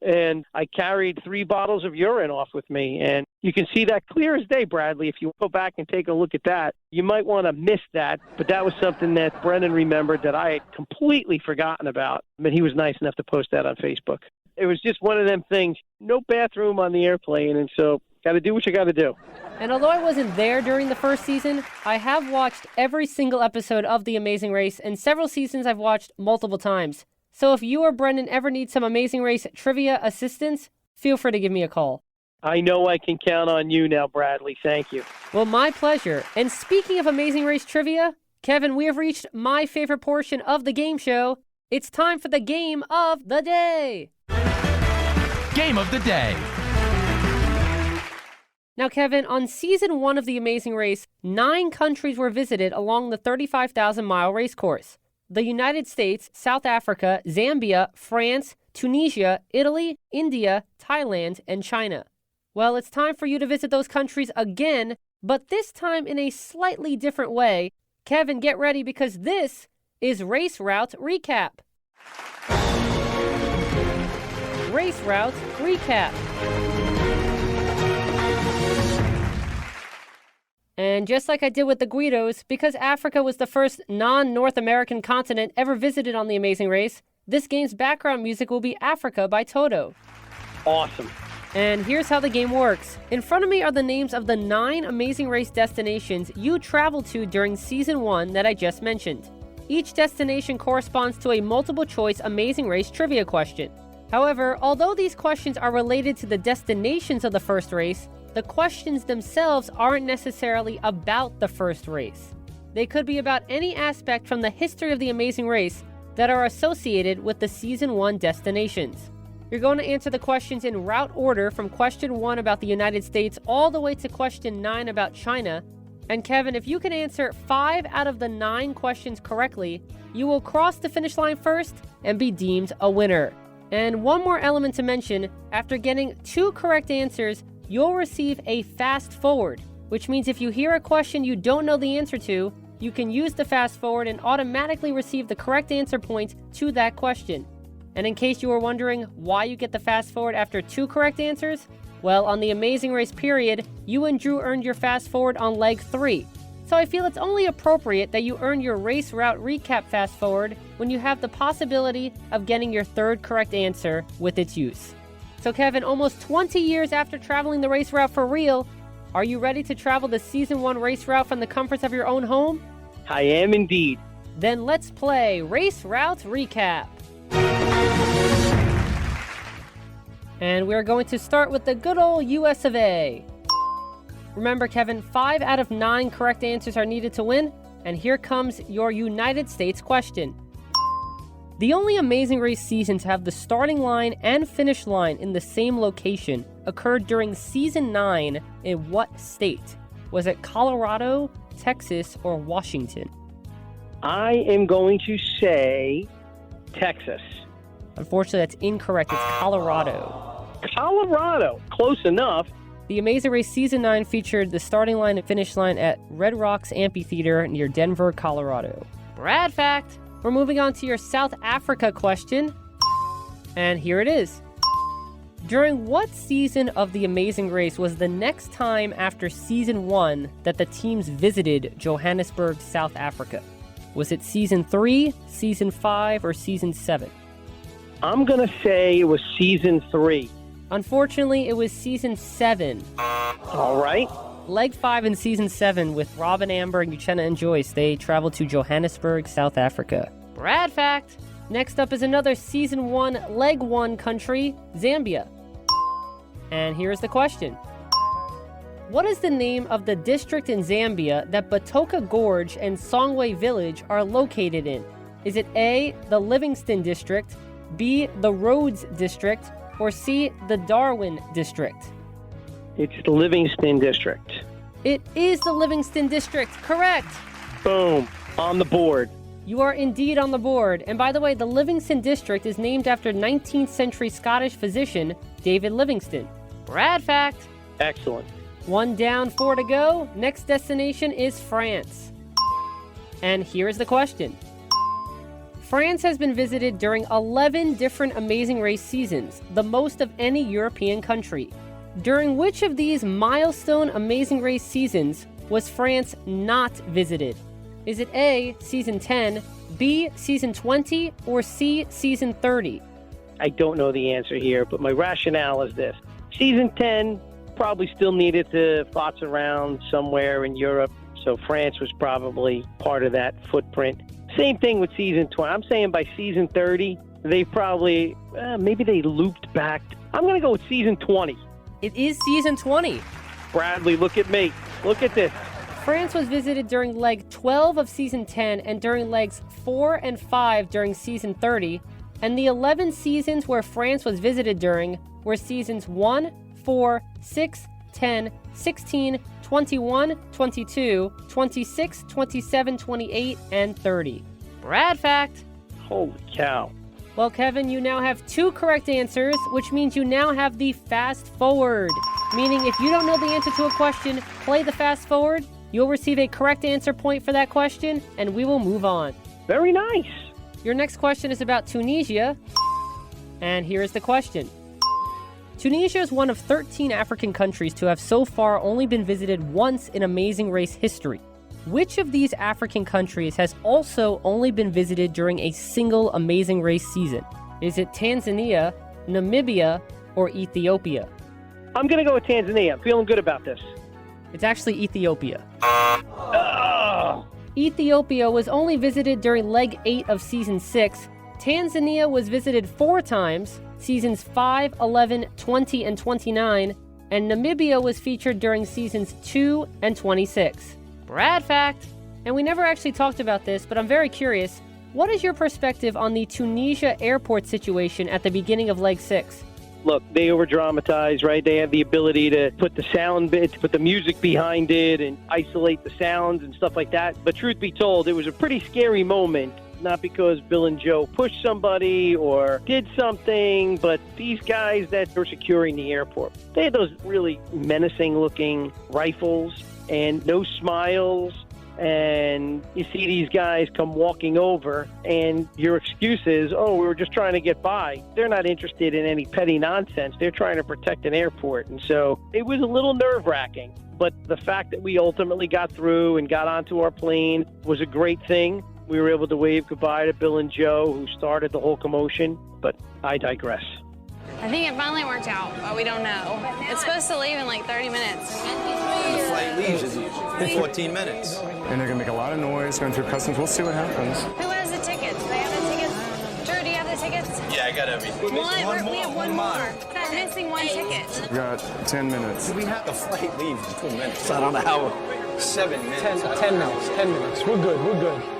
and I carried 3 bottles of urine off with me. And you can see that clear as day, Bradley. If you go back and take a look at that, you might want to miss that. But that was something that Brennan remembered that I had completely forgotten about. But he was nice enough to post that on Facebook. It was just one of them things, no bathroom on the airplane, and so got to do what you got to do. And although I wasn't there during the first season, I have watched every single episode of The Amazing Race, and several seasons I've watched multiple times. So if you or Brendan ever need some Amazing Race trivia assistance, feel free to give me a call. I know I can count on you now, Bradley. Thank you. Well, my pleasure. And speaking of Amazing Race trivia, Kevin, we have reached my favorite portion of the game show. It's time for the game of the day. Game of the day. Now, Kevin, on Season 1 of The Amazing Race, 9 countries were visited along the 35,000-mile race course. The United States, South Africa, Zambia, France, Tunisia, Italy, India, Thailand, and China. Well, it's time for you to visit those countries again, but this time in a slightly different way. Kevin, get ready because this is Race Route Recap. Race Route Recap. And just like I did with the Guidos, because Africa was the first non-North American continent ever visited on The Amazing Race, this game's background music will be Africa by Toto. Awesome. And here's how the game works. In front of me are the names of the 9 Amazing Race destinations you traveled to during Season 1 that I just mentioned. Each destination corresponds to a multiple-choice Amazing Race trivia question. However, although these questions are related to the destinations of the first race, the questions themselves aren't necessarily about the first race. They could be about any aspect from the history of the Amazing Race that are associated with the Season 1 destinations. You're going to answer the questions in route order from question 1 about the United States all the way to question 9 about China. And Kevin, if you can answer 5 out of the 9 questions correctly, you will cross the finish line first and be deemed a winner. And one more element to mention, after getting 2 correct answers, you'll receive a fast forward, which means if you hear a question you don't know the answer to, you can use the fast forward and automatically receive the correct answer point to that question. And in case you were wondering why you get the fast forward after 2 correct answers, well, on the Amazing Race period, you and Drew earned your fast forward on leg 3. So I feel it's only appropriate that you earn your race route recap fast forward when you have the possibility of getting your 3rd correct answer with its use. So Kevin, almost 20 years after traveling the race route for real, are you ready to travel the Season 1 race route from the comforts of your own home? I am indeed. Then let's play Race Route Recap. And we're going to start with the good old US of A. Remember, Kevin, 5 out of 9 correct answers are needed to win, and here comes your United States question. The only Amazing Race season to have the starting line and finish line in the same location occurred during Season 9 in what state? Was it Colorado, Texas, or Washington? I am going to say Texas. Unfortunately, that's incorrect. It's Colorado. Colorado. Close enough. The Amazing Race Season 9 featured the starting line and finish line at Red Rocks Amphitheater near Denver, Colorado. Brad fact! We're moving on to your South Africa question. And here it is. During what season of the Amazing Race was the next time after Season 1 that the teams visited Johannesburg, South Africa? Was it Season 3, Season 5, or Season 7? I'm going to say it was Season 3. Unfortunately, it was Season 7. All right. Leg 5 in Season 7 with Robin, Amber, Uchenna, and Joyce. They traveled to Johannesburg, South Africa. Brad fact! Next up is another Season 1, Leg 1 country, Zambia. And here's the question. What is the name of the district in Zambia that Batoka Gorge and Songwe Village are located in? Is it A, the Livingston District, B, the Rhodes District, or C, the Darwin District? It's the Livingston District. It is the Livingston District, correct! Boom, on the board. You are indeed on the board. And by the way, the Livingston District is named after 19th century Scottish physician David Livingstone. Brad fact! Excellent. 1 down, 4 to go. Next destination is France. And here is the question. France has been visited during 11 different Amazing Race seasons, the most of any European country. During which of these milestone Amazing Race seasons was France not visited? Is it A, Season 10, B, Season 20, or C, Season 30? I don't know the answer here, but my rationale is this. Season 10 probably still needed to flots around somewhere in Europe, so France was probably part of that footprint. Same thing with Season 20. I'm saying by Season 30, they probably, maybe they looped back. I'm going to go with Season 20. It is Season 20. Bradley, look at me. Look at this. France was visited during leg 12 of Season 10 and during legs 4 and 5 during Season 30, and the 11 seasons where France was visited during were Seasons 1, 4, 6, 10, 16, 21, 22, 26, 27, 28, and 30. Brad fact! Holy cow. Well, Kevin, you now have 2 correct answers, which means you now have the fast forward. Meaning if you don't know the answer to a question, play the fast forward, you'll receive a correct answer point for that question, and we will move on. Very nice. Your next question is about Tunisia, and here is the question. Tunisia is one of 13 African countries to have so far only been visited once in Amazing Race history. Which of these African countries has also only been visited during a single Amazing Race season? Is it Tanzania, Namibia, or Ethiopia? I'm going to go with Tanzania. I'm feeling good about this. It's actually Ethiopia. Ethiopia was only visited during leg 8 of Season 6. Tanzania was visited 4 times. seasons 5, 11, 20, and 29, and Namibia was featured during seasons 2 and 26. Brad fact! And we never actually talked about this, but I'm very curious. What is your perspective on the Tunisia airport situation at the beginning of Leg 6? Look, they over-dramatize, right? They have the ability to put the sound bits, put the music behind it, and isolate the sounds and stuff like that. But truth be told, it was a pretty scary moment, not because Bill and Joe pushed somebody or did something, but these guys that were securing the airport, they had those really menacing-looking rifles and no smiles. And you see these guys come walking over, and your excuse is, oh, we were just trying to get by. They're not interested in any petty nonsense. They're trying to protect an airport. And so it was a little nerve-wracking. But the fact that we ultimately got through and got onto our plane was a great thing. We were able to wave goodbye to Bill and Joe, who started the whole commotion. But I digress. I think it finally worked out, but we don't know. It's supposed to leave in like 30 minutes. The flight leaves in 14 minutes. And they're going to make a lot of noise going through customs. We'll see what happens. Who has the tickets? Do they have the tickets? Drew, do you have the tickets? Yeah, I got everything. We have one more. We're missing one ticket. We got 10 minutes. We have the flight leaves in 2 minutes. I don't know how. 7 minutes. 10 minutes. 10 minutes. We're good.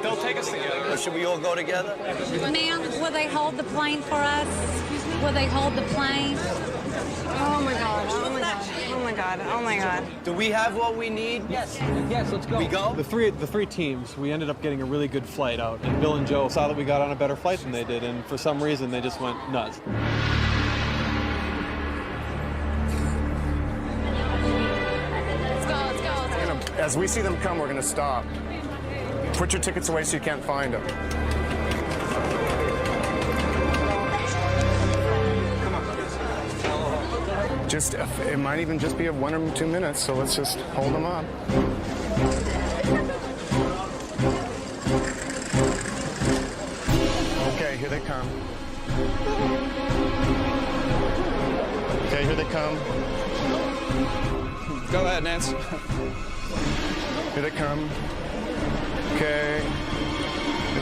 They'll take us together. Or should we all go together? Ma'am, will they hold the plane for us? Will they hold the plane? Oh my God. Oh my God. Oh my God. Oh my God. Do we have what we need? Yes, let's go. We go? The three teams, we ended up getting a really good flight out, and Bill and Joe saw that we got on a better flight than they did, and for some reason they just went nuts. Let's go. As we see them come, we're going to stop. Put your tickets away so you can't find them. It might even just be 1 or 2 minutes, so let's just hold them up. Okay, here they come. Okay, here they come. Go ahead, Nance. Here they come. Okay. Here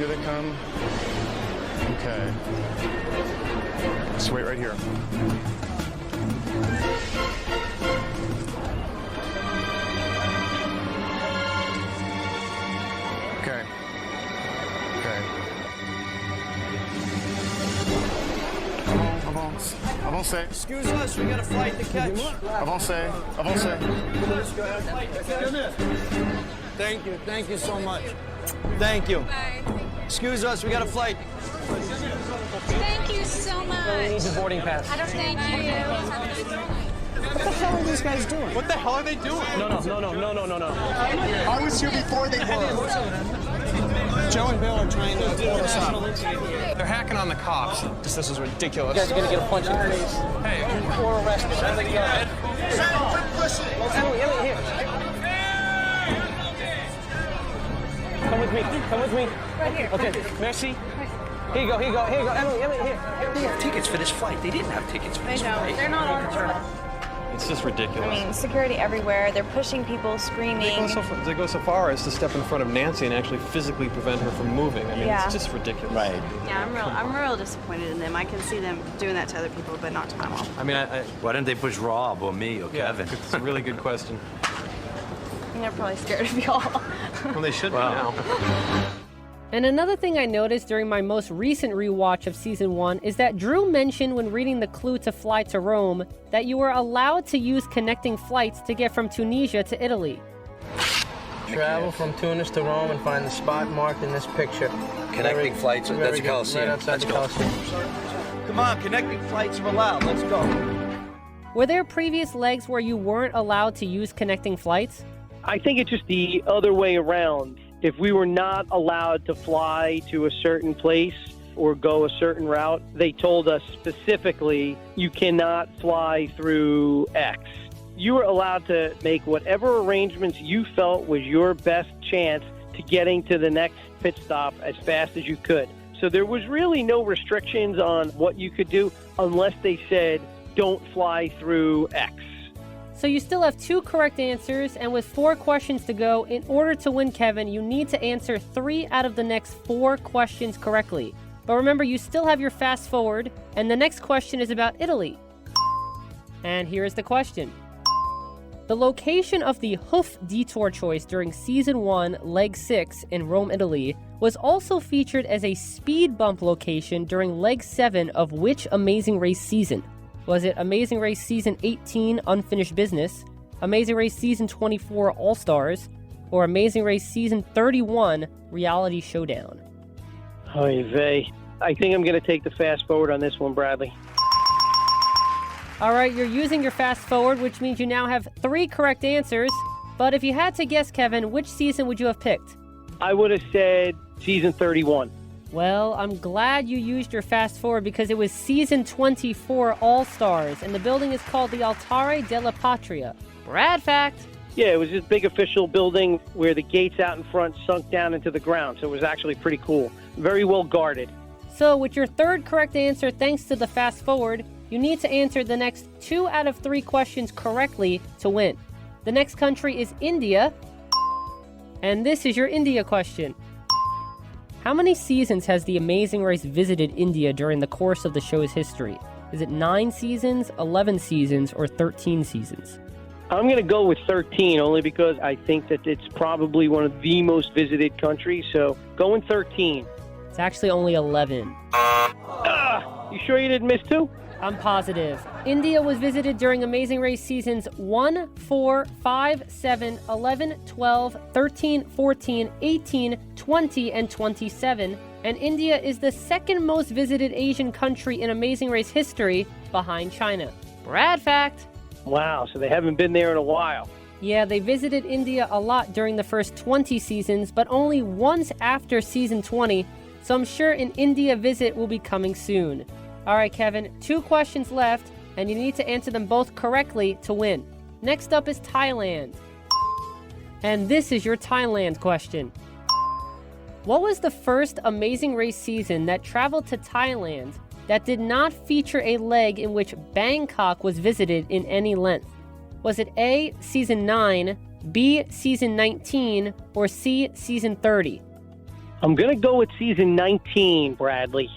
they come. Okay. Just wait right here. Okay. Avancez. Excuse us, we got a flight to catch. Avancez. Thank you so much. Thank you. Excuse us, we got a flight. Thank you so much. Need the boarding pass. I don't thank you. What the hell are these guys doing? What the hell are they doing? No. I was here before they were. Joe and Bill are trying to pull us up. They're hacking on the cops. This is ridiculous. You guys are going to get a punch in the face. Hey. Or arrested. Emily, here. Come with me. Right here. Okay, merci. Here you go. Emily, here. They have tickets for this flight. They didn't have tickets for They this don't. flight. They're not on our It's just ridiculous. I mean, security everywhere. They're pushing people, screaming. They go so far as to step in front of Nancy and actually physically prevent her from moving. I mean, Yeah. it's just ridiculous. Right. Yeah, I'm real disappointed in them. I can see them doing that to other people, but not to my mom. I mean, Why didn't they push Rob or me or Kevin? It's a really good question. And they're probably scared of y'all. Well, they should be now. And another thing I noticed during my most recent rewatch of Season 1 is that Drew mentioned when reading the clue to fly to Rome that you were allowed to use connecting flights to get from Tunisia to Italy. Travel from Tunis to Rome and find the spot marked in this picture. Connecting flights, that's good. Coliseum. Right outside the Coliseum. Come on, connecting flights are allowed. Let's go. Were there previous legs where you weren't allowed to use connecting flights? I think it's just the other way around. If we were not allowed to fly to a certain place or go a certain route, they told us specifically, you cannot fly through X. You were allowed to make whatever arrangements you felt was your best chance to getting to the next pit stop as fast as you could. So there was really no restrictions on what you could do unless they said, don't fly through X. So you still have 2 correct answers, and with 4 questions to go, in order to win, Kevin, you need to answer 3 out of the next 4 questions correctly. But remember, you still have your fast forward, and the next question is about Italy. And here is the question. The location of the hoof detour choice during Season 1, Leg 6 in Rome, Italy, was also featured as a speed bump location during Leg 7 of which Amazing Race season? Was it Amazing Race Season 18, Unfinished Business, Amazing Race Season 24, All-Stars, or Amazing Race Season 31, Reality Showdown? Oy vey. I think I'm going to take the fast forward on this one, Bradley. All right, you're using your fast forward, which means you now have 3 correct answers. But if you had to guess, Kevin, which season would you have picked? I would have said Season 31. Well, I'm glad you used your fast forward because it was Season 24 All-Stars, and the building is called the Altare della Patria. Brad fact. Yeah, it was this big official building where the gates out in front sunk down into the ground, so it was actually pretty cool. Very well guarded. So with your 3rd correct answer, thanks to the fast forward, you need to answer the next 2 out of 3 questions correctly to win. The next country is India, and this is your India question. How many seasons has The Amazing Race visited India during the course of the show's history? Is it 9 seasons, 11 seasons, or 13 seasons? I'm going to go with 13 only because I think that it's probably one of the most visited countries, so going 13. It's actually only 11. You sure you didn't miss 2? I'm positive. India was visited during Amazing Race seasons 1, 4, 5, 7, 11, 12, 13, 14, 18, 20, and 27. And India is the 2nd most visited Asian country in Amazing Race history, behind China. Brad fact. Wow, so they haven't been there in a while. Yeah, they visited India a lot during the first 20 seasons, but only once after season 20, so I'm sure an India visit will be coming soon. All right, Kevin, 2 questions left, and you need to answer them both correctly to win. Next up is Thailand. And this is your Thailand question. What was the first Amazing Race season that traveled to Thailand that did not feature a leg in which Bangkok was visited in any length? Was it A, Season 9, B, Season 19, or C, Season 30? I'm going to go with Season 19, Bradley.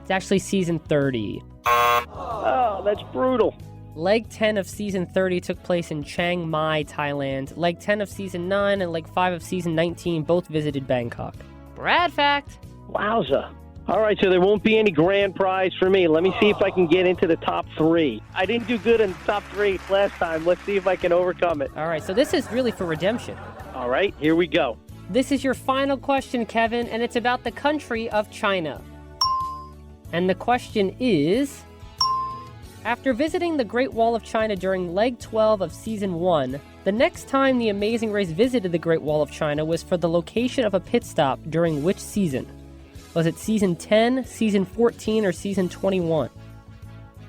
It's actually Season 30. Oh, that's brutal. Leg 10 of Season 30 took place in Chiang Mai, Thailand. Leg 10 of Season 9 and Leg 5 of Season 19 both visited Bangkok. Brad fact. Wowza. All right, so there won't be any grand prize for me. Let me see if I can get into the top 3. I didn't do good in the top 3 last time. Let's see if I can overcome it. All right, so this is really for redemption. All right, here we go. This is your final question, Kevin, and it's about the country of China. And the question is, after visiting the Great Wall of China during Leg 12 of Season 1, the next time the Amazing Race visited the Great Wall of China was for the location of a pit stop during which season? Was it Season 10, Season 14, or Season 21?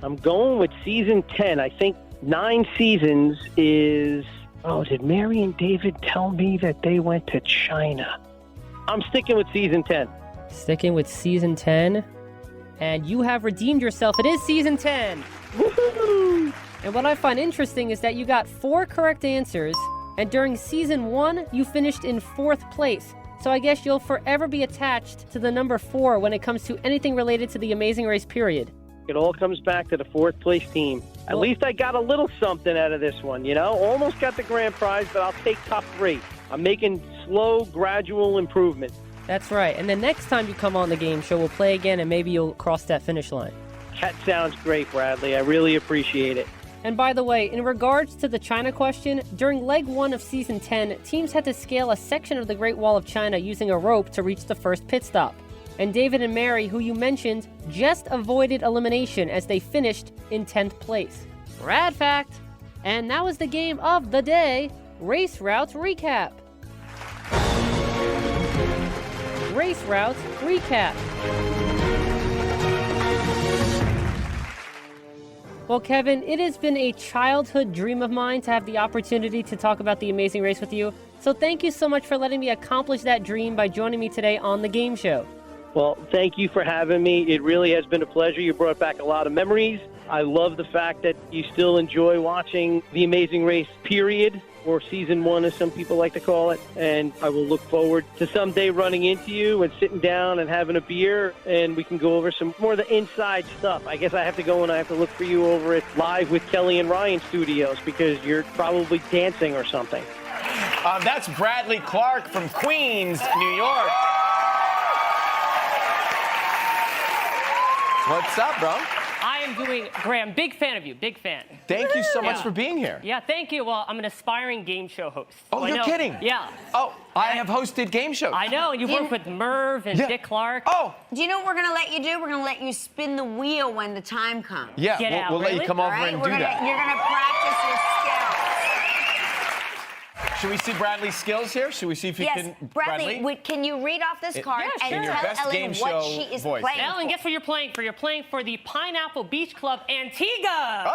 I'm going with Season 10. I think 9 seasons is... Oh, did Mary and David tell me that they went to China? I'm sticking with Season 10. Sticking with Season 10? And you have redeemed yourself. It is Season 10. Woohoo! And what I find interesting is that you got 4 correct answers, and during Season 1, you finished in 4th place. So I guess you'll forever be attached to the number 4 when it comes to anything related to the Amazing Race period. It all comes back to the 4th place team. At least I got a little something out of this one, you know? Almost got the grand prize, but I'll take top 3. I'm making slow, gradual improvement. That's right. And the next time you come on the game show, we'll play again, and maybe you'll cross that finish line. That sounds great, Bradley. I really appreciate it. And by the way, in regards to the China question, during Leg 1 of Season 10, teams had to scale a section of the Great Wall of China using a rope to reach the first pit stop. And David and Mary, who you mentioned, just avoided elimination as they finished in 10th place. Brad fact! And that was the game of the day, Race Routes Recap. Race Routes Recap. Well, Kevin, it has been a childhood dream of mine to have the opportunity to talk about the Amazing Race with you. So thank you so much for letting me accomplish that dream by joining me today on the game show. Well, thank you for having me. It really has been a pleasure. You brought back a lot of memories. I love the fact that you still enjoy watching The Amazing Race, period. or season 1, as some people like to call it. And I will look forward to someday running into you and sitting down and having a beer, and we can go over some more of the inside stuff. I guess I have to go and I have to look for you over at Live with Kelly and Ryan Studios, because you're probably dancing or something. That's Bradley Clarke from Queens, New York. What's up, bro? I am doing, Graham, big fan of you, big fan. Thank you so much for being here. Yeah, thank you. Well, I'm an aspiring game show host. Oh, I you're know. kidding? Yeah. Oh, I have hosted game shows. I know, and you've worked with Merv and Dick Clark. Oh. Do you know what we're going to let you do? We're going to let you spin the wheel when the time comes. Yeah, we'll let you come over and do that. You're going to practice your skills. Should we see Bradley's skills here? Should we see if he can... Bradley, can you read off this card and tell Ellen what she is playing Ellen, guess what you're playing for? You're playing for the Pineapple Beach Club Antigua. Oh!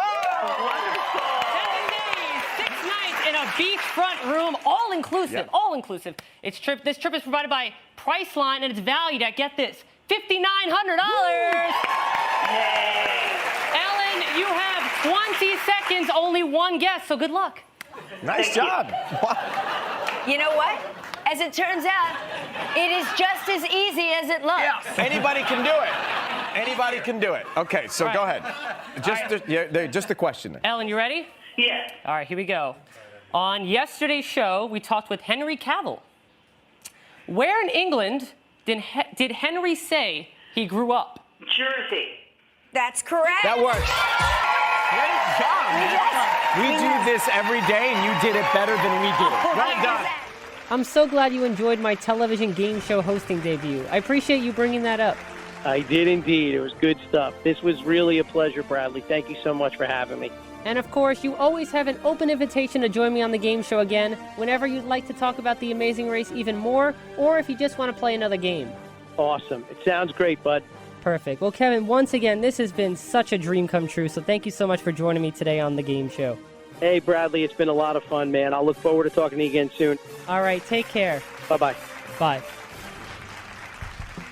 7 days, 6 nights in a beachfront room, all inclusive, all inclusive. This trip is provided by Priceline, and it's valued at, get this, $5,900. Ellen, you have 20 seconds, only one guess, so good luck. Nice job. You know what? As it turns out, it is just as easy as it looks. Yeah, anybody can do it. Anybody can do it. Okay, so go ahead. Just the question. Ellen, you ready? Yeah. All right, here we go. On yesterday's show, we talked with Henry Cavill. Where in England did Henry say he grew up? Jersey. That's correct. That works. Great job, man. We do this every day, and you did it better than we did it. Well done. I'm so glad you enjoyed my television game show hosting debut. I appreciate you bringing that up. I did indeed. It was good stuff. This was really a pleasure, Bradley. Thank you so much for having me. And of course, you always have an open invitation to join me on the game show again whenever you'd like to talk about The Amazing Race even more, or if you just want to play another game. Awesome. It sounds great, bud. Perfect. Well, Kevin, once again, this has been such a dream come true, so thank you so much for joining me today on the game show. Hey, Bradley, it's been a lot of fun, man. I'll look forward to talking to you again soon. All right, take care. Bye-bye. Bye.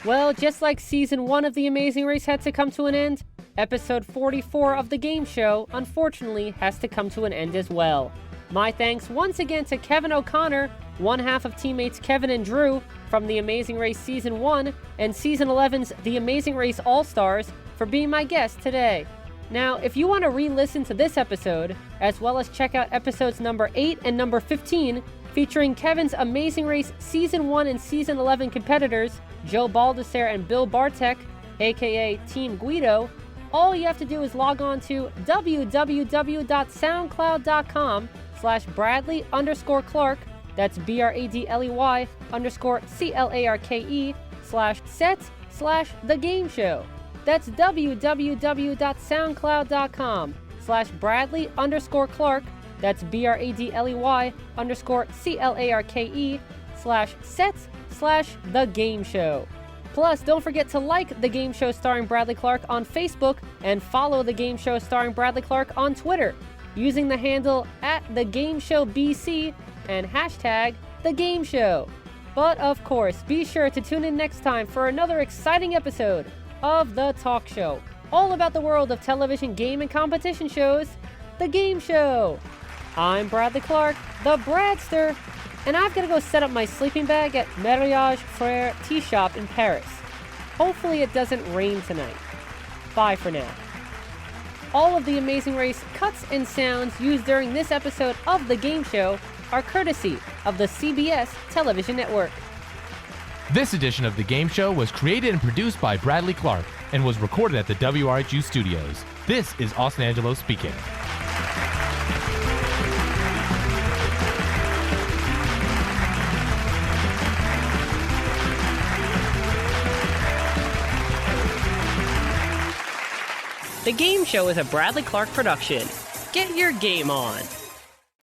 Well, just like Season 1 of The Amazing Race had to come to an end, Episode 44 of the game show, unfortunately, has to come to an end as well. My thanks once again to Kevin O'Connor, one half of teammates Kevin and Drew from The Amazing Race Season 1 and Season 11's The Amazing Race All-Stars, for being my guest today. Now, if you want to re-listen to this episode, as well as check out episodes number 8 and number 15, featuring Kevin's Amazing Race Season 1 and Season 11 competitors, Joe Baldessare and Bill Bartek, a.K.A. Team Guido, all you have to do is log on to www.soundcloud.com/Bradley_Clarke, that's BRADLEY_CLARKE/set/the game show. That's www.soundcloud.com/Bradley_Clarke, that's BRADLEY_CLARKE/set/the game show. Plus, don't forget to like The Game Show starring Bradley Clarke on Facebook and follow The Game Show starring Bradley Clarke on Twitter using the handle @TheGameShowBC and #TheGameShow. But of course, be sure to tune in next time for another exciting episode of The Talk Show, all about the world of television game and competition shows, The Game Show. I'm Bradley Clarke, the Bradster, and I've got to go set up my sleeping bag at Mariage Frere Tea Shop in Paris. Hopefully it doesn't rain tonight. Bye for now. All of the Amazing Race cuts and sounds used during this episode of The Game Show are courtesy of the CBS television network. This edition of The Game Show was created and produced by Bradley Clarke and was recorded at the WRHU studios. This is Austin Angelo speaking. The Game Show is a Bradley Clarke production. Get your game on.